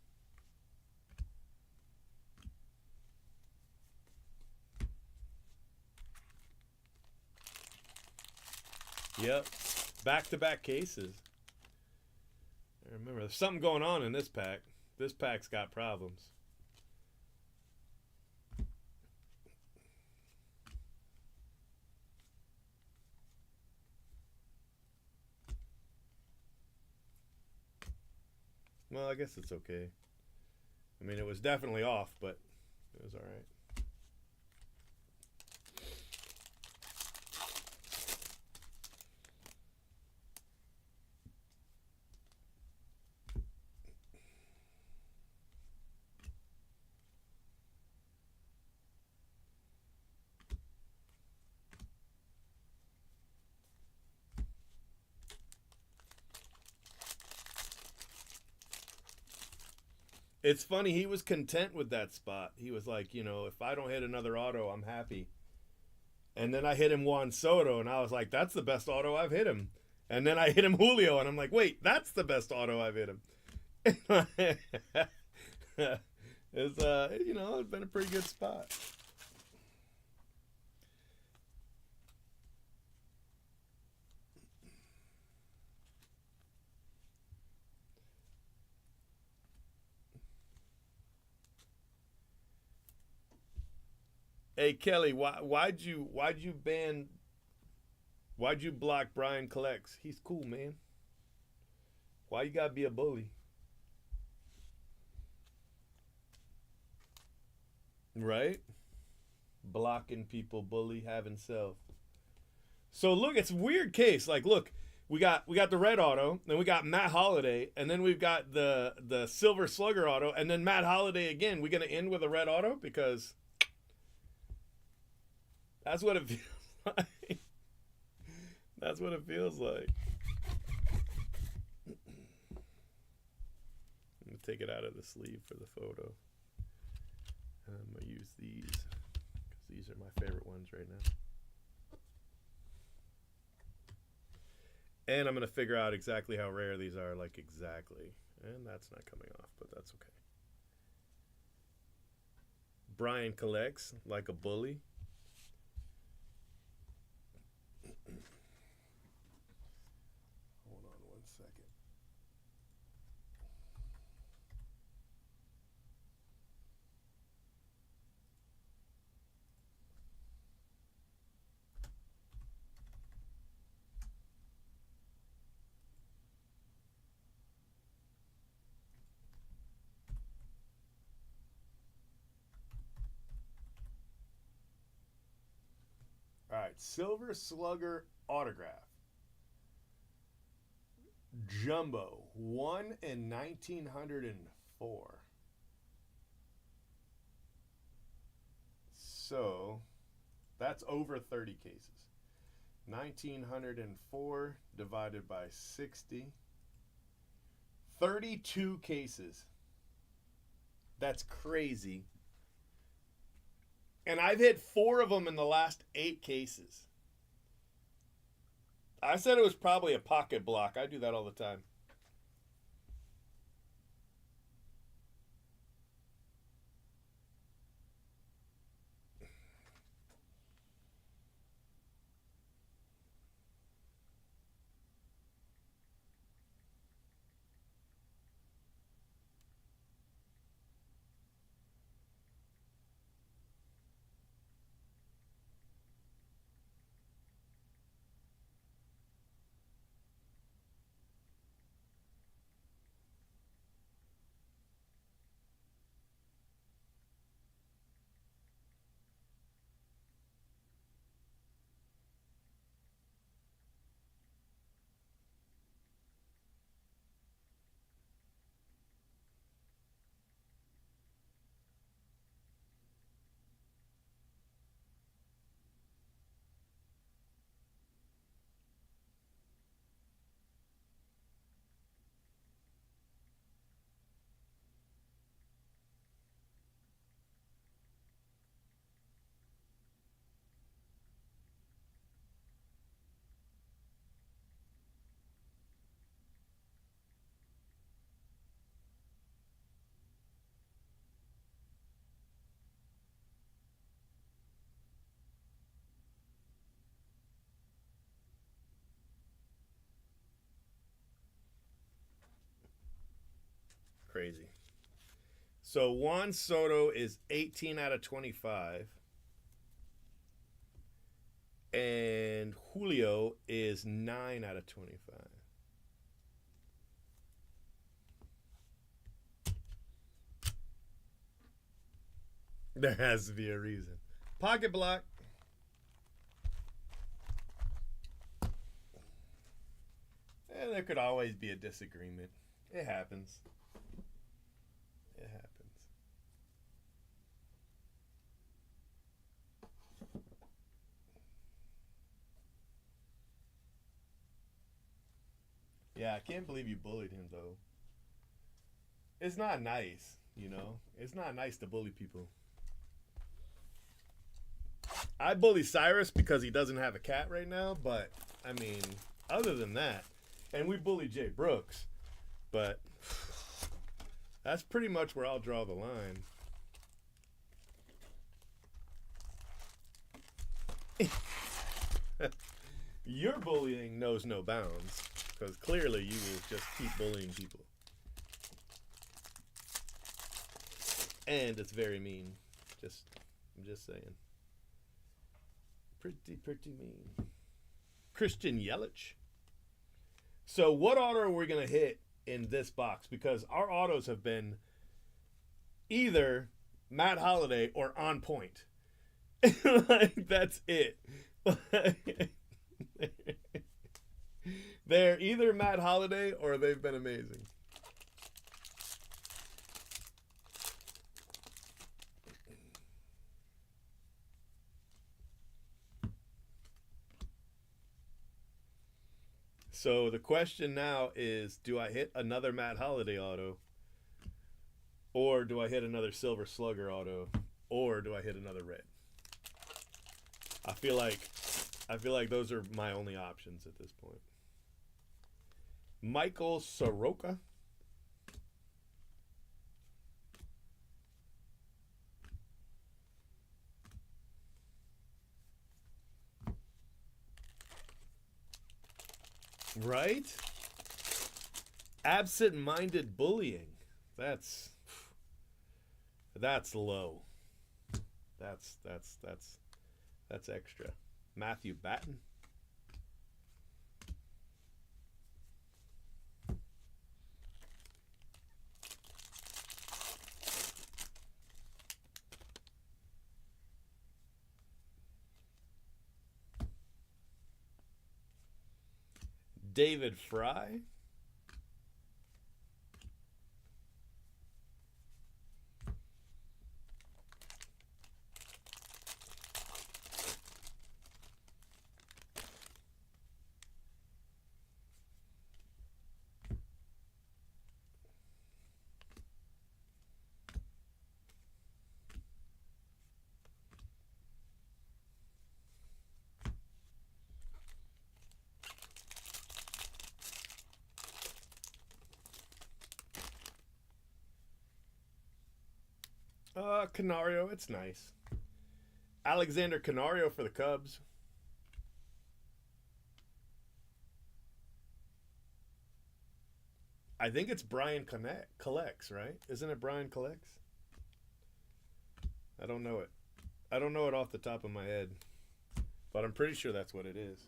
Yep. Back-to-back cases. I remember there's something going on in this pack. This pack's got problems. Well, I guess it's okay. I mean, it was definitely off, but it was all right. It's funny, he was content with that spot. He was like, you know, if I don't hit another auto, I'm happy. And then I hit him Juan Soto, and I was like, that's the best auto I've hit him. And then I hit him Julio, and I'm like, wait, that's the best auto I've hit him. It's you know, it's been a pretty good spot. Hey Kelly, why'd you block Brian Collects? He's cool, man. Why you gotta be a bully? Right? Blocking people, bully, having self. So look, it's a weird case. Like, look, we got the red auto, then we got Matt Holliday, and then we've got the Silver Slugger auto, and then Matt Holliday again. We gonna end with a red auto because that's what it feels like. That's what it feels like. I'm going to take it out of the sleeve for the photo. I'm going to use these because these are my favorite ones right now. And I'm going to figure out exactly how rare these are, like exactly. And that's not coming off, but that's okay. Brian Collects like a bully. All right, Silver Slugger autograph. Jumbo, 1 in 1904. So, that's over 30 cases. 1904 divided by 60. 32 cases. That's crazy. And I've hit 4 of them in the last 8 cases. I said it was probably a pocket block. I do that all the time. Crazy. So Juan Soto is 18 out of 25. And Julio is 9 out of 25. There has to be a reason. Pocket block. And there could always be a disagreement. It happens. It happens. Yeah, I can't believe you bullied him, though. It's not nice, you know? It's not nice to bully people. I bully Cyrus because he doesn't have a cat right now, but, I mean, other than that, and we bully Jay Brooks, but that's pretty much where I'll draw the line. Your bullying knows no bounds, because clearly you will just keep bullying people. And it's very mean. I'm just saying. Pretty mean. Christian Yelich. So what auto are we going to hit in this box? Because our autos have been either Matt Holliday or on point. Like, that's it. They're either Matt Holliday or they've been amazing. So the question now is, do I hit another Matt Holliday auto? Or do I hit another Silver Slugger auto? Or do I hit another red? I feel like those are my only options at this point. Michael Soroka. Right? Absent-minded bullying. That's low. That's extra. Matthew Batten. David Fry. Canario, it's nice. Alexander Canario for the Cubs. I think it's Brian Collects, right? Isn't it Brian Collects? I don't know it. I don't know it off the top of my head, but I'm pretty sure that's what it is.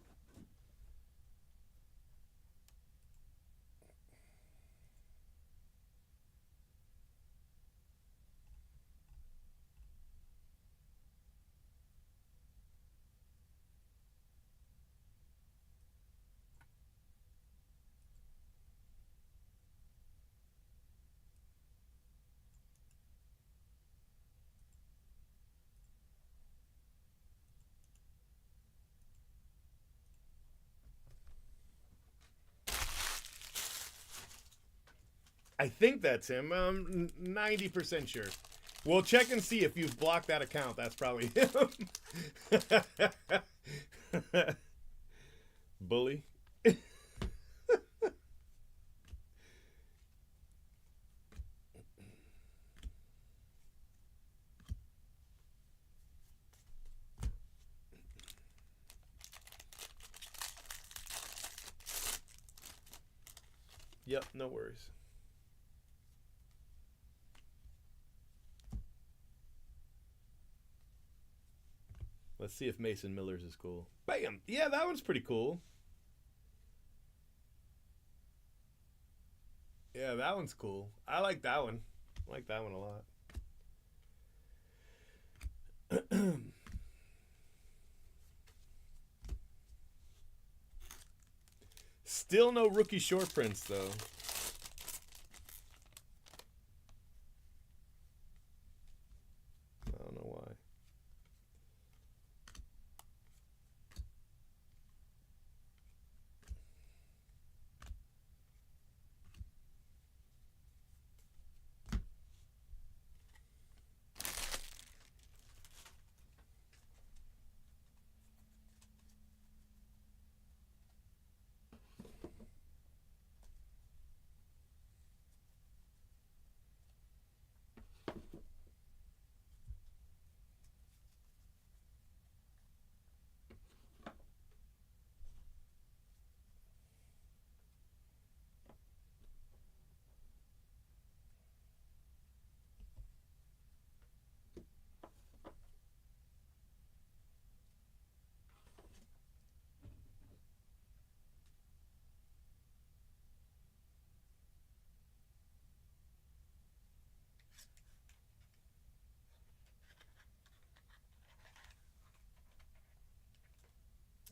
I think that's him. I'm 90% sure. We'll check and see if you've blocked that account. That's probably him. Bully. Yep, no worries. Let's see if Mason Miller's is cool. Bam! Yeah, that one's pretty cool. Yeah, that one's cool. I like that one. I like that one a lot. Still no rookie short prints, though. I don't know why.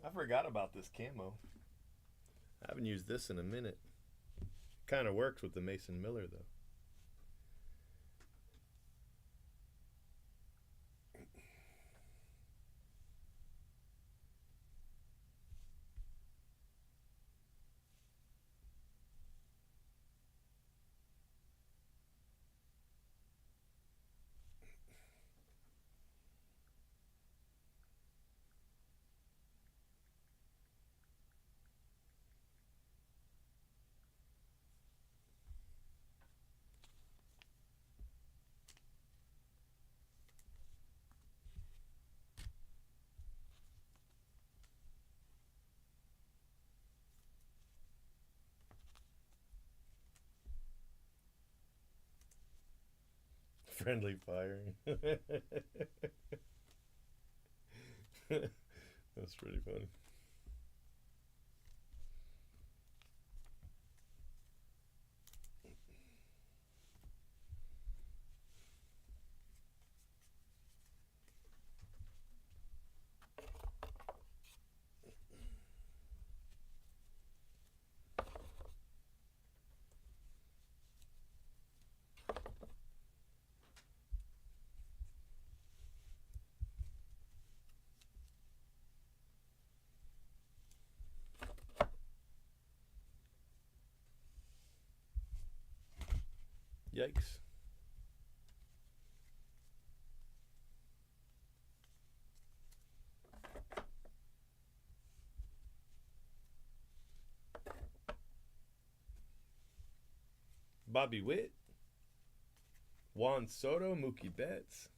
I forgot about this camo. I haven't used this in a minute. Kind of works with the Mason Miller, though. Friendly firing. That's pretty funny. Yikes. Bobby Witt. Juan Soto, Mookie Betts.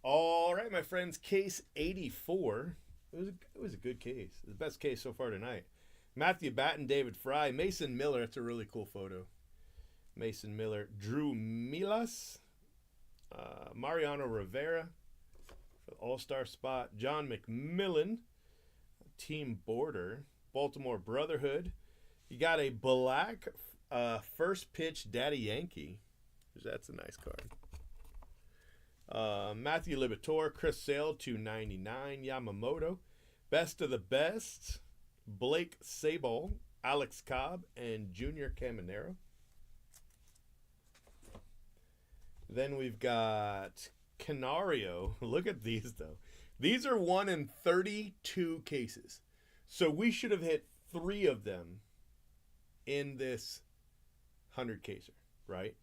All right, my friends, case 84. It was a good case. The best case so far tonight. Matthew Batten, David Fry, Mason Miller. That's a really cool photo. Mason Miller, Drew Milas, Mariano Rivera for the All-Star spot. John McMillan, Team Border, Baltimore Brotherhood. You got a black first pitch Daddy Yankee. That's a nice card. Matthew Liberatore, Chris Sale, 299. Yamamoto, Best of the Best, Blake Sabol, Alex Cobb, and Junior Caminero. Then we've got Canario. Look at these, though. These are 1 in 32 cases. So we should have hit 3 of them in this 100 caser, right?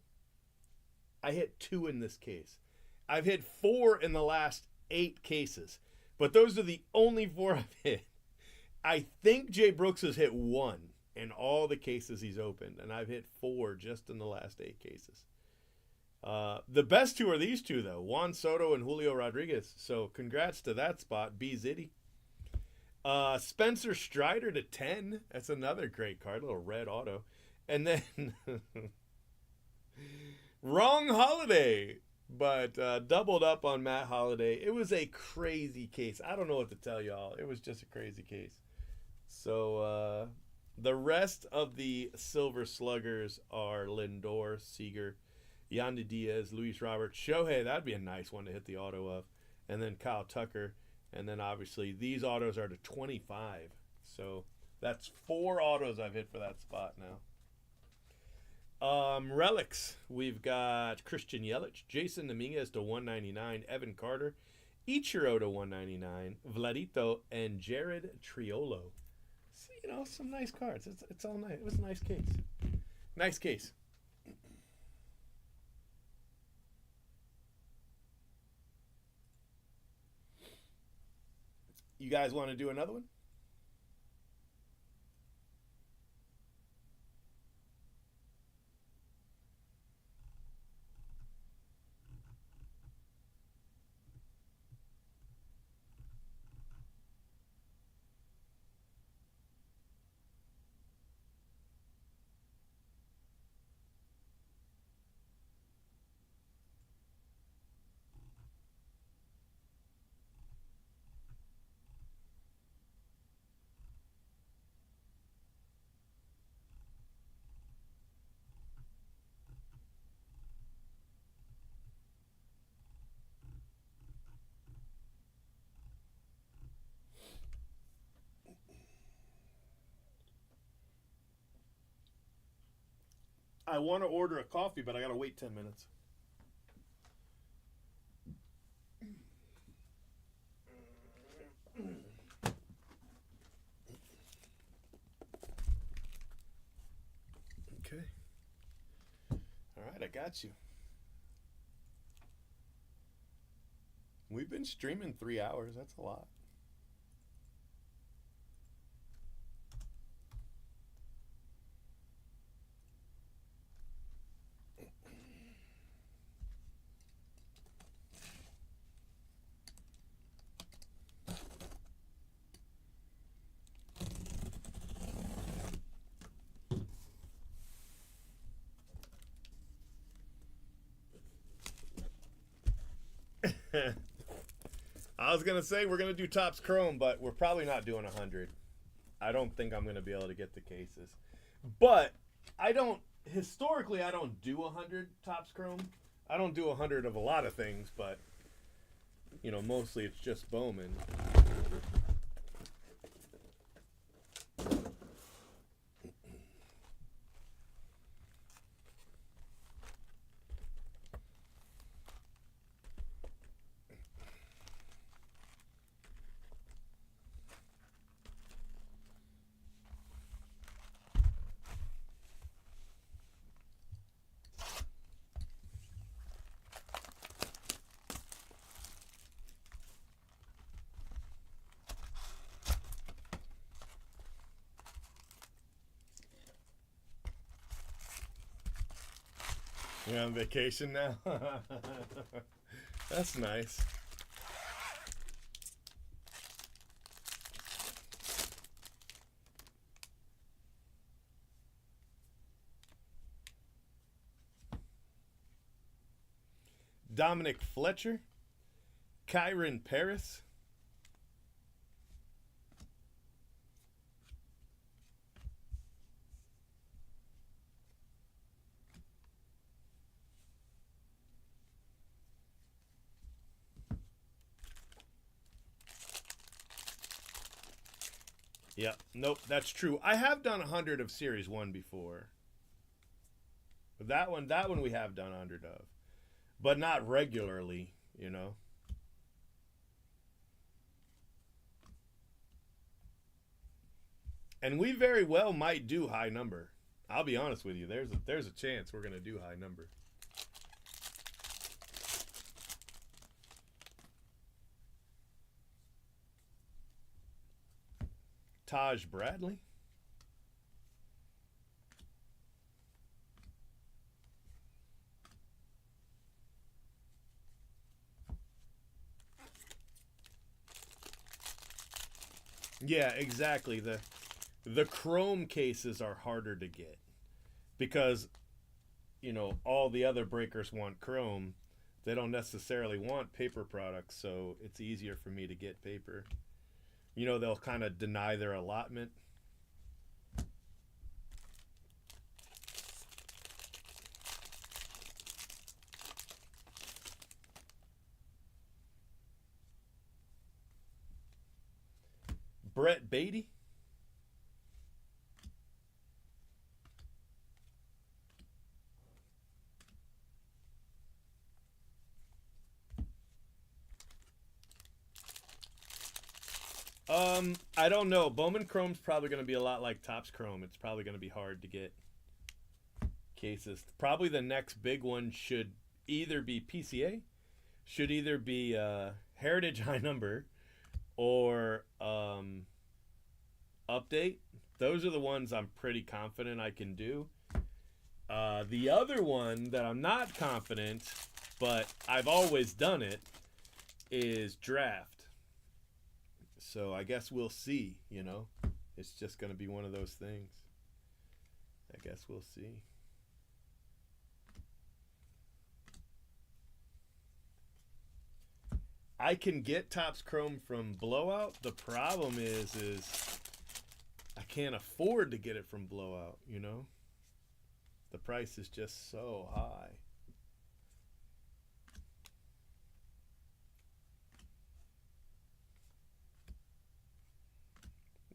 I hit 2 in this case. I've hit 4 in the last 8 cases, but those are the only 4 I've hit. I think Jay Brooks has hit 1 in all the cases he's opened, and I've hit 4 just in the last 8 cases. The best 2 are these 2, though, Juan Soto and Julio Rodriguez. So congrats to that spot, B Zitty. Spencer Strider to 10. That's another great card, little red auto. And then wrong Holiday. But doubled up on Matt Holliday. It was a crazy case. I don't know what to tell y'all. It was just a crazy case. So the rest of the Silver Sluggers are Lindor, Seager, Yandy Diaz, Luis Roberts, Shohei. That'd be a nice one to hit the auto of. And then Kyle Tucker. And then obviously these autos are to 25. So that's 4 autos I've hit for that spot now. Relics, we've got Christian Yelich, Jason Dominguez to 199, Evan Carter, Ichiro to 199, Vladito, and Jared Triolo. So, you know, some nice cards. It's all nice. It was a nice case. Nice case. You guys want to do another one? I want to order a coffee, but I got to wait 10 minutes. Okay. All right, I got you. We've been streaming 3 hours. That's a lot. I was going to say we're going to do Topps Chrome, but we're probably not doing 100. I don't think I'm going to be able to get the cases. But I don't historically, I don't do 100 Topps Chrome. I don't do 100 of a lot of things, but you know, mostly it's just Bowman. You're on vacation now? That's nice. Dominic Fletcher, Kyron Paris, Yep. Nope, that's true. I have done 100 of Series 1 before. That one we have done 100 of. But not regularly, you know. And we very well might do high number. I'll be honest with you. There's a chance we're going to do high number. Taj Bradley. Yeah, exactly. The chrome cases are harder to get because you know all the other breakers want chrome. They don't necessarily want paper products, so it's easier for me to get paper. You know, they'll kind of deny their allotment. Brett Beatty. I don't know. Bowman Chrome's probably going to be a lot like Topps Chrome. It's probably going to be hard to get cases. Probably the next big one should either be PCA, should either be Heritage High Number, or Update. Those are the ones I'm pretty confident I can do. The other one that I'm not confident, but I've always done it, is Draft. So I guess we'll see, you know. It's just going to be one of those things. I guess we'll see. I can get Topps Chrome from Blowout. The problem is I can't afford to get it from Blowout, you know. The price is just so high.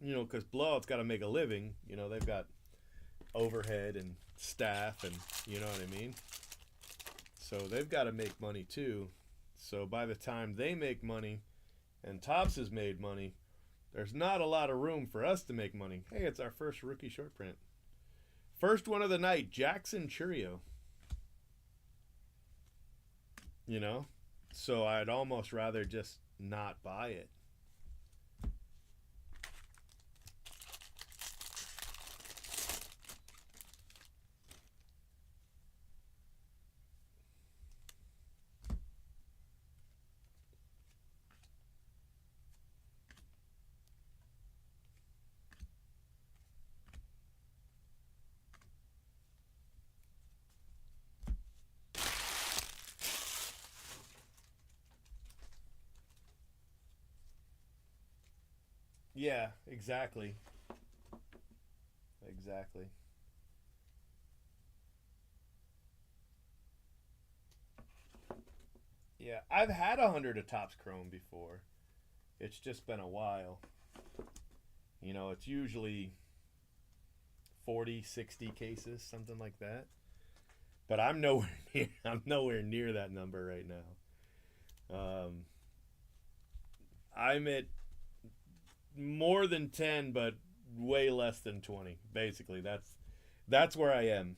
You know, because Blowout's got to make a living. You know, they've got overhead and staff and, you know what I mean? So they've got to make money too. So by the time they make money and Topps has made money, there's not a lot of room for us to make money. Hey, it's our first rookie short print. First one of the night, Jackson Chourio. You know? So I'd almost rather just not buy it. Yeah, exactly. Exactly. Yeah, I've had 100 of Topps Chrome before. It's just been a while. You know, it's usually 40, 60 cases, something like that. But I'm nowhere near. I'm nowhere near that number right now. I'm at more than 10, but way less than 20. Basically, that's where I am.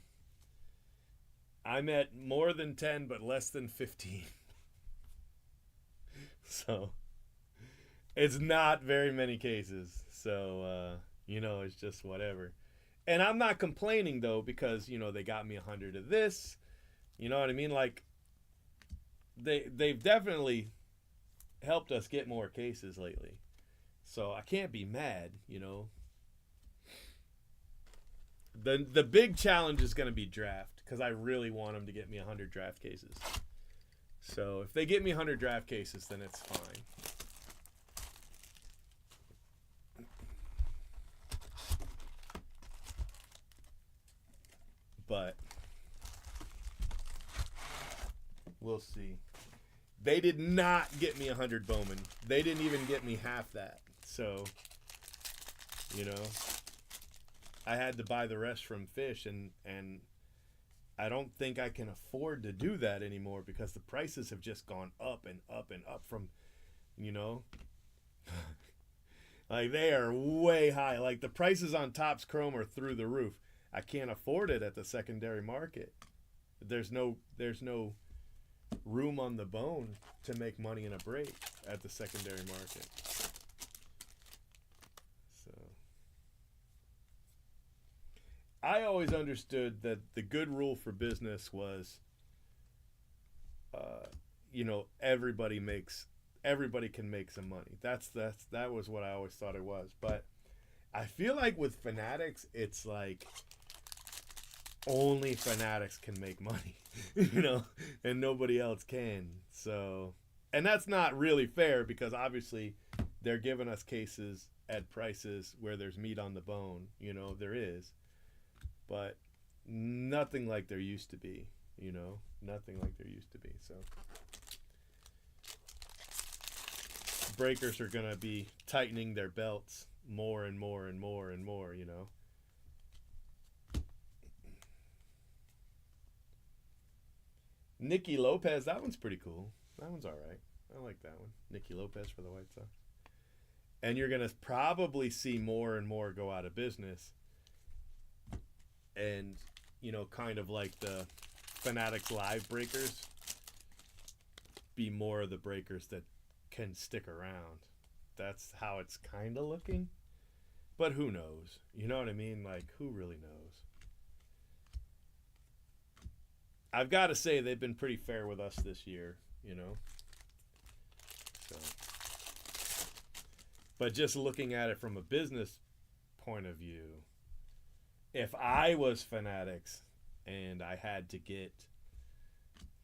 I'm at more than 10, but less than 15. So it's not very many cases. So you know, it's just whatever. And I'm not complaining though, because you know they got me 100 of this. You know what I mean? Like they've definitely helped us get more cases lately. So I can't be mad, you know. The big challenge is going to be draft, because I really want them to get me 100 draft cases. So if they get me 100 draft cases, then it's fine. But we'll see. They did not get me 100 Bowman. They didn't even get me half that. So, you know, I had to buy the rest from Fish, and I don't think I can afford to do that anymore, because the prices have just gone up and up and up from, you know, like they are way high. Like the prices on Topps Chrome are through the roof. I can't afford it at the secondary market. There's no room on the bone to make money in a break at the secondary market. So I always understood that the good rule for business was, you know, everybody can make some money. That was what I always thought it was. But I feel like with Fanatics, it's like only Fanatics can make money, you know, and nobody else can. So, and that's not really fair, because obviously they're giving us cases at prices where there's meat on the bone, you know, there is, but nothing like there used to be, you know, nothing like there used to be. So breakers are going to be tightening their belts more and more and more and more, you know. Nicky Lopez, that one's pretty cool. That one's all right. I like that one. Nicky Lopez for the White Sox. And you're going to probably see more and more go out of business. And, you know, kind of like the Fanatics Live breakers, be more of the breakers that can stick around. That's how it's kind of looking. But who knows? You know what I mean? Like, who really knows? I've got to say they've been pretty fair with us this year, you know. So, but just looking at it from a business point of view, if I was Fanatics and I had to get,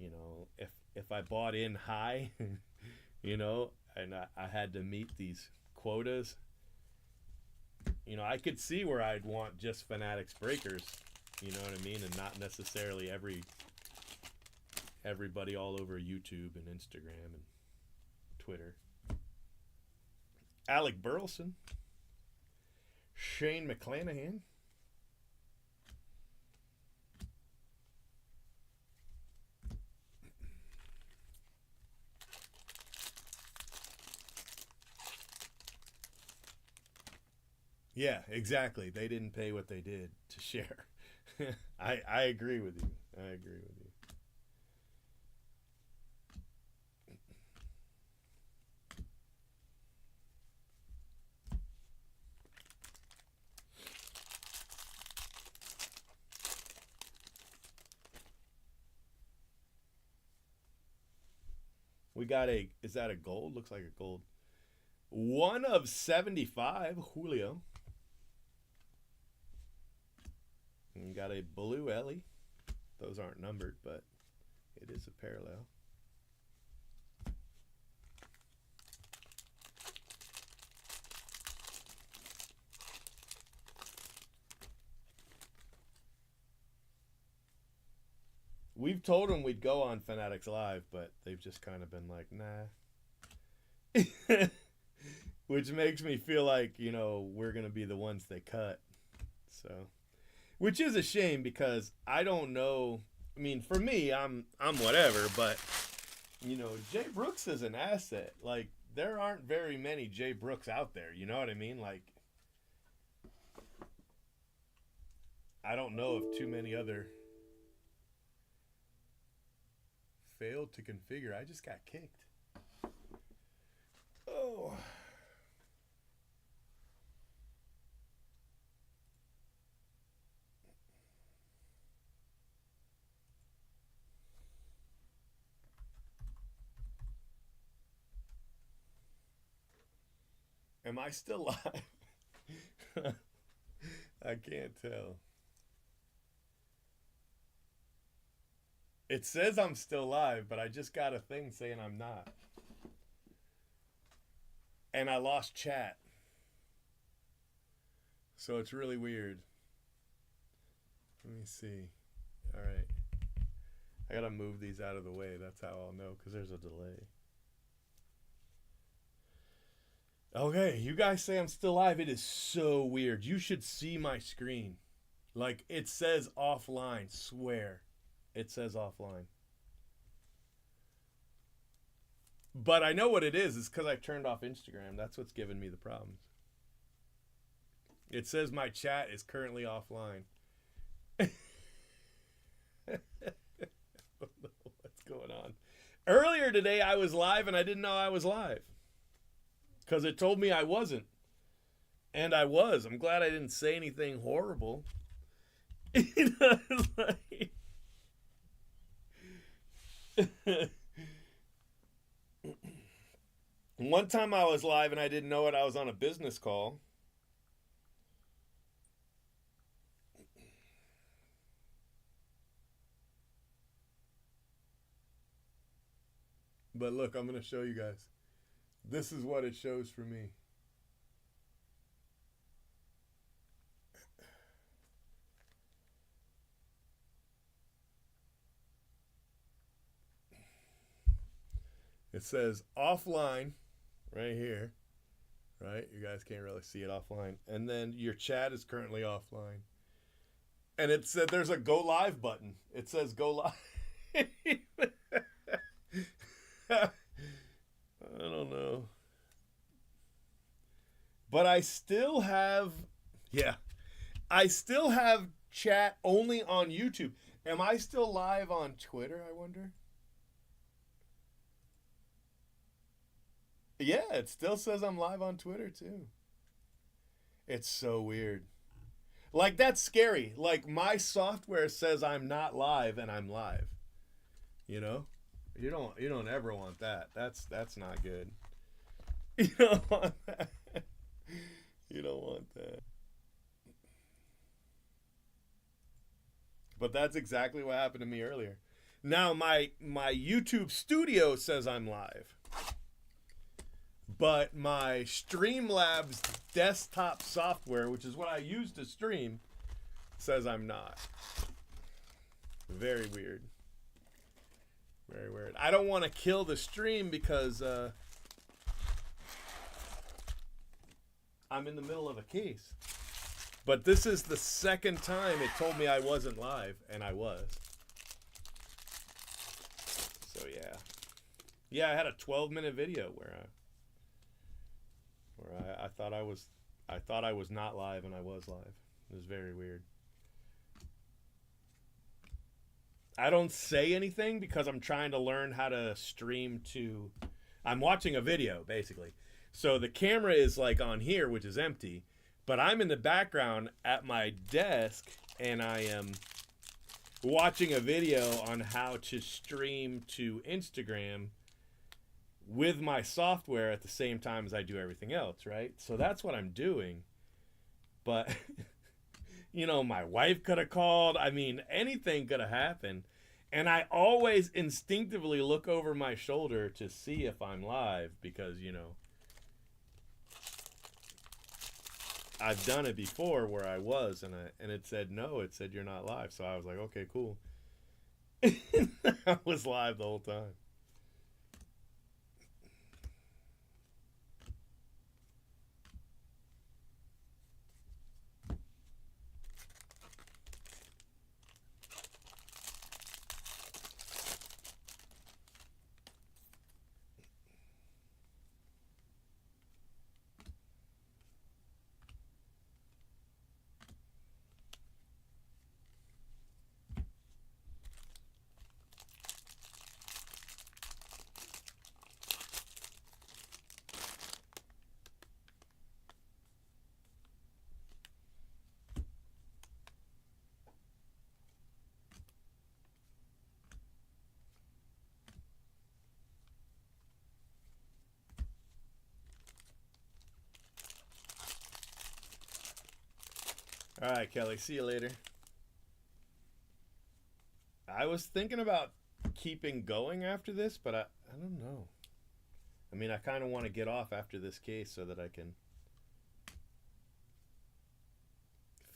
you know, if I bought in high, you know, and I had to meet these quotas, you know, I could see where I'd want just Fanatics breakers, you know what I mean, and not necessarily everybody all over YouTube and Instagram and Twitter. Alec Burleson. Shane McClanahan. Yeah, exactly. They didn't pay what they did to share. I agree with you. I agree with you. We got is that a gold? Looks like a gold. 1 of 75, Julio. And got a blue Ellie. Those aren't numbered, but it is a parallel. We've told them we'd go on Fanatics Live, but they've just kind of been like, nah. Which makes me feel like, you know, we're going to be the ones they cut. So, which is a shame because I don't know. I mean, for me, I'm whatever, but, you know, Jay Brooks is an asset. Like, there aren't very many Jay Brooks out there. You know what I mean? Like, I don't know of too many other. Failed to configure. I just got kicked. Oh. Am I still live? I can't tell. It says I'm still live, but I just got a thing saying I'm not. And I lost chat. So it's really weird. Let me see. All right. I gotta move these out of the way. That's how I'll know, because there's a delay. Okay, you guys say I'm still live. It is so weird. You should see my screen. Like, it says offline. Swear. It says offline. But I know what it is. It's because I turned off Instagram. That's what's giving me the problems. It says my chat is currently offline. I don't know what's going on. Earlier today, I was live and I didn't know I was live. Because it told me I wasn't. And I was. I'm glad I didn't say anything horrible. You know, like... One time I was live and I didn't know it. I was on a business call. But look, I'm going to show you guys. This is what it shows for me. It says offline right here, right? You guys can't really see it offline. And then your chat is currently offline. And it said there's a go live button. It says go live. I don't know. But I still have, I still have chat only on YouTube. Am I still live on Twitter, I wonder? Yeah, it still says I'm live on Twitter too. It's so weird. Like, that's scary. Like, my software says I'm not live and I'm live. You know? You don't ever want that. That's not good. You don't want that. You don't want that. But that's exactly what happened to me earlier. Now my YouTube studio says I'm live. But my Streamlabs desktop software, which is what I use to stream, says I'm not. Very weird. Very weird. I don't want to kill the stream because I'm in the middle of a case. But this is the second time it told me I wasn't live, and I was. So yeah. Yeah, I had a 12-minute video where I thought I was not live and I was live. It was very weird. I don't say anything because I'm trying to learn how to stream to... I'm watching a video, basically. So the camera is like on here, which is empty, but I'm in the background at my desk and I am watching a video on how to stream to Instagram with my software at the same time as I do everything else, right? So that's what I'm doing. But, you know, my wife could have called. I mean, anything could have happened. And I always instinctively look over my shoulder to see if I'm live because, you know, I've done it before where I was and it said no, it said you're not live. So I was like, okay, cool. I was live the whole time. All right, Kelly. See you later. I was thinking about keeping going after this, but I don't know. I mean, I kind of want to get off after this case so that I can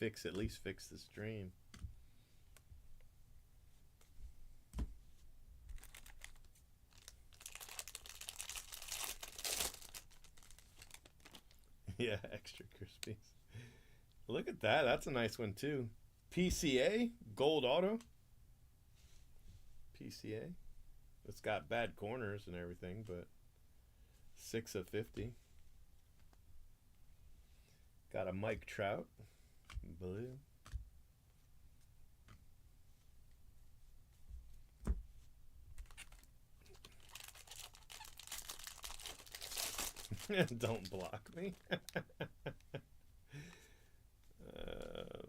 at least fix the stream. Yeah, extra crispies. Look at that. That's a nice one too. PCA gold auto. PCA. It's got bad corners and everything, but 6 of 50. Got a Mike Trout. Blue. Don't block me.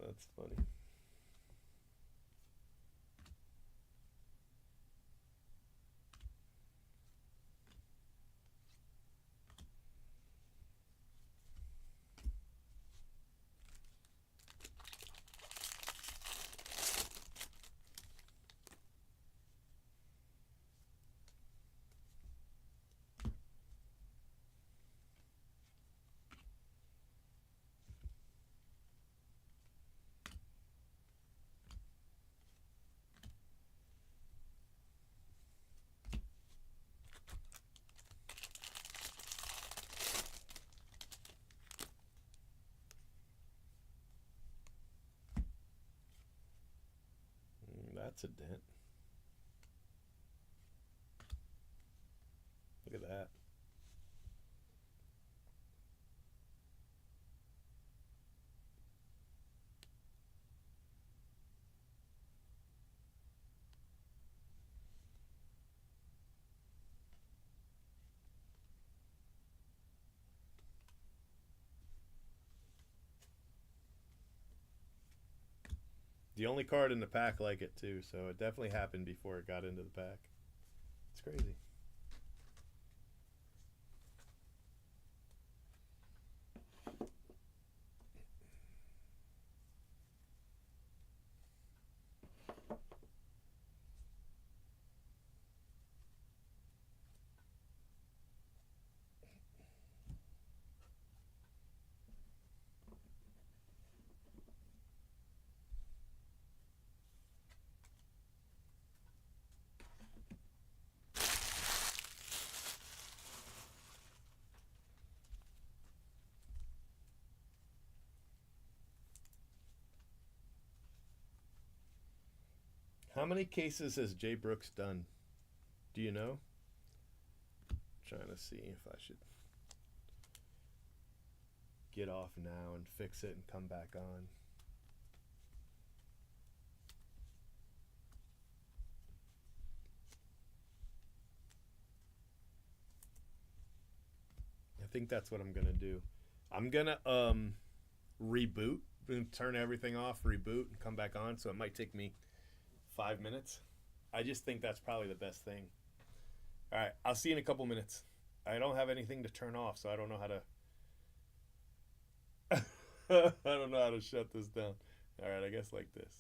That's funny. That's a dent. Look at that. The only card in the pack like it too, so it definitely happened before it got into the pack. It's crazy. How many cases has Jay Brooks done? Do you know? I'm trying to see if I should get off now and fix it and come back on. I think that's what I'm gonna do. I'm gonna reboot and turn everything off, reboot, and come back on. So it might take me 5 minutes. I just think that's probably the best thing. All right, I'll see you in a couple minutes. I don't have anything to turn off, so I don't know how to. I don't know how to shut this down. All right, I guess like this.